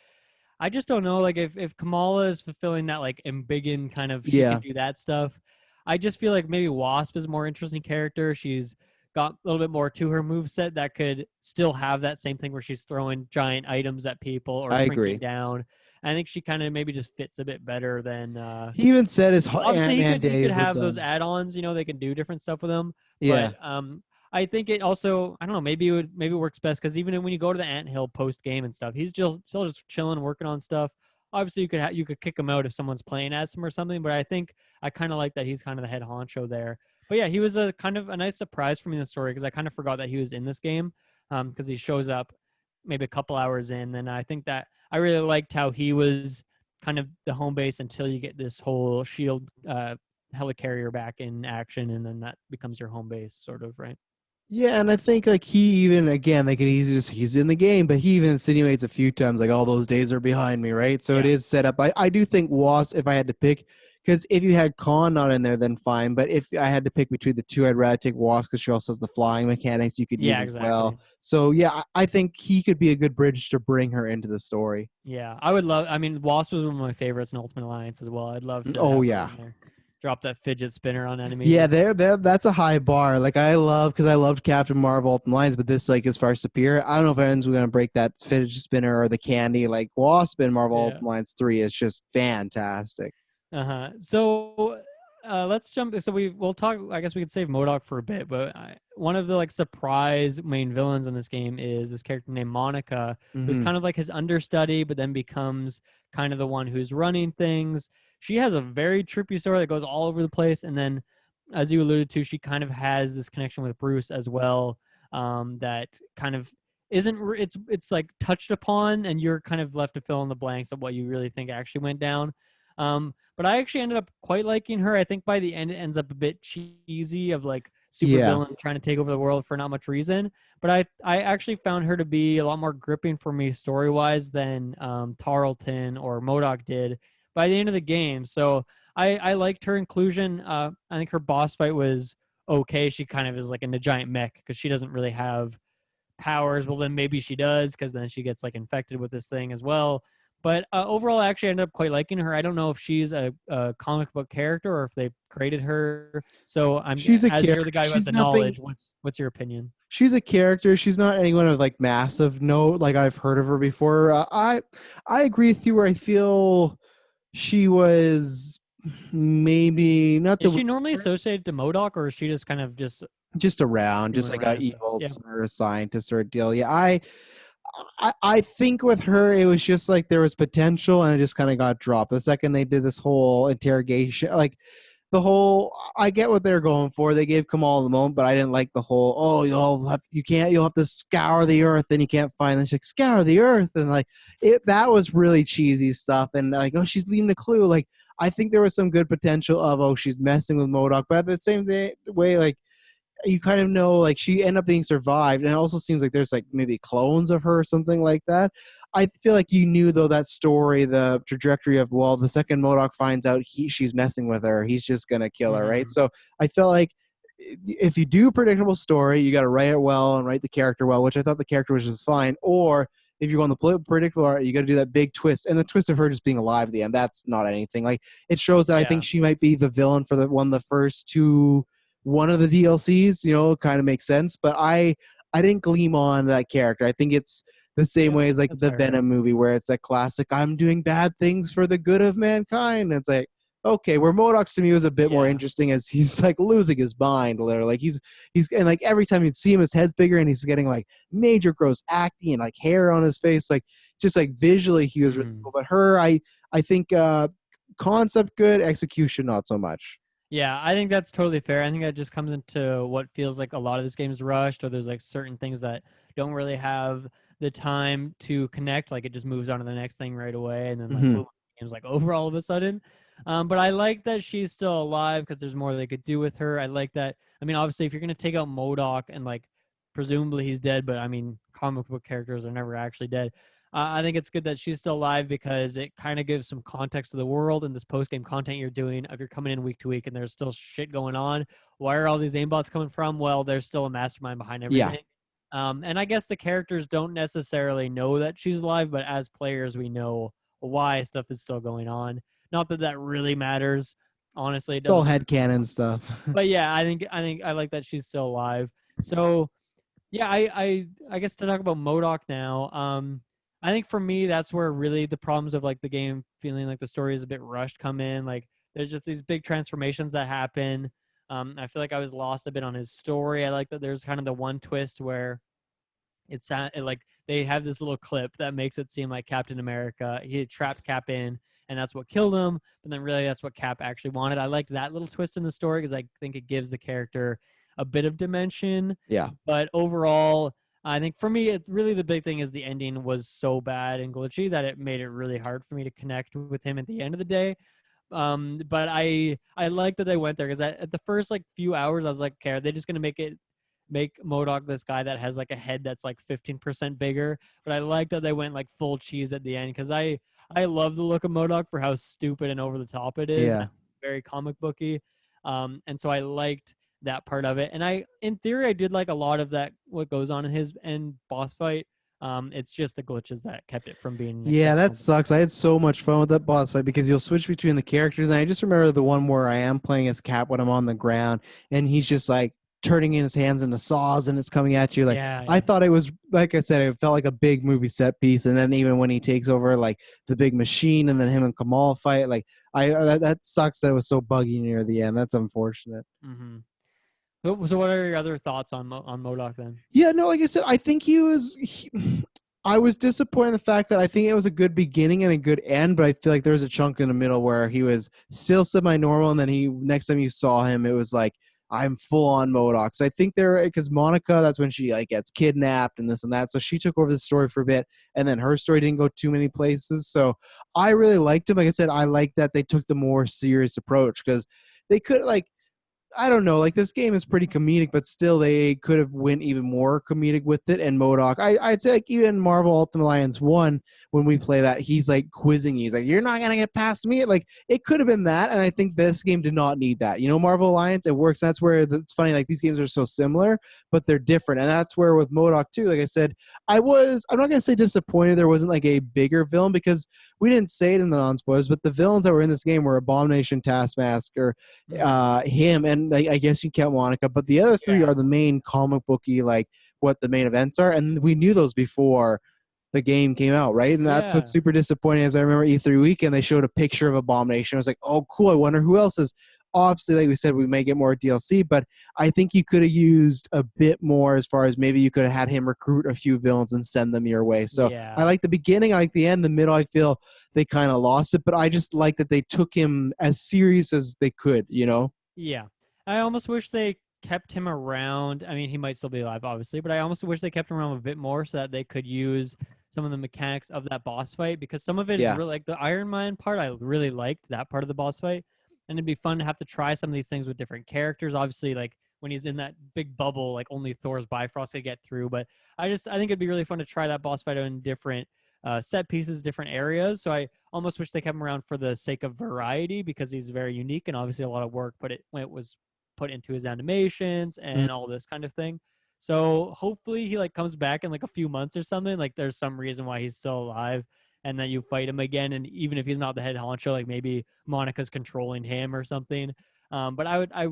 I just don't know, like if Kamala is fulfilling that like embiggen kind of she Yeah, could do that stuff. I just feel like maybe Wasp is a more interesting character. She's got a little bit more to her move set that could still have that same thing where she's throwing giant items at people or I shrinking agree. down. I think she kind of maybe just fits a bit better than He even said his obviously he Ant-Man could days were have those done. add-ons, they can do different stuff with them. Yeah, But I think it also, I don't know, maybe it works best because even when you go to the anthill post game and stuff, he's just still just chilling, working on stuff. Obviously, you could kick him out if someone's playing as him or something. But I think I kind of like that he's kind of the head honcho there. But yeah, he was a kind of a nice surprise for me in the story because I kind of forgot that he was in this game because he shows up maybe a couple hours in. And I think that I really liked how he was kind of the home base until you get this whole shield helicarrier back in action, and then that becomes your home base, sort of, right? yeah, and I think like he even again they could easily just he's in the game, but he even insinuates a few times like all those days are behind me, right? So it Yeah, is set up. I do think Wasp, if I had to pick, because if you had Khan not in there, then fine. But if I had to pick between the two, I'd rather take Wasp because she also has the flying mechanics you could use yeah, as well. exactly. So yeah, I think he could be a good bridge to bring her into the story. Yeah, I would love. I mean, Wasp was one of my favorites in Ultimate Alliance as well. I'd love to Oh have her yeah. in there. Drop that fidget spinner on enemies. Yeah, there that's a high bar. Like I loved Captain Marvel Ultimate Lines, but this like is far superior. I don't know if anyone's gonna break that fidget spinner or the candy. Like Wasp in Marvel Yeah. Ultimate Lines 3 is just fantastic. Uh-huh. So let's jump. So we'll talk. I guess we could save MODOK for a bit, but one of the like surprise main villains in this game is this character named Monica, who's Hmm. kind of like his understudy, but then becomes kind of the one who's running things. She has a very trippy story that goes all over the place, and then, as you alluded to, she kind of has this connection with Bruce as well. That kind of isn't. It's like touched upon, and you're kind of left to fill in the blanks of what you really think actually went down. But I actually ended up quite liking her. I think by the end it ends up a bit cheesy of like Yeah. supervillain trying to take over the world for not much reason. But I actually found her to be a lot more gripping for me story wise than Tarleton or MODOK did by the end of the game. So I liked her inclusion. I think her boss fight was okay. She kind of is like in a giant mech because she doesn't really have powers. Well, then maybe she does because then she gets like infected with this thing as well. But overall, I actually ended up quite liking her. I don't know if she's a comic book character or if they created her. So She's a as you're the character. guy who has She's the nothing. knowledge, what's your opinion? She's a character. She's not anyone of like massive note. Like I've heard of her before. I agree with you where I feel she was maybe not Is the she normally associated to MODOK, or is she just kind of just just around, just doing like a random stuff? evil Yeah. sort of scientist sort of deal. Yeah, I think with her it was just like there was potential and it just kind of got dropped. The second they did this whole interrogation, like the whole I get what they're going for. They gave Kamal the moment, but I didn't like the whole you'll have to scour the earth and you can't find this like scour the earth and like it that was really cheesy stuff and like she's leaving a clue. Like I think there was some good potential of she's messing with MODOK, but at the same way like you kind of know like she ended up being survived and it also seems like there's like maybe clones of her or something like that. I feel like you knew though that story, the trajectory of well the second MODOK finds out she's messing with her, he's just gonna kill her, right? Hmm. So I felt like if you do a predictable story, you got to write it well and write the character well, which I thought the character was just fine. Or if you're on the predictable art, you got to do that big twist. And the twist of her just being alive at the end, that's not anything. Like, it shows that I Yeah. think she might be the villain for the first two, one of the DLCs. You know, kind of makes sense. But I didn't gleam on that character. I think it's the same Yeah, way as like that's the fair. Venom movie, where it's a classic. I'm doing bad things for the good of mankind. And it's like, okay, where Modoc's to me was a bit more Yeah. interesting, as he's like losing his mind, literally. Like he's and like every time you'd see him, his head's bigger, and he's getting like major gross acne and like hair on his face. Like, just like visually, he was really Mhm. cool. But her, I think concept good, execution not so much. Yeah, I think that's totally fair. I think that just comes into what feels like a lot of this game is rushed, or there's like certain things that don't really have the time to connect. Like it just moves on to the next thing right away, and then like Hmm. boom, the game's like over all of a sudden. But I like that she's still alive because there's more they could do with her. I like that. I mean, obviously, if you're gonna take out MODOK and like presumably he's dead, but I mean, comic book characters are never actually dead. I think it's good that she's still alive because it kind of gives some context to the world and this post game content you're doing. If you're coming in week to week and there's still shit going on, why are all these aimbots coming from? Well, there's still a mastermind behind Yeah, everything. And I guess the characters don't necessarily know that she's alive, but as players, we know why stuff is still going on. Not that that really matters. Honestly, it it's all doesn't matter. headcanon stuff. But yeah, I think I like that she's still alive. So yeah, I guess to talk about MODOK now. I think for me that's where really the problems of like the game feeling like the story is a bit rushed come in. Like there's just these big transformations that happen. I feel like I was lost a bit on his story. I like that there's kind of the one twist where like they have this little clip that makes it seem like Captain America he had trapped Cap in, and that's what killed him. But then really that's what Cap actually wanted. I liked that little twist in the story because I think it gives the character a bit of dimension. Yeah. But overall, I think for me, really the big thing is the ending was so bad and glitchy that it made it really hard for me to connect with him at the end of the day. But I like that they went there because at the first like few hours I was like, okay, are they just gonna make MODOK this guy that has like a head that's like 15% bigger? But I like that they went like full cheese at the end because I love the look of MODOK for how stupid and over the top it is, and Yeah. very comic booky. And so I liked that part of it. And in theory, I did like a lot of that what goes on in his end boss fight. It's just the glitches that kept it from being an Yeah, that exceptional. sucks. I had so much fun with that boss fight because you'll switch between the characters. And I just remember the one where I am playing as Cap when I'm on the ground and he's just like turning in his hands into saws and it's coming at you. Like, Yeah, I yeah. thought it was, like I said, it felt like a big movie set piece. And then even when he takes over like the big machine and then him and Kamal fight, like, that sucks that it was so buggy near the end. That's unfortunate. Mm-hmm. So what are your other thoughts on on MODOK then? Yeah, no, like I said, I think I was disappointed in the fact that I think it was a good beginning and a good end, but I feel like there was a chunk in the middle where he was still semi-normal, and then next time you saw him, it was like I'm full on MODOK. So I think because Monica, that's when she like gets kidnapped and this and that. So she took over the story for a bit, and then her story didn't go too many places. So I really liked him. Like I said, I like that they took the more serious approach because they could like I don't know. Like this game is pretty comedic, but still they could have went even more comedic with it. And MODOK, I'd say like even Marvel Ultimate Alliance 1, when we play that, he's like quizzing you. He's like, "You're not gonna get past me." Like it could have been that, and I think this game did not need that. You know, Marvel Alliance, it works. That's where it's funny. Like these games are so similar, but they're different, and that's where with MODOK too. Like I said, I'm not gonna say disappointed there wasn't like a bigger villain because we didn't say it in the non spoilers, but the villains that were in this game were Abomination, Taskmaster, Mm-hmm. him, and I guess you count Monica, but the other three Yeah. are the main comic booky, like what the main events are, and we knew those before the game came out, right? And that's what's Yeah. super disappointing. As I remember E3 weekend, they showed a picture of Abomination. I was like, oh, cool. I wonder who else is. Obviously, like we said, we may get more DLC, but I think you could have used a bit more as far as maybe you could have had him recruit a few villains and send them your way. So I Yeah. like the beginning, I like the end, the middle. I feel they kind of lost it, but I just like that they took him as serious as they could, you know? Yeah. I almost wish they kept him around. I mean, he might still be alive, obviously, but I almost wish they kept him around a bit more so that they could use some of the mechanics of that boss fight because some of it is Yeah. really like the Iron Man part. I really liked that part of the boss fight, and it'd be fun to have to try some of these things with different characters. Obviously, like when he's in that big bubble, like only Thor's Bifrost could get through. But I think it'd be really fun to try that boss fight in different set pieces, different areas. So I almost wish they kept him around for the sake of variety because he's very unique and obviously a lot of work, but it was put into his animations Mm. and all this kind of thing. So hopefully he like comes back in like a few months or something. Like there's some reason why he's still alive, and then you fight him again. And even if he's not the head honcho, like maybe Monica's controlling him or something. But I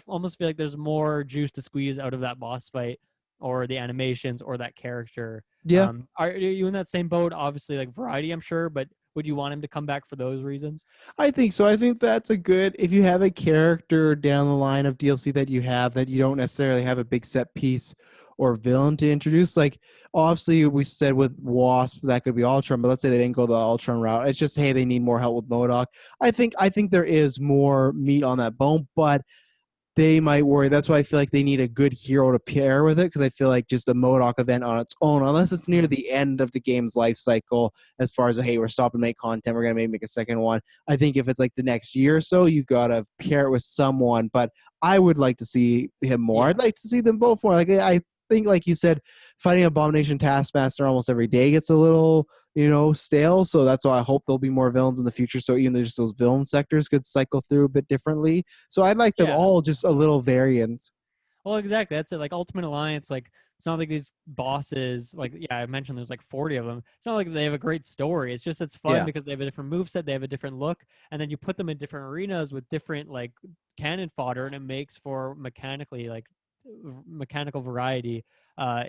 almost feel like there's more juice to squeeze out of that boss fight or the animations or that character. Yeah. Are you in that same boat? Obviously, like variety, I'm sure, but would you want him to come back for those reasons? I think so. I think that's a good, if you have a character down the line of DLC that you have that you don't necessarily have a big set piece or villain to introduce. Like obviously we said with Wasp that could be Ultron, but let's say they didn't go the Ultron route. It's just hey, they need more help with MODOK. I think there is more meat on that bone, but they might worry. That's why I feel like they need a good hero to pair with it, because I feel like just a MODOK event on its own, unless it's near Mhm. the end of the game's life cycle, as far as hey, we're stopping to make content, we're gonna make a second one. I think if it's like the next year or so, you gotta pair it with someone. But I would like to see him more. Yeah. I'd like to see them both more. Like I think, like you said, fighting Abomination Taskmaster almost every day gets a little stale. So that's why I hope there'll be more villains in the future. So even there's those villain sectors could cycle through a bit differently. So I'd like them Yeah. all just a little variant. Well, exactly. That's it. Like Ultimate Alliance, like it's not like these bosses, like yeah, I mentioned there's like 40 of them. It's not like they have a great story. It's just it's fun Yeah. because they have a different moveset, they have a different look, and then you put them in different arenas with different like cannon fodder, and it makes for mechanically like mechanical variety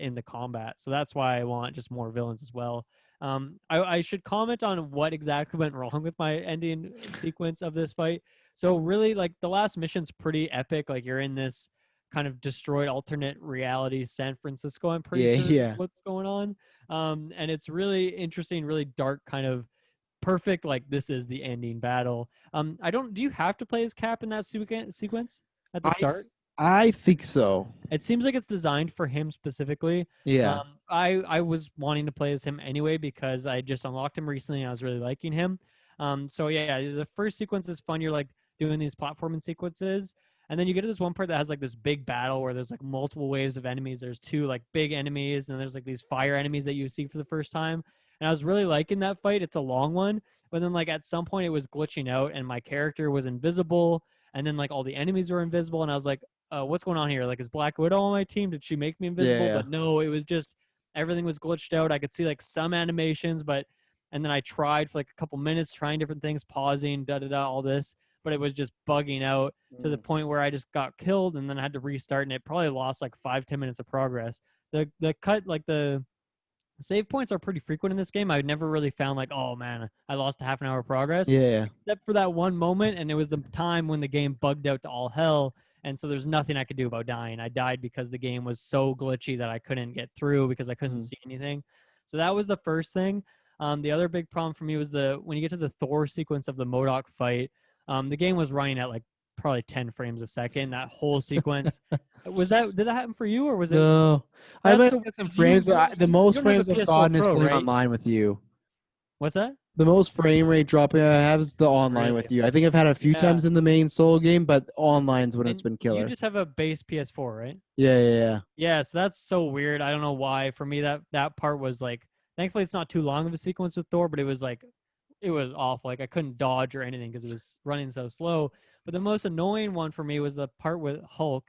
in the combat. So that's why I want just more villains as well. I should comment on what exactly went wrong with my ending sequence of this fight. So really, like the last mission's pretty epic. Like you're in this kind of destroyed alternate reality San Francisco, I'm pretty Yeah, sure is yeah. what's going on. And it's really interesting, really dark, kind of perfect. Like this is the ending battle. I don't. Do you have to play as Cap in that sequence at the I start? I think so. It seems like it's designed for him specifically. Yeah. I was wanting to play as him anyway because I just unlocked him recently and I was really liking him. So yeah, the first sequence is fun. You're like doing these platforming sequences, and then you get to this one part that has like this big battle where there's like multiple waves of enemies. There's two like big enemies, and there's like these fire enemies that you see for the first time. And I was really liking that fight. It's a long one, but then like at some point it was glitching out, and my character was invisible, and then like all the enemies were invisible, and I was like, what's going on here? Like, is Black Widow on my team? Did she make me Yeah, invisible? yeah. But no, it was just everything was glitched out. I could see like some animations, but and then I tried for like a couple minutes trying different things, pausing, da da da, all this, but it was just bugging out to the Mm. point where I just got killed and then I had to restart, and it probably lost like 5-10 minutes of progress. The cut like the save points are pretty frequent in this game. I never really found like, oh man, I lost a half an hour of progress, Yeah, yeah. except for that one moment, and it was the time when the game bugged out to all hell, and so there's nothing I could do about dying. I died because the game was so glitchy that I couldn't get through because I couldn't Mm. see anything. So that was the first thing. The other big problem for me was the when you get to the Thor sequence of the MODOK fight, the game was running at like probably 10 frames a second. That whole sequence. Did that happen for you, or was it? No, I That's might so get some because you frames, but the you most don't have a frames I've PS4 gotten is Pro, playing right? online with you. What's that? The most frame rate dropping I have is the online Really? with you. I think I've had a few Yeah. times in the main solo game, but online's when it's And been you killer. just have a base PS4, right? Yeah, yeah, yeah. Yeah, so that's so weird. I don't know why. For me, that part was like, thankfully, it's not too long of a sequence with Thor, but it was like, it was awful. Like I couldn't dodge or anything because it was running so slow. But the most annoying one for me was the part with Hulk,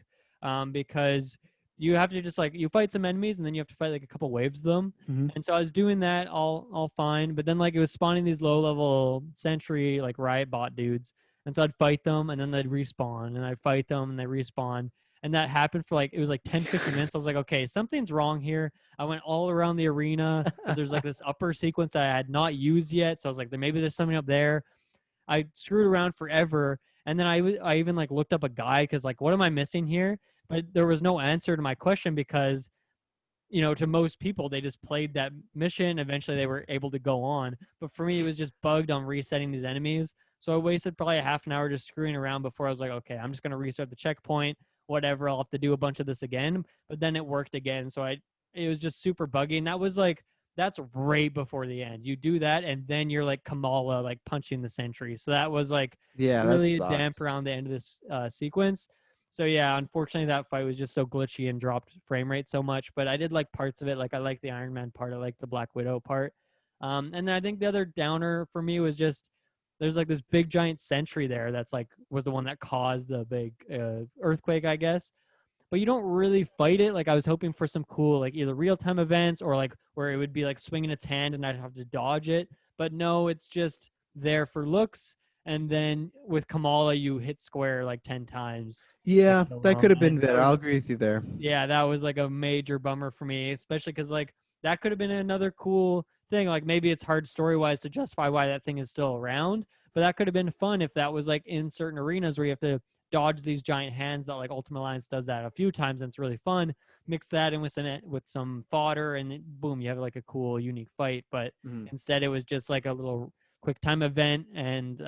because you have to just like you fight some enemies and then you have to fight like a couple waves of them. Mm-hmm. And so I was doing that all fine, but then like it was spawning these low level sentry like riot bot dudes, and so I'd fight them and then they'd respawn, and I'd fight them and they respawn, and that happened for like it was like 10-15 minutes. I was like, okay, something's wrong here. I went all around the arena because there's like this upper sequence that I had not used yet. So I was like, maybe there's something up there. I screwed around forever, and then I even like looked up a guide because like, what am I missing here? But there was no answer to my question because to most people, they just played that mission. Eventually, they were able to go on. But for me, it was just bugged on resetting these enemies. So I wasted probably a half an hour just screwing around before I was like, okay, I'm just going to restart the checkpoint. Whatever, I'll have to do a bunch of this again. But then it worked again. So it was just super buggy. And that was like, that's right before the end. You do that, and then you're like Kamala, like punching the sentry. So that was like Yeah, that really a damp sucks. around the end of this sequence. So yeah, unfortunately that fight was just so glitchy and dropped frame rate so much. But I did like parts of it. Like I like the Iron Man part. I like the Black Widow part. And then I think the other downer for me was just there's like this big giant sentry there that's like was the one that caused the big earthquake, I guess. But you don't really fight it. Like I was hoping for some cool like either real time events or like where it would be like swinging its hand and I'd have to dodge it. But no, it's just there for looks. And then with Kamala, you hit square like 10 times to Yeah, kill that could them. have been And there better. was I'll agree with you there. yeah, that was like a major bummer for me, especially because like that could have been another cool thing. Like maybe it's hard story wise to justify why that thing is still around, but that could have been fun if that was like in certain arenas where you have to dodge these giant hands that like Ultimate Alliance does that a few times and it's really fun. Mix that in with some fodder and then, boom, you have like a cool unique fight. But Mhm. instead it was just like a little quick time event and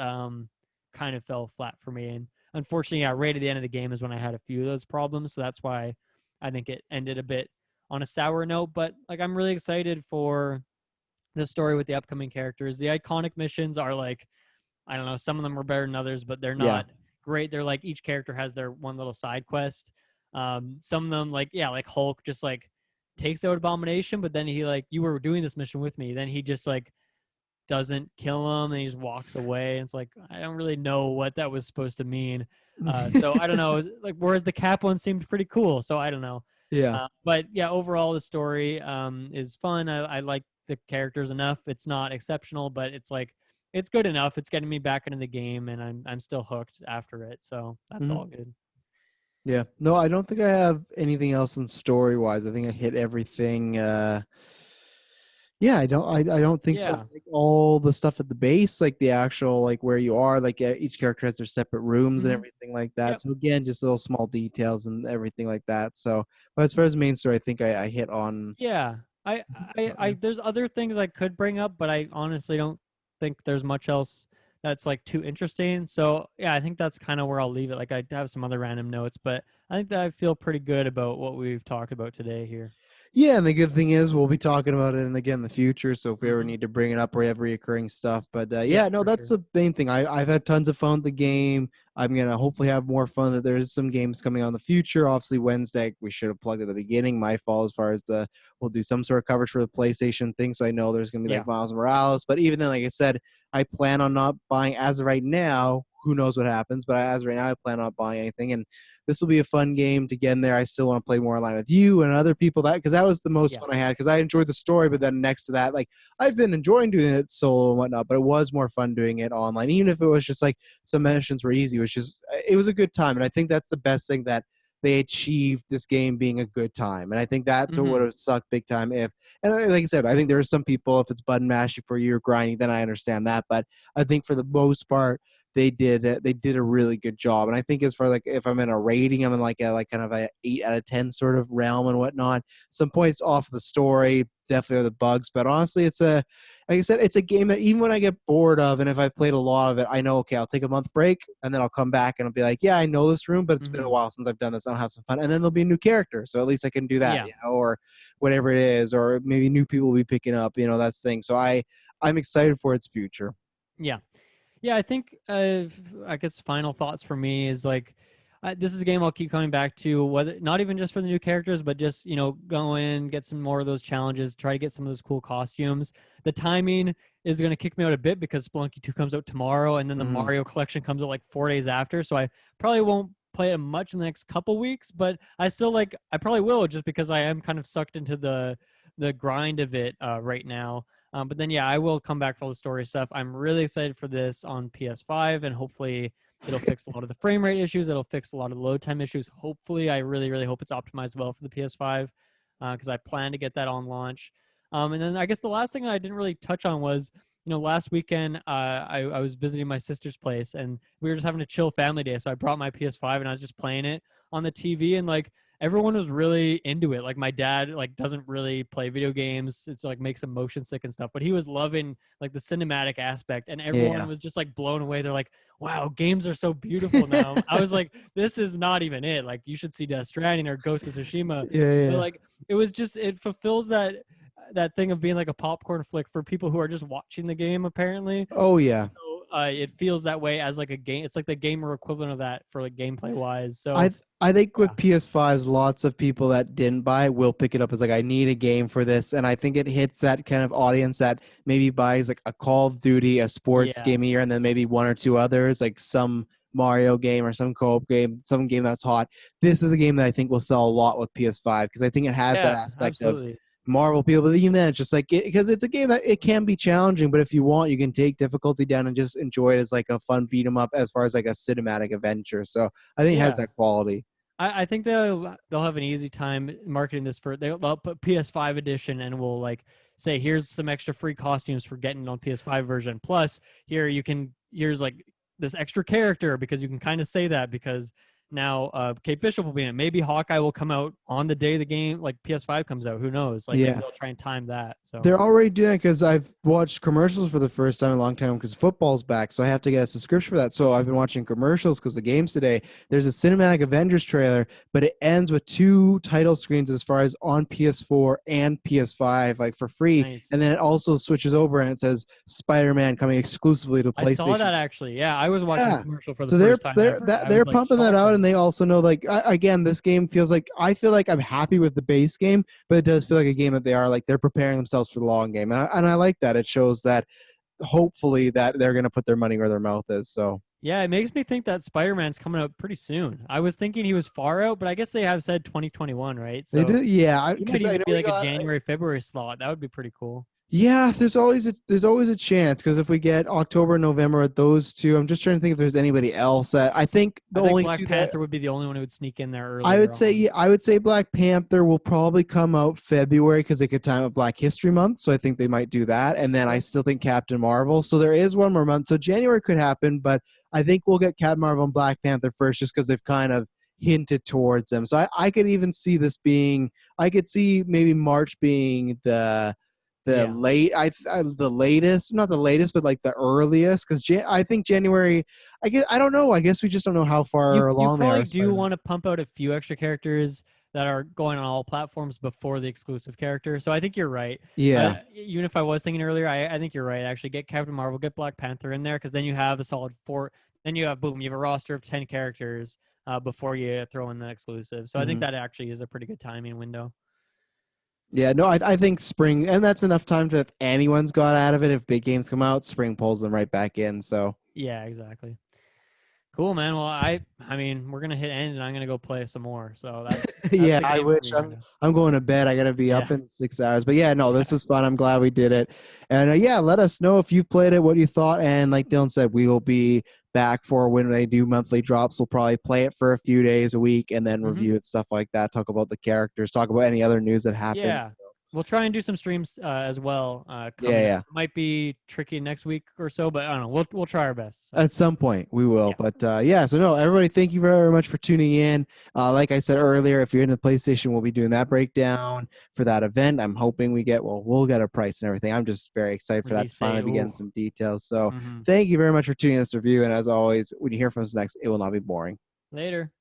kind of fell flat for me. And unfortunately, yeah, right at the end of the game is when I had a few of those problems. So that's why I think it ended a bit on a sour note. But like, I'm really excited for the story with the upcoming characters. The iconic missions are like, I don't know, some of them are better than others, but they're Yeah. not great. They're like each character has their one little side quest. Some of them, like yeah, like Hulk just like takes out Abomination, but then he like you were doing this mission with me. Then he just like doesn't kill him and he just walks away. And it's like I don't really know what that was supposed to mean. So I don't know. Like whereas the Cap one seemed pretty cool. So I don't know. Yeah. But yeah, overall the story is fun. I like the characters enough. It's not exceptional, but it's like it's good enough. It's getting me back into the game, and I'm still hooked after it. So that's Mhm. all good. Yeah. No, I don't think I have anything else in story wise. I think I hit everything. Yeah, I don't think so. Yeah. Like all the stuff at the base, like the actual like where you are, like each character has their separate rooms and Hmm. everything like that. Yep. So again, just little small details and everything like that. So, but as far as main story, I think I hit on. Yeah. There's other things I could bring up, but I honestly don't think there's much else that's like too interesting. So yeah, I think that's kind of where I'll leave it. Like I have some other random notes, but I think that I feel pretty good about what we've talked about today here. Yeah, and the good thing is we'll be talking about it again in the future. So if we ever Hmm. need to bring it up, we have reoccurring stuff. But Yeah, yeah, no, for that's sure. the main thing. I've had tons of fun with the game. I'm gonna hopefully have more fun. That there's some games coming on in the future. Obviously, Wednesday we should have plugged at the beginning. My fault as far as we'll do some sort of coverage for the PlayStation thing. So I know there's gonna be like Yeah. Miles Morales. But even then, like I said, I plan on not buying as of right now. Who knows what happens? But as of right now, I plan on not buying anything. And this will be a fun game to get in there. I still want to play more online with you and other people because that was the most Yeah. fun I had because I enjoyed the story. But then next to that, like I've been enjoying doing it solo and whatnot, but it was more fun doing it online. Even if it was just like some missions were easy, it was a good time. And I think that's the best thing that they achieved this game being a good time. And I think that's what would Hmm. have sucked big time if, and like I said, I think there are some people, if it's button mashing for you or grinding, then I understand that. But I think for the most part, they did a really good job. And I think as far like if I'm in a rating, I'm in like a like kind of a 8 out of 10 sort of realm and whatnot. Some points off the story definitely are the bugs, but honestly, it's a like I said, it's a game that even when I get bored of, and if I've played a lot of it, I know okay, I'll take a month break and then I'll come back and I'll be like, yeah, I know this room, but it's been a Hmm. while since I've done this. I'll have some fun, and then there'll be a new character, so at least I can do that, Yeah. or whatever it is, or maybe new people will be picking up, that's the thing. So I'm excited for its future. Yeah. Yeah, I think I guess final thoughts for me is like this is a game I'll keep coming back to, whether not even just for the new characters, but just go in, get some more of those challenges, try to get some of those cool costumes. The timing is going to kick me out a bit because Spelunky 2 comes out tomorrow, and then the Mhm. Mario collection comes out like 4 days after, so I probably won't play it much in the next couple weeks. But I probably will just because I am kind of sucked into the grind of it right now. But then, yeah, I will come back for all the story stuff. I'm really excited for this on PS5, and hopefully it'll fix a lot of the frame rate issues. It'll fix a lot of the load time issues. Hopefully, I really, really hope it's optimized well for the PS5 because I plan to get that on launch. And then I guess the last thing that I didn't really touch on was, last weekend I was visiting my sister's place, and we were just having a chill family day. So I brought my PS5 and I was just playing it on the TV, and like everyone was really into it. Like my dad like doesn't really play video games. It's like makes him motion sick and stuff, but he was loving like the cinematic aspect, and everyone Yeah. was just like blown away. They're like, wow, games are so beautiful now. I was like, this is not even it. Like you should see Death Stranding or Ghost of Tsushima. Yeah, But yeah. like it fulfills that thing of being like a popcorn flick for people who are just watching the game apparently. Oh yeah. So it feels that way as like a game. It's like the gamer equivalent of that for like gameplay wise. I So th- I think yeah, with PS5s, lots of people that didn't buy it will pick it up as like, I need a game for this, and I think it hits that kind of audience that maybe buys like a Call of Duty, a sports yeah, game here, and then maybe one or two others, like some Mario game or some co-op game, some game that's hot. This is a game that I think will sell a lot with PS5 because I think it has that yeah, aspect of absolutely. Marvel people, but even then, it's just like because it's a game that it can be challenging, but if you want, you can take difficulty down and just enjoy it as like a fun beat 'em up as far as like a cinematic adventure. So I think it has Yeah. that quality. I think they'll have an easy time marketing this for they'll put PS5 edition and we'll like say here's some extra free costumes for getting on PS5 version. Plus here's like this extra character because you can kind of say that because now Kate Bishop will be in it. Maybe Hawkeye will come out on the day the game like PS5 comes out. Who knows? Like maybe Yeah. they'll try and time that. So They're already doing it because I've watched commercials for the first time in a long time because football's back. So I have to get a subscription for that. So I've been watching commercials because the game's today. There's a cinematic Avengers trailer, but it ends with two title screens as far as on PS4 and PS5, like for free. nice. And then it also switches over and it says Spider-Man coming exclusively to I saw PlayStation. that actually. Yeah, I was watching the Yeah. commercial for the So they're first time they're ever. that I was they're like pumping that shocked out, by and it. they also know like again, this game feels like I feel like I'm happy with the base game, but it does feel like a game that they're preparing themselves for the long game, and I like that. It shows that hopefully that they're going to put their money where their mouth is. So Yeah, it makes me think that Spider-Man's coming out pretty soon. I was thinking he was far out, but I guess they have said 2021, right? they So do, yeah, he might because I even know be we like a got. January, February slot. That would be pretty cool. Yeah, there's always a chance because if we get October, November at those two, I'm just trying to think if there's anybody else that I think the I think only Black two that Panther would be the only one who would sneak in there I would earlier say, on. yeah, I would say Black Panther will probably come out February because they could time up Black History Month. So I think they might do that. And then I Yep. still think Captain Marvel. So there is one more month. So January could happen, but I think we'll get Captain Marvel and Black Panther first just because they've kind of hinted towards them. So I could even see this being, I could see maybe March being Yeah. the latest, not the latest, but like the earliest because I think January, I don't know, I guess we just don't know how You far you along they are probably with do Spider-Man. want to pump out a few extra characters that are going on all platforms before the exclusive character. So I think you're right. Yeah. Even if I was thinking earlier, I think you're right. Actually, get Captain Marvel, get Black Panther in there because then you have a solid four. Then you have boom, you have a roster of 10 characters before you throw in the exclusive. So I think Mhm. that actually is a pretty good timing window. Yeah, no, I think spring, and that's enough time to if anyone's got out of it. If big games come out, spring pulls them right back in. So Yeah, exactly. Cool, man. Well, I mean, we're gonna hit end, and I'm gonna go play some more. So that's yeah, the I game for wish me right now. I'm going to bed. I gotta be Yeah, up in 6 hours. But yeah, no, yeah. this was fun. I'm glad we did it. And yeah, let us know if you played it, what you thought. And like Dylan said, we will be back for when they do monthly drops. We'll probably play it for a few days a week and then hmm review it, stuff like that. Talk about the characters. Talk about any other news that happened. Yeah. We'll try and do some streams as well Yeah, coming up. yeah. Might be tricky next week or so, but I don't know. We'll try our best. So At some point, we will. yeah. But yeah, so no, everybody, thank you very much for tuning in. Like I said earlier, if you're in the PlayStation, we'll be doing that breakdown for that event. I'm hoping we'll get a price and everything. I'm just very excited for that to Release date. finally be getting Ooh. some details. So hmm thank you very much for tuning in this review. And as always, when you hear from us next, it will not be boring. Later.